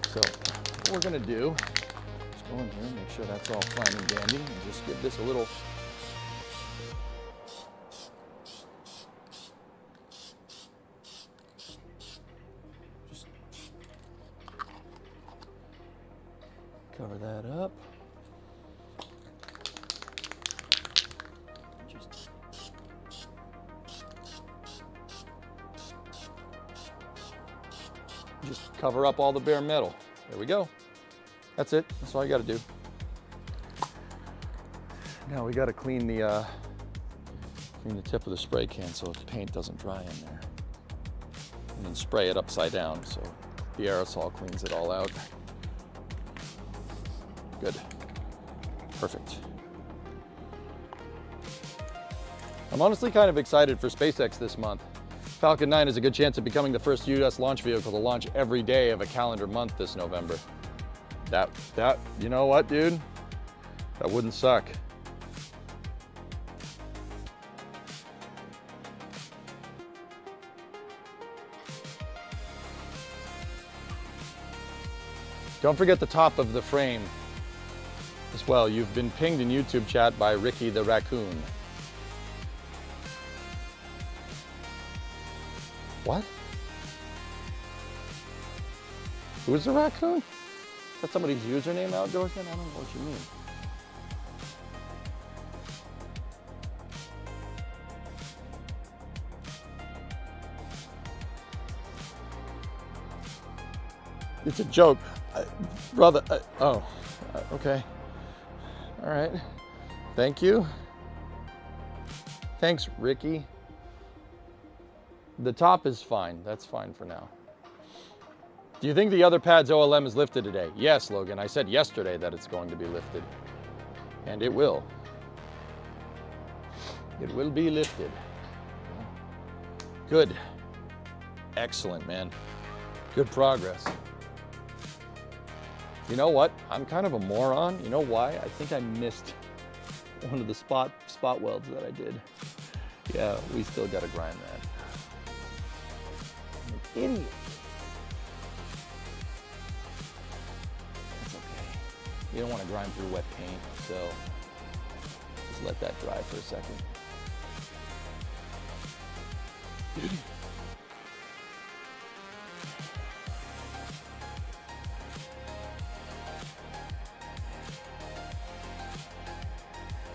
So what we're going to do, just go in here and make sure that's all fine and dandy, and just give this a little. Just cover that up. Just cover up all the bare metal. There we go. That's it. That's all you got to do. Now we got to clean the tip of the spray can so the paint doesn't dry in there. And then spray it upside down so the aerosol cleans it all out. Good. Perfect. I'm honestly kind of excited for SpaceX this month. Falcon 9 has a good chance of becoming the first US launch vehicle to launch every day of a calendar month this November. That, you know what, dude? That wouldn't suck. Don't forget the top of the frame as well. You've been pinged in YouTube chat by Ricky the Raccoon. What? Who is the raccoon? Is that somebody's username, Outdoorsman? I don't know what you mean. It's a joke. Brother, okay. All right. Thank you. Thanks, Ricky. The top is fine. That's fine for now. Do you think the other pad's OLM is lifted today? Yes, Logan. I said yesterday that it's going to be lifted. And it will. It will be lifted. Good. Excellent, man. Good progress. You know what? I'm kind of a moron. You know why? I think I missed one of the spot welds that I did. Yeah, we still gotta grind that. I'm an idiot. That's okay. You don't want to grind through wet paint, so just let that dry for a second.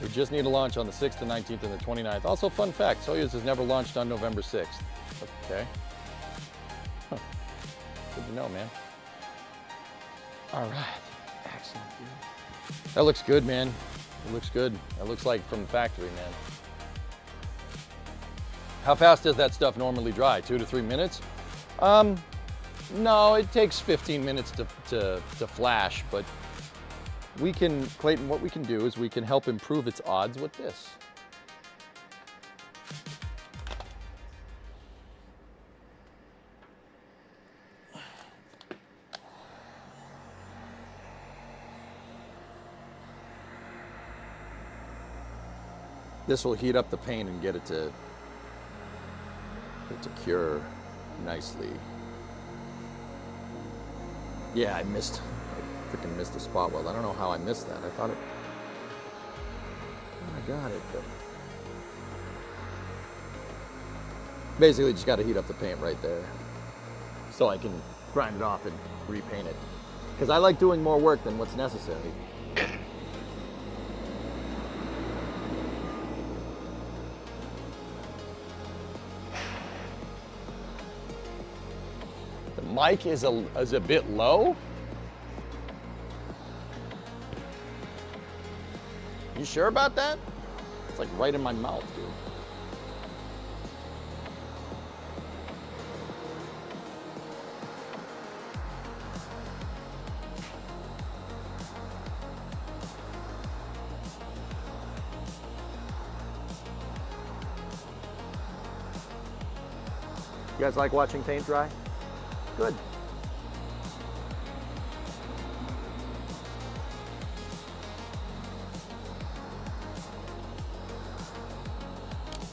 We just need to launch on the 6th, the 19th, and the 29th. Also, fun fact, Soyuz has never launched on November 6th. Okay. Huh. Good to know, man. All right. Excellent, dude. That looks good, man. It looks good. That looks like from the factory, man. How fast does that stuff normally dry? 2 to 3 minutes? No, it takes 15 minutes to flash, but we can, Clayton, what we can do is we can help improve its odds with this. This will heat up the paint and get it to cure nicely. Yeah, I freaking missed the spot weld. I don't know how I missed that. I thought I got it, but basically just got to heat up the paint right there so I can grind it off and repaint it. Because I like doing more work than what's necessary. The mic is a bit low. You sure about that? It's like right in my mouth, dude. You guys like watching paint dry? Good.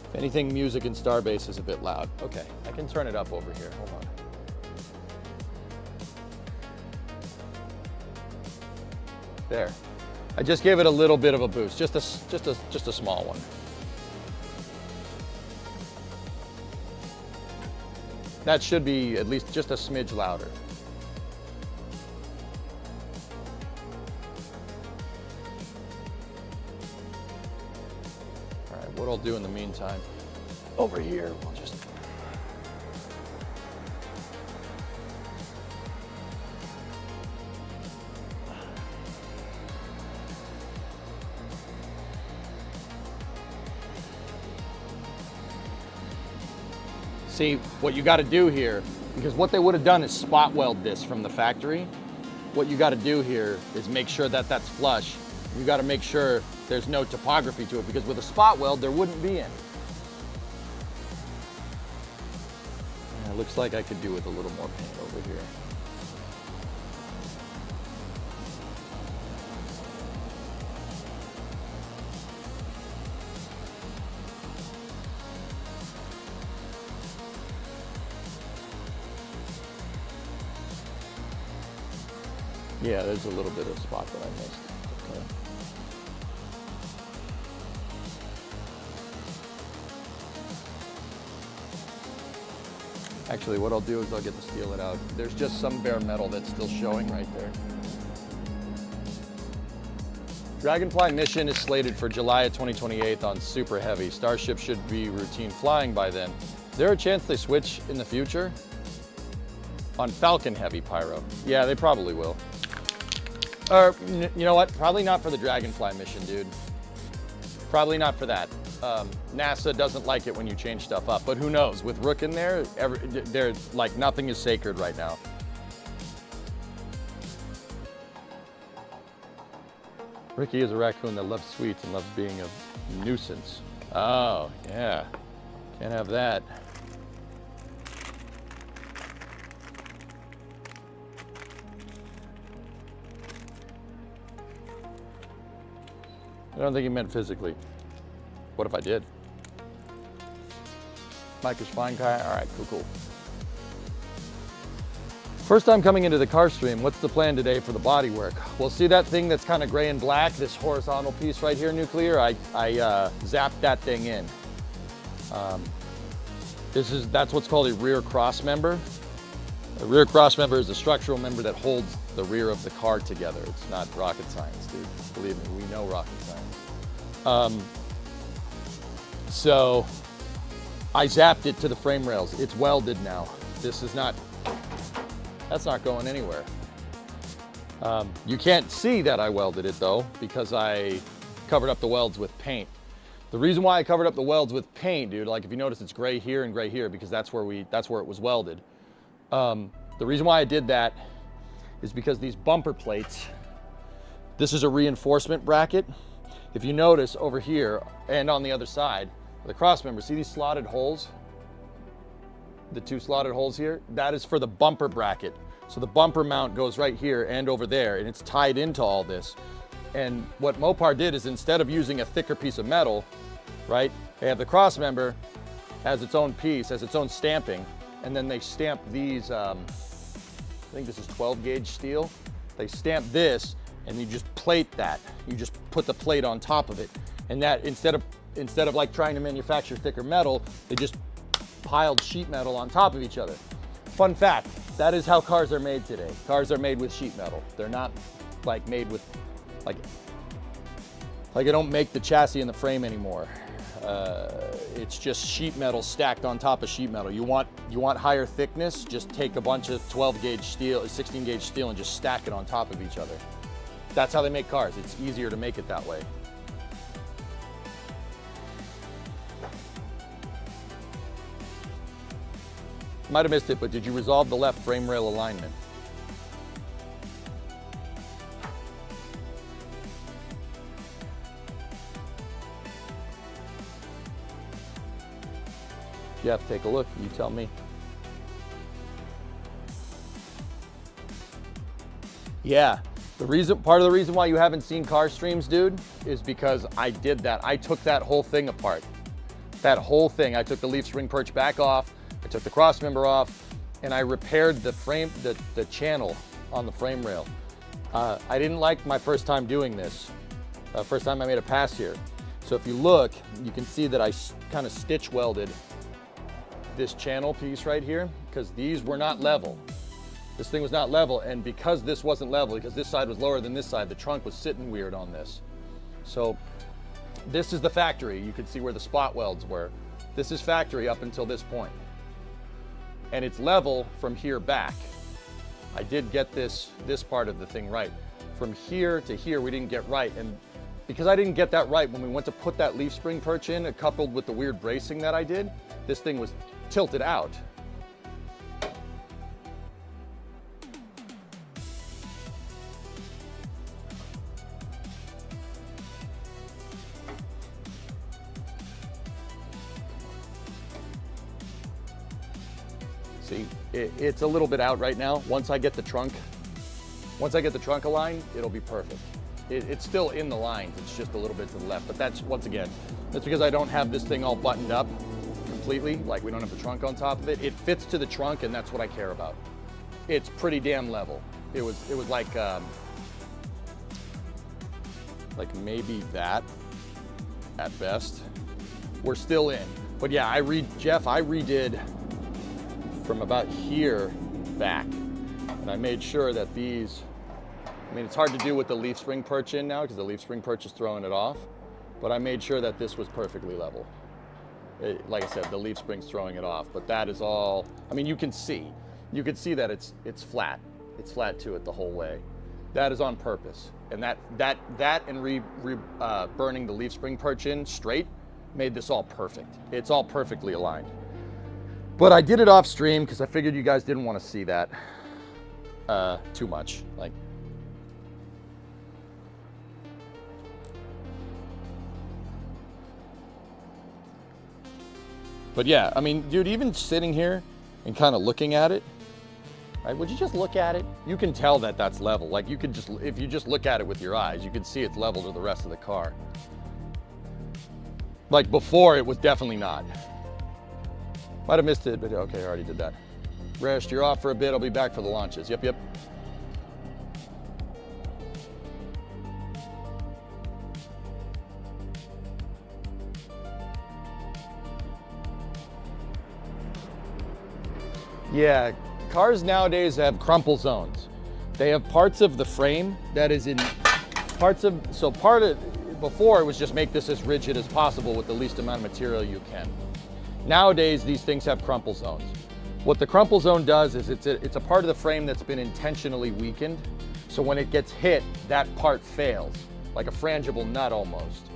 If anything, music in Starbase is a bit loud. Okay, I can turn it up over here. Hold on. There. I just gave it a little bit of a boost, just a small one. That should be at least just a smidge louder. All right, what I'll do in the meantime, over here, we'll just see what you got to do here, because what they would have done is spot weld this from the factory. What you got to do here is make sure that that's flush. You got to make sure there's no topography to it, because with a spot weld there wouldn't be any. Yeah, it looks like I could do with a little more paint over here. Yeah, there's a little bit of spot that I missed. Okay. Actually, what I'll do is I'll get to steel it out. There's just some bare metal that's still showing right there. Dragonfly mission is slated for July of 2028 on Super Heavy. Starship should be routine flying by then. Is there a chance they switch in the future? On Falcon Heavy Pyro. Yeah, they probably will. Or, you know what? Probably not for the Dragonfly mission, dude. Probably not for that. NASA doesn't like it when you change stuff up, but who knows? With Rook in there, they're like nothing is sacred right now. Ricky is a raccoon that loves sweets and loves being a nuisance. Oh, yeah. Can't have that. I don't think he meant physically. What if I did? Mike is fine, Kai. All right, cool. First time coming into the car stream, what's the plan today for the body work? Well, see that thing that's kind of gray and black, this horizontal piece right here, Nuclear? I zapped that thing in. That's what's called a rear cross member. A rear cross member is a structural member that holds the rear of the car together. It's not rocket science, dude. Believe me, we know rocket science. So I zapped it to the frame rails. It's welded now. That's not going anywhere. You can't see that I welded it though, because I covered up the welds with paint. The reason why I covered up the welds with paint, dude, like if you notice it's gray here and gray here, because that's where it was welded. The reason why I did that is because these bumper plates, this is a reinforcement bracket. If you notice over here and on the other side, the cross member, see these slotted holes? The two slotted holes here, that is for the bumper bracket. So the bumper mount goes right here and over there, and it's tied into all this. And what Mopar did is instead of using a thicker piece of metal, right, they have the cross member as its own piece, as its own stamping, and then they stamp these, I think this is 12 gauge steel. They stamp this, and you just plate that. You just put the plate on top of it. And that, instead of like trying to manufacture thicker metal, they just piled sheet metal on top of each other. Fun fact, that is how cars are made today. Cars are made with sheet metal. They're not like made with, like I don't make the chassis and the frame anymore. It's just sheet metal stacked on top of sheet metal. You want higher thickness, just take a bunch of 12 gauge steel, 16 gauge steel and just stack it on top of each other. That's how they make cars. It's easier to make it that way. Might have missed it, but did you resolve the left frame rail alignment? Jeff, take a look. You tell me. Yeah, part of the reason why you haven't seen car streams, dude, is because I did that. I took that whole thing apart. That whole thing. I took the leaf spring perch back off. I took the cross member off, and I repaired the frame, the channel on the frame rail. I didn't like my first time doing this. First time I made a pass here. So if you look, you can see that I kind of stitch welded this channel piece right here, because these were not level. This thing was not level, and because this wasn't level, because this side was lower than this side, the trunk was sitting weird on this. So this is the factory. You can see where the spot welds were. This is factory up until this point. And it's level from here back. I did get this part of the thing right. From here to here, we didn't get right. And because I didn't get that right, when we went to put that leaf spring perch in, coupled with the weird bracing that I did, this thing was tilted out. See, it's a little bit out right now. Once I get the trunk aligned, it'll be perfect. It's still in the lines, it's just a little bit to the left, but that's, once again, that's because I don't have this thing all buttoned up completely, like we don't have the trunk on top of it. It fits to the trunk, and that's what I care about. It's pretty damn level. It was like maybe that at best. We're still in, but yeah, Jeff, I redid from about here back, and I made sure that these, I mean, it's hard to do with the leaf spring perch in now because the leaf spring perch is throwing it off, but I made sure that this was perfectly level. Like I said, the leaf spring's throwing it off, but that is all, I mean, you can see you can see that it's flat. It's flat to it the whole way. That is on purpose. And that and burning the leaf spring perch in straight made this all perfect. It's all perfectly aligned. But I did it off stream because I figured you guys didn't want to see that too much. Like, but yeah, I mean, dude, even sitting here and kind of looking at it, right? Would you just look at it? You can tell that that's level. Like, you could just, if you just look at it with your eyes, you can see it's level to the rest of the car. Like before, it was definitely not. Might have missed it, but okay, I already did that. Rest, you're off for a bit. I'll be back for the launches. Yep. Yeah, cars nowadays have crumple zones. They have parts of the frame that is in before it was just make this as rigid as possible with the least amount of material you can. Nowadays, these things have crumple zones. What the crumple zone does is it's a part of the frame that's been intentionally weakened. So when it gets hit, that part fails, like a frangible nut almost.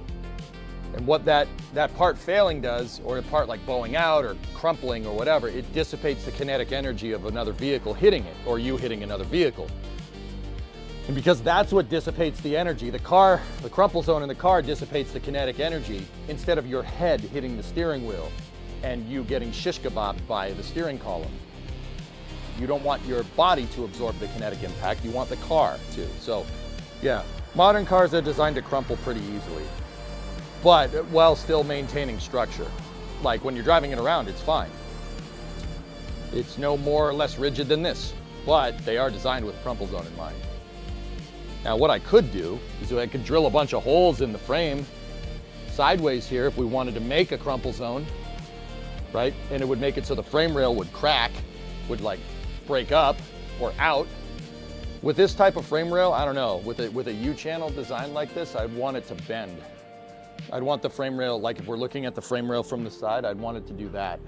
And what that part failing does, or a part like bowing out or crumpling or whatever, it dissipates the kinetic energy of another vehicle hitting it, or you hitting another vehicle. And because that's what dissipates the energy, the crumple zone in the car dissipates the kinetic energy instead of your head hitting the steering wheel and you getting shish kebabbed by the steering column. You don't want your body to absorb the kinetic impact, you want the car to. So yeah, modern cars are designed to crumple pretty easily, but while still maintaining structure. Like when you're driving it around, it's fine. It's no more or less rigid than this, but they are designed with crumple zone in mind. Now what I could do is I could drill a bunch of holes in the frame sideways here if we wanted to make a crumple zone, right? And it would make it so the frame rail would crack, would like break up or out. With this type of frame rail, I don't know, with a U-channel design like this, I'd want it to bend. I'd want the frame rail, like if we're looking at the frame rail from the side, I'd want it to do that.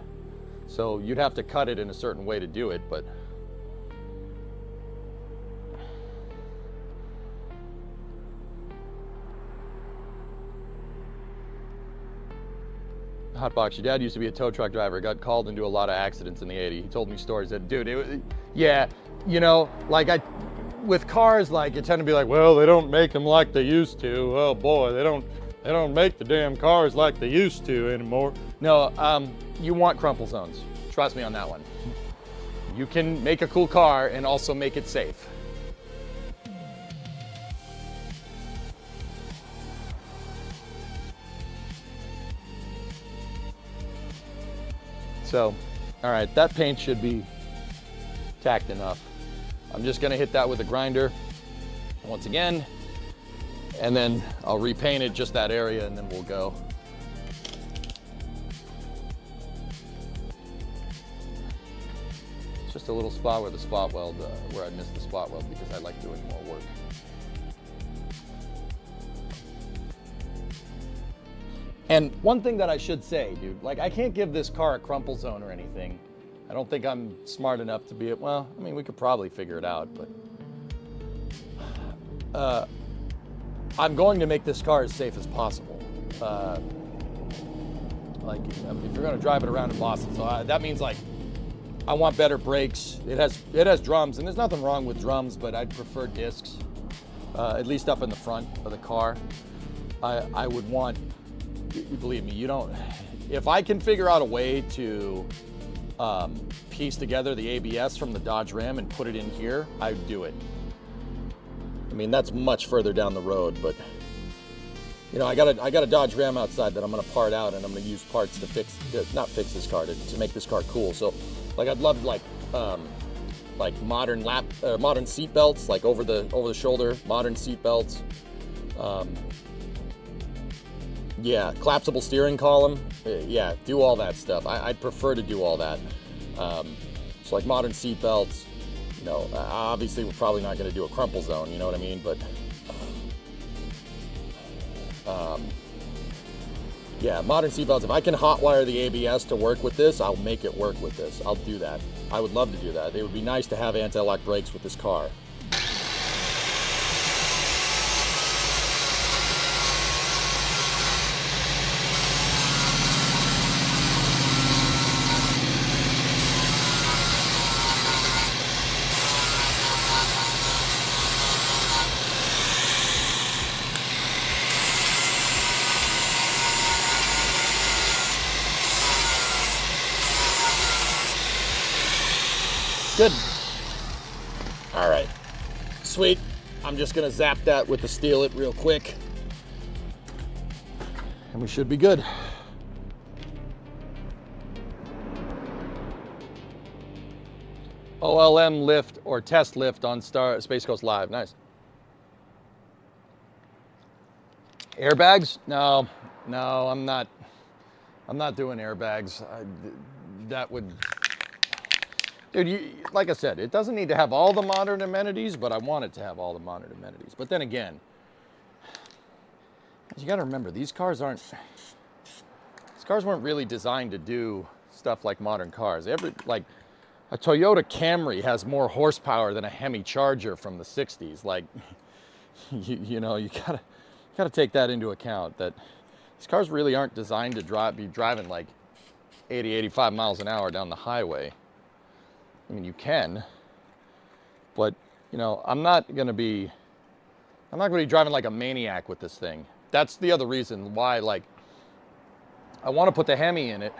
So you'd have to cut it in a certain way to do it, but Hotbox, your dad used to be a tow truck driver, got called into a lot of accidents in the 80s. He told me stories that, dude, yeah, you know, like with cars, like you tend to be like, well, they don't make them like they used to. Oh boy, they don't make the damn cars like they used to anymore. No, you want crumple zones. Trust me on that one. You can make a cool car and also make it safe. So, all right, that paint should be tacked enough. I'm just gonna hit that with a grinder once again, and then I'll repaint it, just that area, and then we'll go. It's just a little spot where the spot weld, where I missed the spot weld because I like doing more work. And one thing that I should say, dude, like I can't give this car a crumple zone or anything. I don't think I'm smart enough to be, well, I mean, we could probably figure it out, but I'm going to make this car as safe as possible. Like if you're gonna drive it around in Boston, so that means like, I want better brakes. It has drums, and there's nothing wrong with drums, but I'd prefer discs, at least up in the front of the car. I would want, believe me, you don't, if I can figure out a way to piece together the ABS from the Dodge Ram and put it in here, I'd do it. I mean, that's much further down the road, but you know, I got a Dodge Ram outside that I'm gonna part out, and I'm gonna use parts to not fix this car, to make this car cool. So like I'd love like modern seat belts, like over the shoulder, modern seat belts. Yeah, collapsible steering column. Yeah, do all that stuff. I'd prefer to do all that. So like modern seat belts. You know, obviously we're probably not going to do a crumple zone. You know what I mean? But Yeah, modern seatbelts. If I can hotwire the ABS to work with this, I'll make it work with this. I'll do that. I would love to do that. It would be nice to have anti-lock brakes with this car. Good. All right, sweet. I'm just gonna zap that with the Steal It real quick, and we should be good. OLM lift or test lift on Space Coast Live. Nice. Airbags? No, I'm not doing airbags. That would. Dude, like I said, it doesn't need to have all the modern amenities, but I want it to have all the modern amenities. But then again, you got to remember, these cars weren't really designed to do stuff like modern cars. Like a Toyota Camry has more horsepower than a Hemi Charger from the 60s. Like, you gotta take that into account, that these cars really aren't designed to be driving like 80, 85 miles an hour down the highway. I mean, you can, but I'm not gonna be driving like a maniac with this thing. That's the other reason why, like, I want to put the Hemi in it,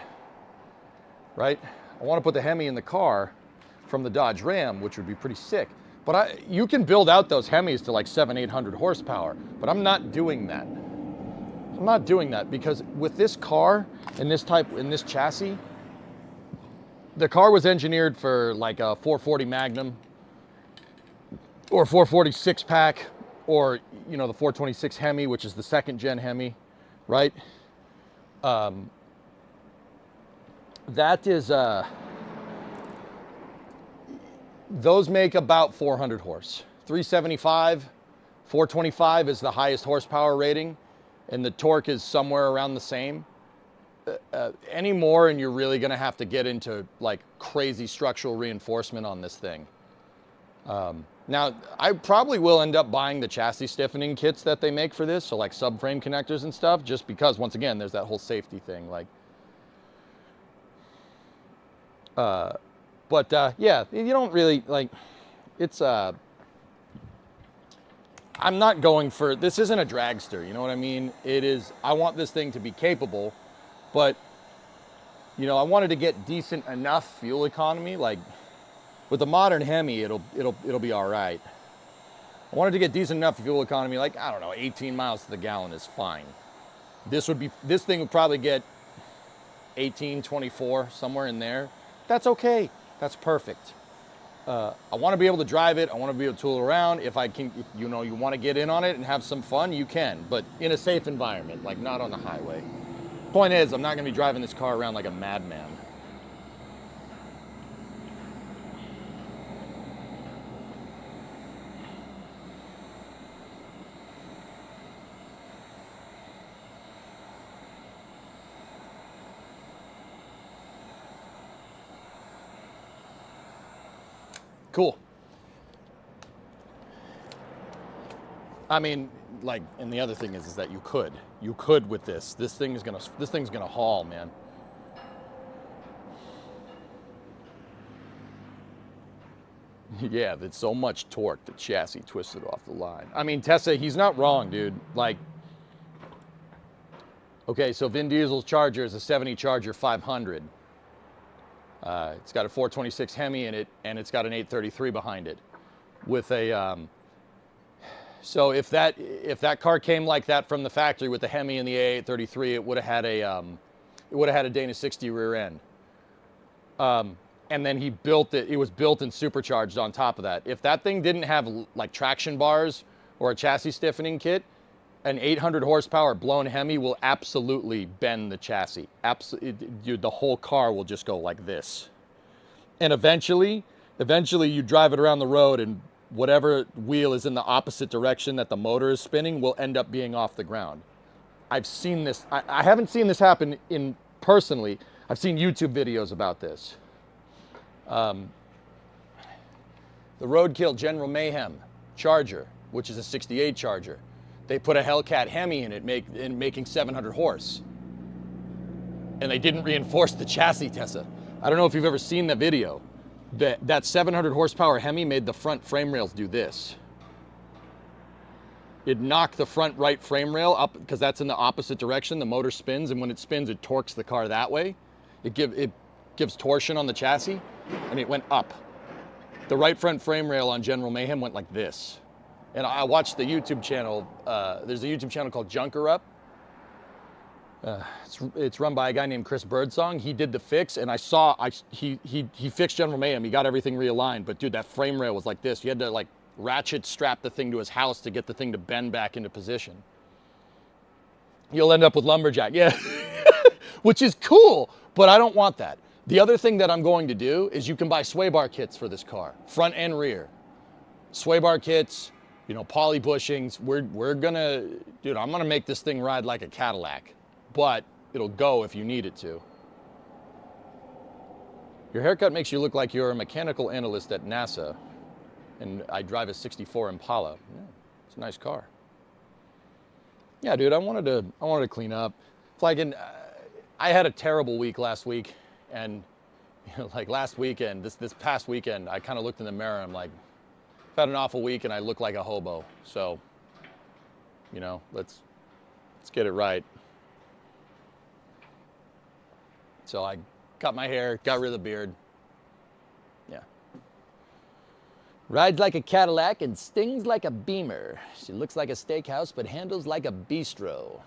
right? I want to put the Hemi in the car from the Dodge Ram, which would be pretty sick. But you can build out those Hemis to like 700-800 horsepower, but I'm not doing that. I'm not doing that because with this car in this chassis, the car was engineered for like a 440 Magnum or 440 6-pack or, the 426 Hemi, which is the second gen Hemi, right? That is, those make about 400 horse. 375, 425 is the highest horsepower rating, and the torque is somewhere around the same. Any more and you're really gonna have to get into like crazy structural reinforcement on this thing. Now, I probably will end up buying the chassis stiffening kits that they make for this, so like subframe connectors and stuff, just because, once again, there's that whole safety thing. Like, yeah, you don't really, like, it's, I'm not going for, this isn't a dragster, you know what I mean? It is, I want this thing to be capable, but, I wanted to get decent enough fuel economy. Like, with the modern Hemi, it'll be all right. I wanted to get decent enough fuel economy, like, I don't know, 18 miles to the gallon is fine. This thing would probably get 18, 24, somewhere in there. That's okay. That's perfect. I want to be able to drive it. I want to be able to tool around. If I can, if, you want to get in on it and have some fun, you can, but in a safe environment, like not on the highway. Point is, I'm not going to be driving this car around like a madman. Cool. I mean, like, and the other thing is that you could with this. This thing's gonna haul, man. Yeah, there's so much torque, the chassis twisted off the line. I mean, Tessa, he's not wrong, dude. Like, okay, so Vin Diesel's Charger is a 70 Charger 500. It's got a 426 Hemi in it, and it's got an 833 behind it. With a, so if that car came like that from the factory with the Hemi and the A833, it would have had a Dana 60 rear end. And then he built it. It was built and supercharged on top of that. If that thing didn't have like traction bars or a chassis stiffening kit, an 800 horsepower blown Hemi will absolutely bend the chassis. Dude, the whole car will just go like this. And eventually you drive it around the road and whatever wheel is in the opposite direction that the motor is spinning will end up being off the ground. I've seen this. I haven't seen this happen in personally. I've seen YouTube videos about this. The Roadkill General Mayhem Charger, which is a 68 Charger. They put a Hellcat Hemi in it, making 700 horse. And they didn't reinforce the chassis, Tessa. I don't know if you've ever seen the video. That 700 horsepower Hemi made the front frame rails do this. It knocked the front right frame rail up because that's in the opposite direction. The motor spins, and when it spins, it torques the car that way. It gives torsion on the chassis, and it went up. The right front frame rail on General Mayhem went like this. And I watched the YouTube channel. There's a YouTube channel called Junker Up. It's run by a guy named Chris Birdsong. He did the fix, and he fixed General Mayhem. He got everything realigned, but dude, that frame rail was like this. You had to like ratchet strap the thing to his house to get the thing to bend back into position. You'll end up with lumberjack, yeah, which is cool, but I don't want that. The other thing that I'm going to do is you can buy sway bar kits for this car, front and rear. Sway bar kits, you know, poly bushings. Dude, I'm gonna make this thing ride like a Cadillac, but it'll go if you need it to. Your haircut makes you look like you're a mechanical analyst at NASA, and I drive a 64 Impala. Yeah, it's a nice car. Yeah, dude, I wanted to clean up. It's like I had a terrible week last week, and you know, like last weekend, this past weekend, I kind of looked in the mirror and I'm like, I've had an awful week and I look like a hobo. So, you know, let's get it right. So I cut my hair, got rid of the beard. Yeah. Rides like a Cadillac and stings like a Beamer. She looks like a steakhouse but handles like a bistro.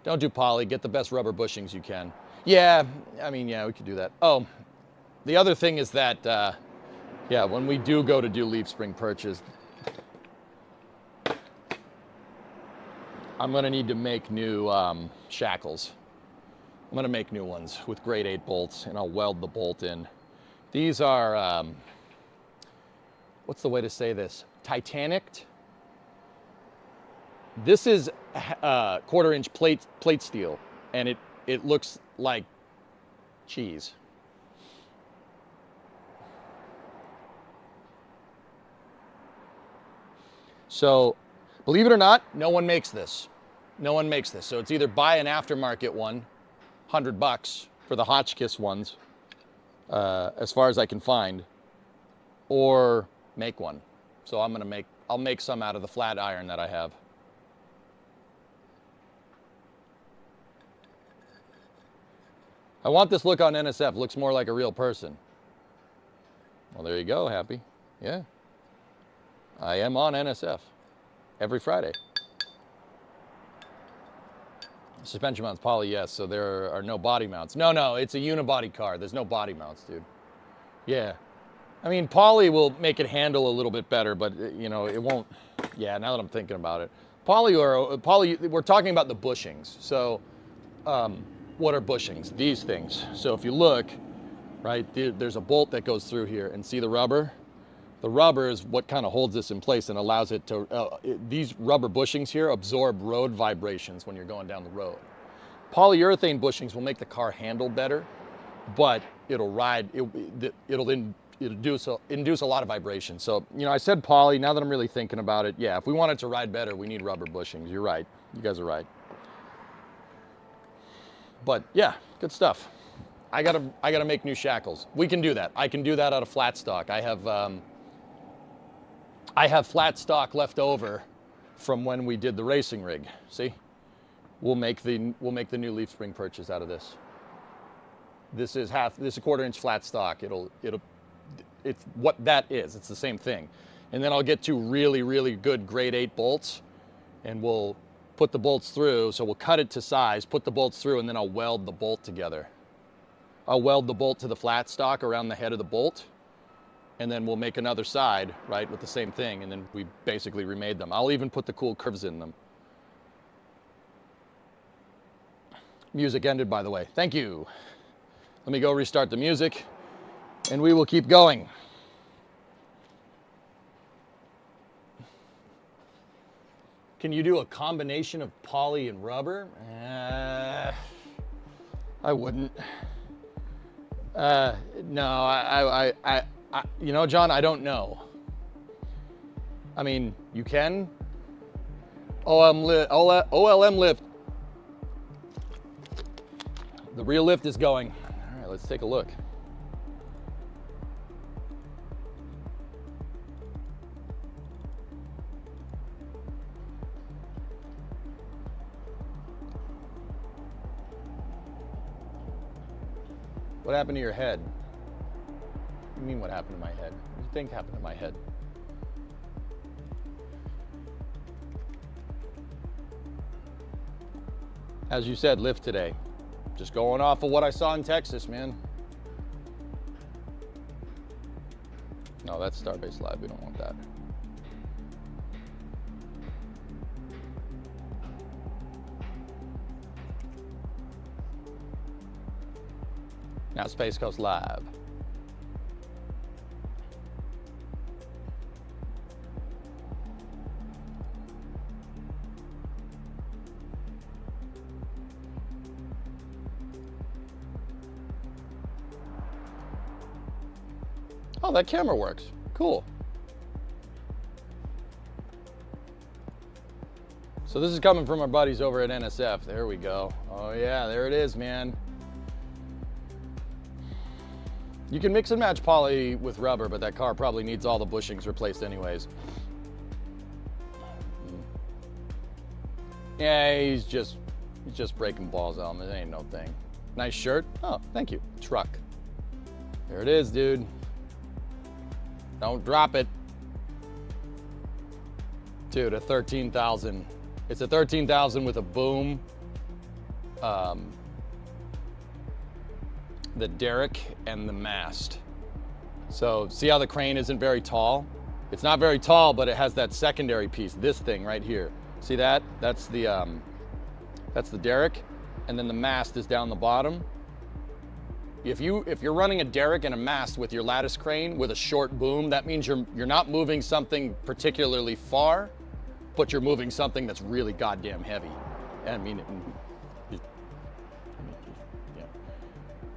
Don't do poly, get the best rubber bushings you can. Yeah, I mean, yeah, we could do that. Oh, the other thing is that, yeah, when we do go to do leaf spring purchase, I'm gonna need to make new shackles. I'm gonna make new ones with grade 8 bolts, and I'll weld the bolt in. These are, what's the way to say this? Titanic. This is 1/4 inch plate steel, and it looks like cheese. So, believe it or not, no one makes this. No one makes this. So it's either buy an aftermarket one, $100 for the Hotchkiss ones, as far as I can find, or make one. So I'll make some out of the flat iron that I have. I want this look on NSF. Looks more like a real person. Well, there you go, Happy. Yeah. I am on NSF every Friday. Suspension mounts, poly, yes. So there are no body mounts. No, it's a unibody car. There's no body mounts, dude. Yeah. I mean, poly will make it handle a little bit better, but you know, it won't. Yeah, now that I'm thinking about it. Poly, we're talking about the bushings. So, what are bushings? These things. So if you look, right, there's a bolt that goes through here, and see the rubber? The rubber is what kind of holds this in place and allows it to, these rubber bushings here absorb road vibrations when you're going down the road. Polyurethane bushings will make the car handle better, but it'll induce a lot of vibration. So, you know, I said poly. Now that I'm really thinking about it, yeah, if we want it to ride better, we need rubber bushings. You're right. You guys are right. But yeah, good stuff. I gotta make new shackles. We can do that. I can do that out of flat stock. I have flat stock left over from when we did the racing rig. See, we'll make the new leaf spring purchase out of this. This is a 1/4 inch flat stock. It's what that is. It's the same thing. And then I'll get 2 really, really good grade 8 bolts, and we'll put the bolts through. So we'll cut it to size, put the bolts through, and then I'll weld the bolt together. I'll weld the bolt to the flat stock around the head of the bolt, and then we'll make another side, right, with the same thing, and then we basically remade them. I'll even put the cool curves in them. Music ended, by the way. Thank you. Let me go restart the music, and we will keep going. Can you do a combination of poly and rubber? I wouldn't. No, I, you know, John, I don't know. I mean, you can. OLM lift. The real lift is going. All right, let's take a look. What happened to your head? What do you mean what happened to my head? What do you think happened to my head? As you said, lift today. Just going off of what I saw in Texas, man. No, that's Starbase Live. We don't want that. Now Space Coast Live. Oh, that camera works. Cool. So this is coming from our buddies over at NSF. There we go. Oh yeah, there it is, man. You can mix and match poly with rubber, but that car probably needs all the bushings replaced anyways. Yeah, he's just breaking balls on it. Ain't no thing. Nice shirt. Oh, thank you. Truck. There it is, dude. Don't drop it. Dude, a 13,000. It's a 13,000 with a boom. The derrick and the mast. So see how the crane isn't very tall? It's not very tall, but it has that secondary piece, this thing right here. See that? That's the derrick, and then the mast is down the bottom. If you're running a derrick and a mast with your lattice crane with a short boom, that means you're not moving something particularly far, but you're moving something that's really goddamn heavy. I mean, yeah.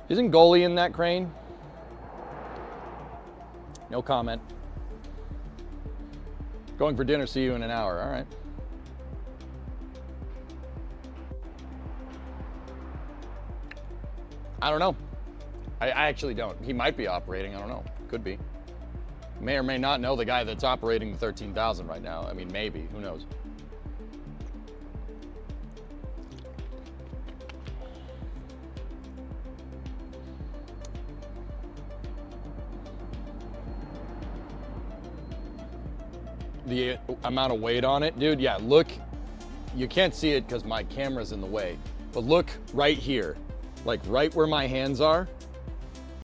Isn't goalie in that crane? No comment. Going for dinner, see you in an hour. All right. I don't know. I actually don't. He might be operating. I don't know. Could be. May or may not know the guy that's operating the 13,000 right now. I mean, maybe. Who knows? The amount of weight on it, dude. Yeah, look. You can't see it because my camera's in the way. But look right here. Like right where my hands are.